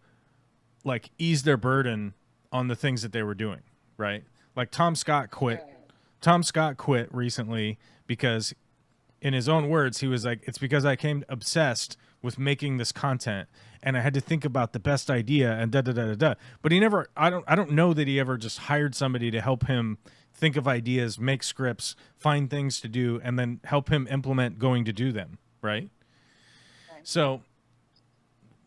like ease their burden on the things that they were doing, right? Like Tom Scott quit. Tom Scott quit recently because, in his own words, he was like, it's because I came obsessed with making this content and I had to think about the best idea and da da da da da. But he never, I don't know that he ever just hired somebody to help him think of ideas, make scripts, find things to do, and then help him implement going to do them, right? So,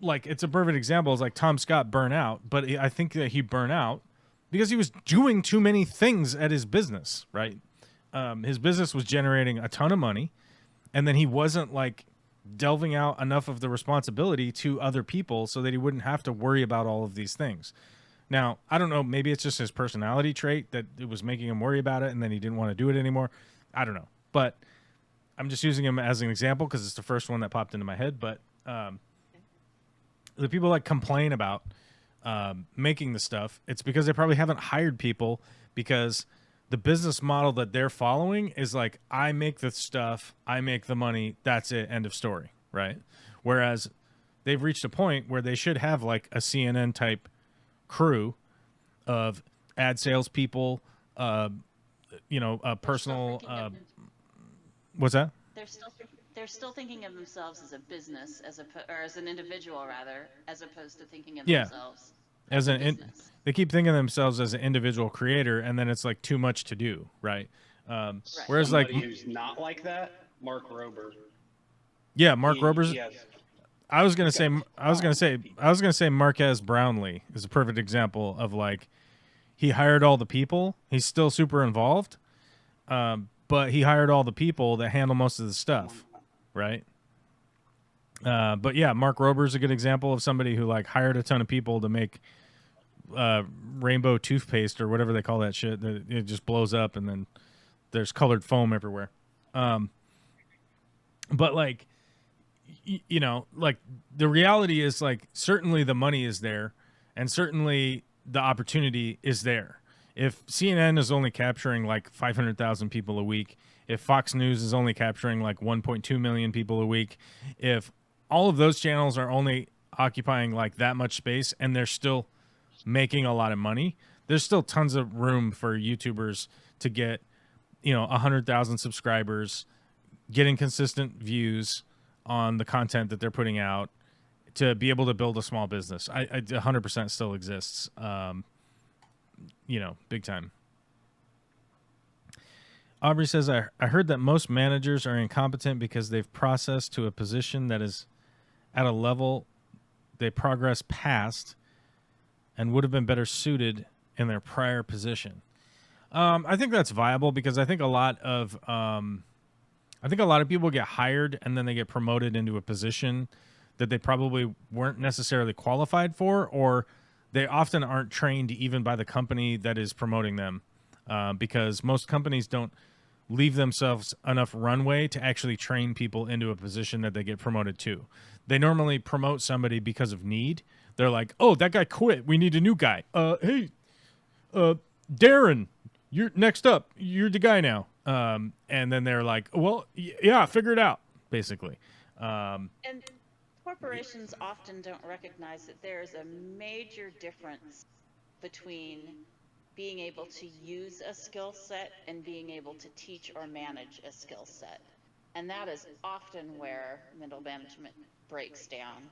like, it's a perfect example. It's like Tom Scott burnt out, but I think that he burnt out because he was doing too many things at his business, right? His business was generating a ton of money, and then he wasn't like delving out enough of the responsibility to other people so that he wouldn't have to worry about all of these things. Now, I don't know, maybe it's just his personality trait that it was making him worry about it and then he didn't want to do it anymore. I don't know. But I'm just using him as an example because it's the first one that popped into my head. But the people that complain about making the stuff, it's because they probably haven't hired people, because the business model that they're following is like, I make the stuff, I make the money, that's it, end of story, right? Whereas they've reached a point where they should have like a CNN type crew of ad sales people, personal, what's that? They're still thinking of themselves as a business, or as an individual rather, as opposed to thinking of themselves as a business. They keep thinking of themselves as an individual creator, and then it's like too much to do, right? Whereas somebody like who's not like that, Mark Rober. Yeah, Mark Rober's. I was gonna say Marquez Brownlee is a perfect example of like, he hired all the people. He's still super involved, but he hired all the people that handle most of the stuff, right? But yeah, Mark Rober's a good example of somebody who like hired a ton of people to make rainbow toothpaste or whatever they call that shit. It just blows up and then there's colored foam everywhere. But like, like the reality is like, certainly the money is there and certainly the opportunity is there. If CNN is only capturing like 500,000 people a week, if Fox News is only capturing like 1.2 million people a week, if all of those channels are only occupying like that much space and they're still making a lot of money, there's still tons of room for YouTubers to get, 100,000 subscribers, getting consistent views on the content that they're putting out, to be able to build a small business. I 100% still exists, big time. Aubrey says, I heard that most managers are incompetent because they've processed to a position that is at a level they progress past and would have been better suited in their prior position. I think that's viable because I think a lot of people get hired and then they get promoted into a position that they probably weren't necessarily qualified for, or they often aren't trained even by the company that is promoting them, because most companies don't leave themselves enough runway to actually train people into a position that they get promoted to. They normally promote somebody because of need. They're like, oh, that guy quit, we need a new guy. Hey, Darren, you're next up. You're the guy now. And then they're like, well, yeah, figure it out, basically. And corporations often don't recognize that there is a major difference between being able to use a skill set and being able to teach or manage a skill set. And that is often where middle management breaks down,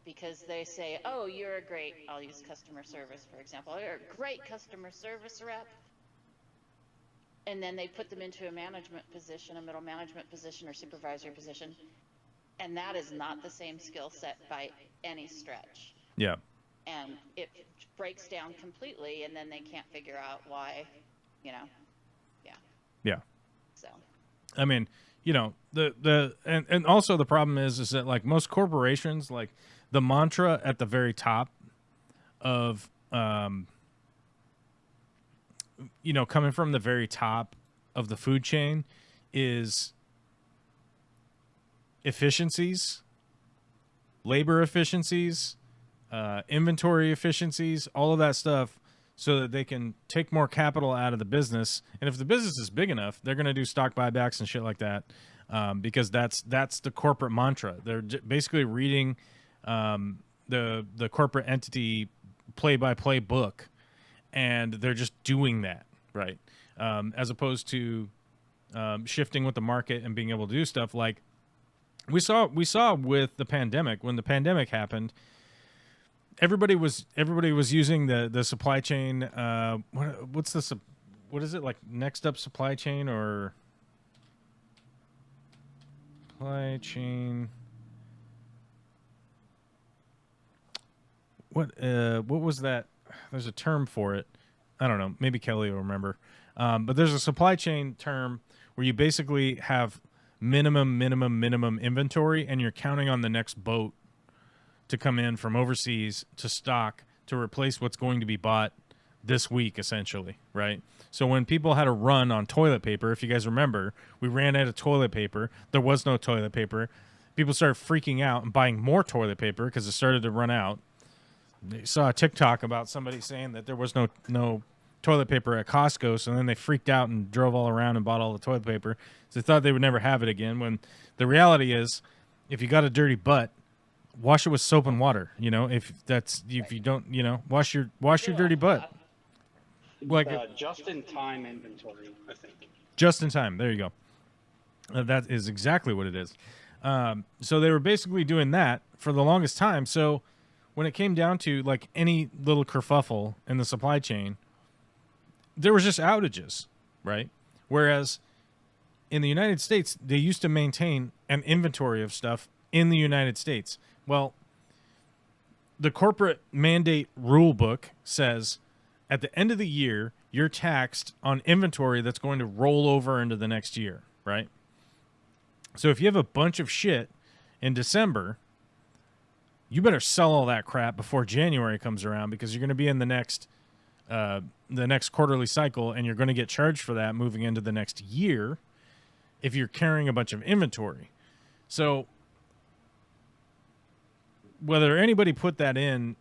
because they say, oh, you're a great, I'll use customer service, for example, you're a great customer service rep. And then they put them into a management position, a middle management position or supervisory position. And that is not the same skill set by any stretch. Yeah. And breaks down completely, and then they can't figure out why, you know. Yeah. So. I mean, you know, and also the problem is that like most corporations, like the mantra at the very top of, you know, coming from the very top of the food chain is efficiencies, labor efficiencies, inventory efficiencies, all of that stuff, so that they can take more capital out of the business. And if the business is big enough, they're going to do stock buybacks and shit like that, because that's the corporate mantra. They're basically reading the corporate entity play-by-play book, and they're just doing that, right? As opposed to shifting with the market and being able to do stuff like we saw with the pandemic. When the pandemic happened, everybody was using the supply chain. What is it, like next up supply chain or supply chain? What was that? There's a term for it. I don't know. Maybe Kelly will remember. But there's a supply chain term where you basically have minimum inventory, and you're counting on the next boat to come in from overseas to stock to replace what's going to be bought this week, essentially, right? So when people had a run on toilet paper, if you guys remember, we ran out of toilet paper. There was no toilet paper. People started freaking out and buying more toilet paper because it started to run out. They saw a TikTok about somebody saying that there was no toilet paper at Costco, so then they freaked out and drove all around and bought all the toilet paper. So they thought they would never have it again, when the reality is, if you got a dirty butt, wash it with soap and water. You know, if you don't, you know, wash your dirty butt. Like just in time inventory, I think. Just in time. There you go. That is exactly what it is. So they were basically doing that for the longest time. So when it came down to like any little kerfuffle in the supply chain, there was just outages, right? Whereas in the United States, they used to maintain an inventory of stuff in the United States. Well, the corporate mandate rule book says at the end of the year, you're taxed on inventory that's going to roll over into the next year, right? So if you have a bunch of shit in December, you better sell all that crap before January comes around, because you're going to be in the next quarterly cycle, and you're going to get charged for that moving into the next year if you're carrying a bunch of inventory. So whether anybody put that in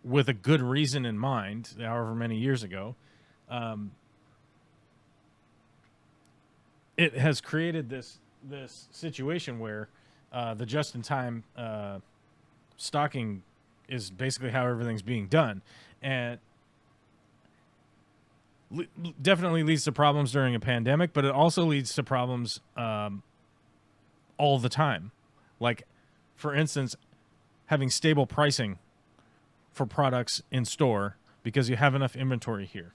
with a good reason in mind, however many years ago, it has created this situation where the just-in-time stocking is basically how everything's being done, and definitely leads to problems during a pandemic, but it also leads to problems all the time. Like, for instance, having stable pricing for products in store because you have enough inventory here.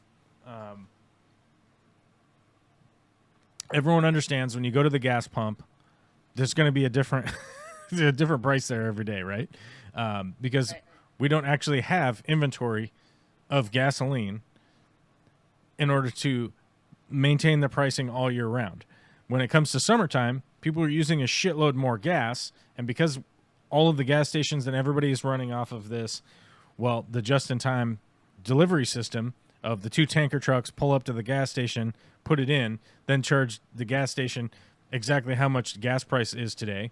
Everyone understands when you go to the gas pump, there's going to be a different a different price there every day, right? Because we don't actually have inventory of gasoline in order to maintain the pricing all year round. When it comes to summertime, people are using a shitload more gas, and because all of the gas stations and everybody is running off of this, well, the just-in-time delivery system of the 2 tanker trucks pull up to the gas station, put it in, then charge the gas station exactly how much the gas price is today.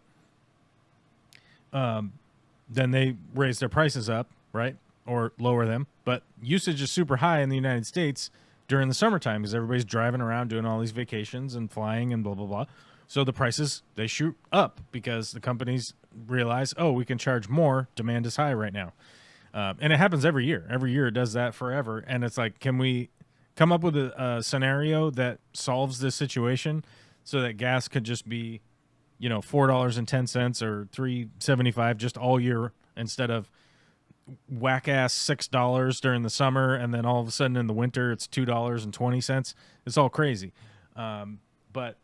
Then they raise their prices up, right? Or lower them. But usage is super high in the United States during the summertime because everybody's driving around doing all these vacations and flying and blah, blah, blah. So the prices, they shoot up because the companies realize, oh, we can charge more. Demand is high right now. And it happens every year. Every year it does that forever. And it's like, can we come up with a scenario that solves this situation so that gas could just be, $4.10 or $3.75 just all year instead of whack ass $6 during the summer, and then all of a sudden in the winter it's $2.20. It's all crazy. But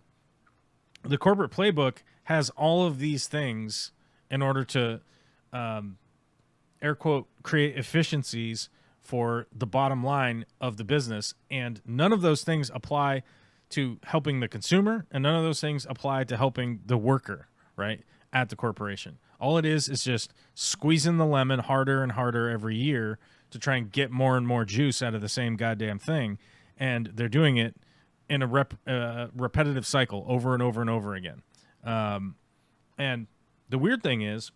the corporate playbook has all of these things in order to air quote, create efficiencies for the bottom line of the business. And none of those things apply to helping the consumer, and none of those things apply to helping the worker, right, at the corporation. All it is just squeezing the lemon harder and harder every year to try and get more and more juice out of the same goddamn thing. And they're doing it in a repetitive cycle over and over and over again. And the weird thing is,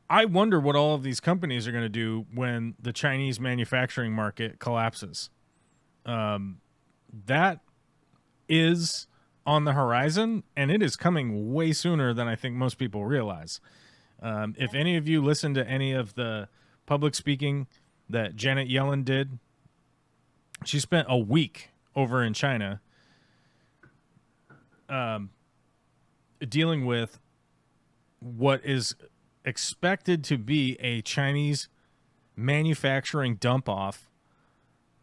I wonder what all of these companies are going to do when the Chinese manufacturing market collapses. That is on the horizon, and it is coming way sooner than I think most people realize. If any of you listen to any of the public speaking that Janet Yellen did, she spent a week over in China dealing with what is expected to be a Chinese manufacturing dump-off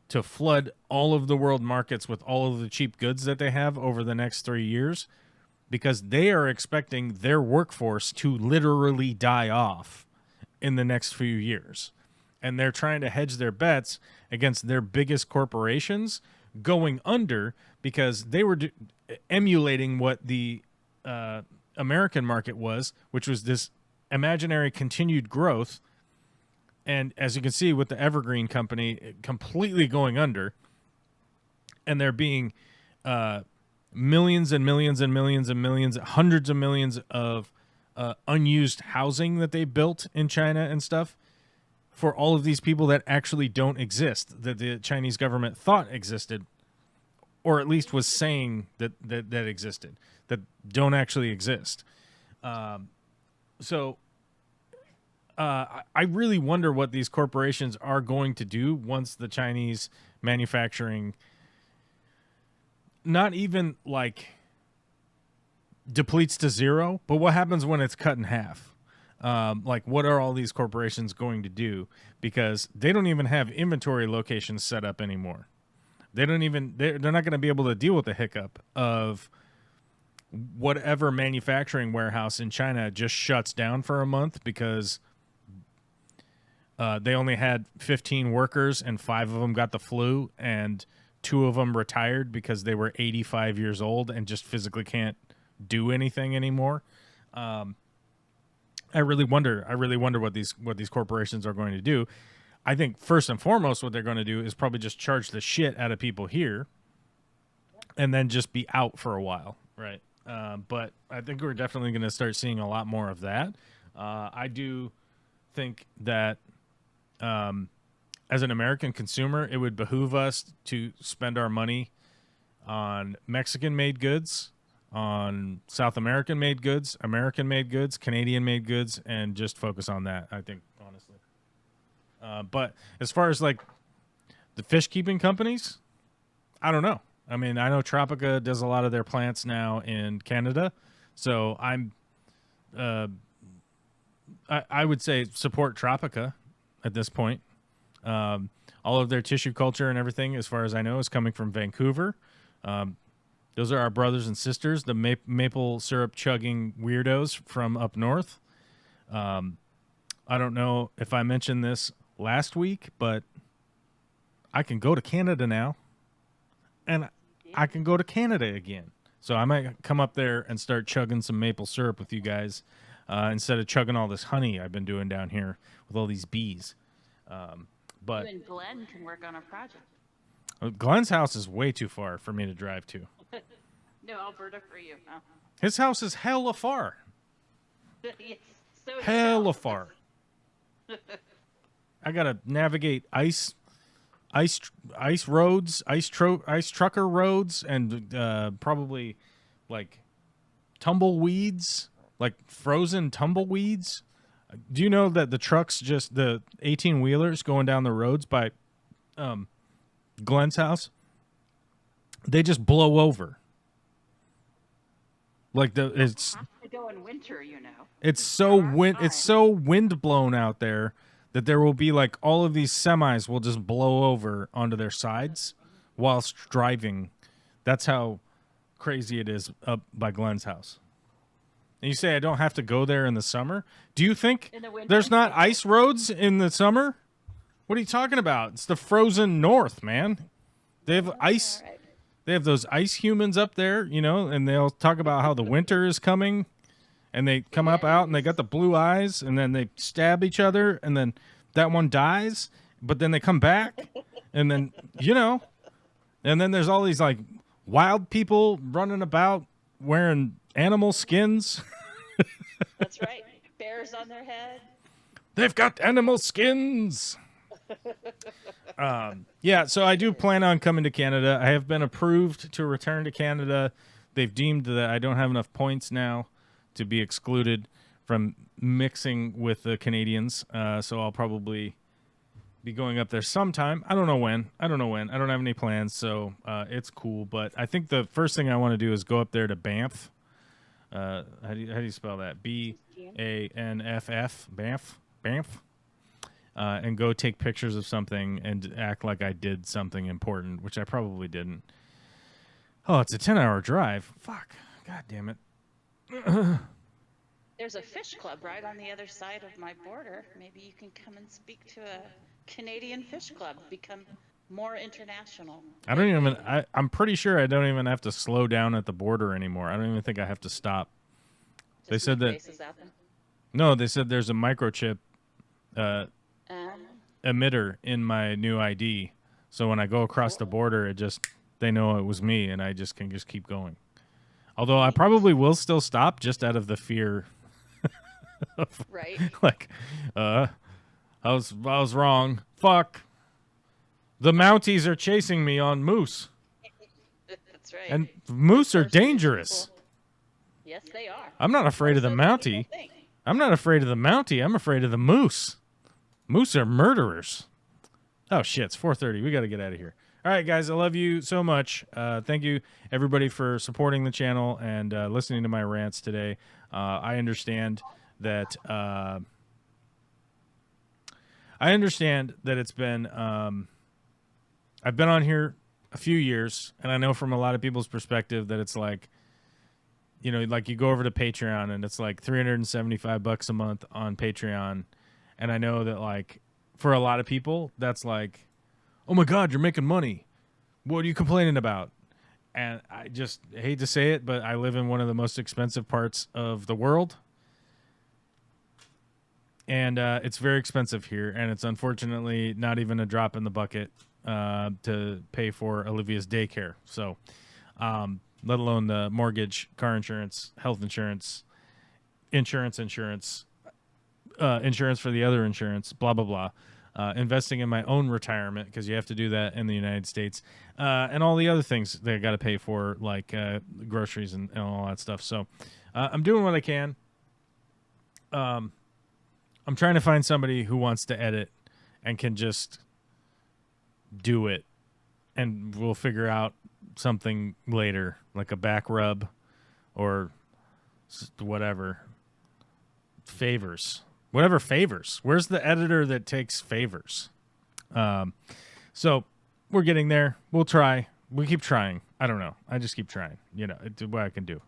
to flood all of the world markets with all of the cheap goods that they have over the next 3 years, because they are expecting their workforce to literally die off in the next few years. And they're trying to hedge their bets against their biggest corporations going under, because they were emulating what the American market was, which was this imaginary continued growth. And as you can see with the Evergreen company completely going under, and there being millions and millions and millions and millions, hundreds of millions of unused housing that they built in China and stuff for all of these people that actually don't exist, that the Chinese government thought existed, or at least was saying that existed, that don't actually exist. So I really wonder what these corporations are going to do once the Chinese manufacturing not even like depletes to zero, but what happens when it's cut in half? Like, what are all these corporations going to do? Because they don't even have inventory locations set up anymore. They're not going to be able to deal with the hiccup of whatever manufacturing warehouse in China just shuts down for a month because they only had 15 workers and 5 of them got the flu and 2 of them retired because they were 85 years old and just physically can't do anything anymore. I really wonder what these corporations are going to do. I think first and foremost what they're going to do is probably just charge the shit out of people here and then just be out for a while, right? But I think we're definitely going to start seeing a lot more of that. I do think that as an American consumer, it would behoove us to spend our money on Mexican-made goods, on South American-made goods, American-made goods, Canadian-made goods, and just focus on that, I think, honestly. But as far as, like, the fish-keeping companies, I don't know. I mean, I know Tropica does a lot of their plants now in Canada, so I would say support Tropica at this point. All of their tissue culture and everything, as far as I know, is coming from Vancouver. Those are our brothers and sisters, the maple syrup chugging weirdos from up north. I don't know if I mentioned this last week, but I can go to Canada now, and I can go to Canada again. So I might come up there and start chugging some maple syrup with you guys instead of chugging all this honey I've been doing down here with all these bees. But you and Glenn can work on a project. Glenn's house is way too far for me to drive to. No, Alberta for you. Oh. His house is hella far. Yes, so Hella far. I gotta navigate ice roads, ice trucker roads, and probably like tumbleweeds, like frozen tumbleweeds. Do you know that the trucks, just the 18-wheelers going down the roads by Glenn's house, they just blow over. Like it's have to go in winter, you know. It's so wind blown out there that there will be like all of these semis will just blow over onto their sides whilst driving. That's how crazy it is up by Glenn's house. and you say I don't have to go there in the summer. Do you think In the winter? there's not ice roads in the summer? What are you talking about? It's the frozen north, man. They have ice. All right. They have those ice humans up there, you know, and they'll talk about how the winter is coming, and they come up out and they got the blue eyes, and then they stab each other, and then that one dies, but then they come back, and then, you know, and then there's all these like wild people running about wearing animal skins. That's right. Bears on their head. They've got animal skins. Yeah, so I do plan on coming to Canada. I have been approved to return to Canada. They've deemed that I don't have enough points now to be excluded from mixing with the Canadians. So I'll probably be going up there sometime. I don't know when. I don't have any plans, so it's cool. But I think the first thing I want to do is go up there to Banff. How do you spell that? Banff. Banff. And go take pictures of something and act like I did something important, which I probably didn't. Oh, it's a 10-hour drive. Fuck. God damn it. There's a fish club right on the other side of my border. Maybe you can come and speak to a Canadian fish club, become more international. I'm pretty sure I don't even have to slow down at the border anymore. I don't even think I have to stop. They said that. No, they said there's a microchip emitter in my new ID. So when I go across the border, they know it was me, and I can keep going. Although I probably will still stop just out of the fear. Right. Like, I was wrong. Fuck. The Mounties are chasing me on moose. That's right. And moose are dangerous. Yes, they are. I'm not afraid of the Mountie. I'm not afraid of the Mountie. I'm afraid of the moose. Moose are murderers. Oh, shit. It's 4:30. We got to get out of here. All right, guys. I love you so much. Thank you, everybody, for supporting the channel and listening to my rants today. I understand that it's been I've been on here a few years, and I know from a lot of people's perspective that it's like, you know, like you go over to Patreon and it's like $375 a month on Patreon. And I know that, like, for a lot of people, that's like, oh, my God, you're making money. What are you complaining about? And I just hate to say it, but I live in one of the most expensive parts of the world. And it's very expensive here. And it's unfortunately not even a drop in the bucket to pay for Olivia's daycare. So, let alone the mortgage, car insurance, health insurance, insurance for the other insurance, blah, blah, blah. Investing in my own retirement, because you have to do that in the United States, and all the other things that I got to pay for, like groceries and all that stuff. So I'm doing what I can. I'm trying to find somebody who wants to edit and can just do it, and we'll figure out something later, like a back rub or whatever. Favors. Whatever favors. Where's the editor that takes favors? So we're getting there. We'll try. We keep trying. I don't know. I just keep trying. You know, it's what I can do.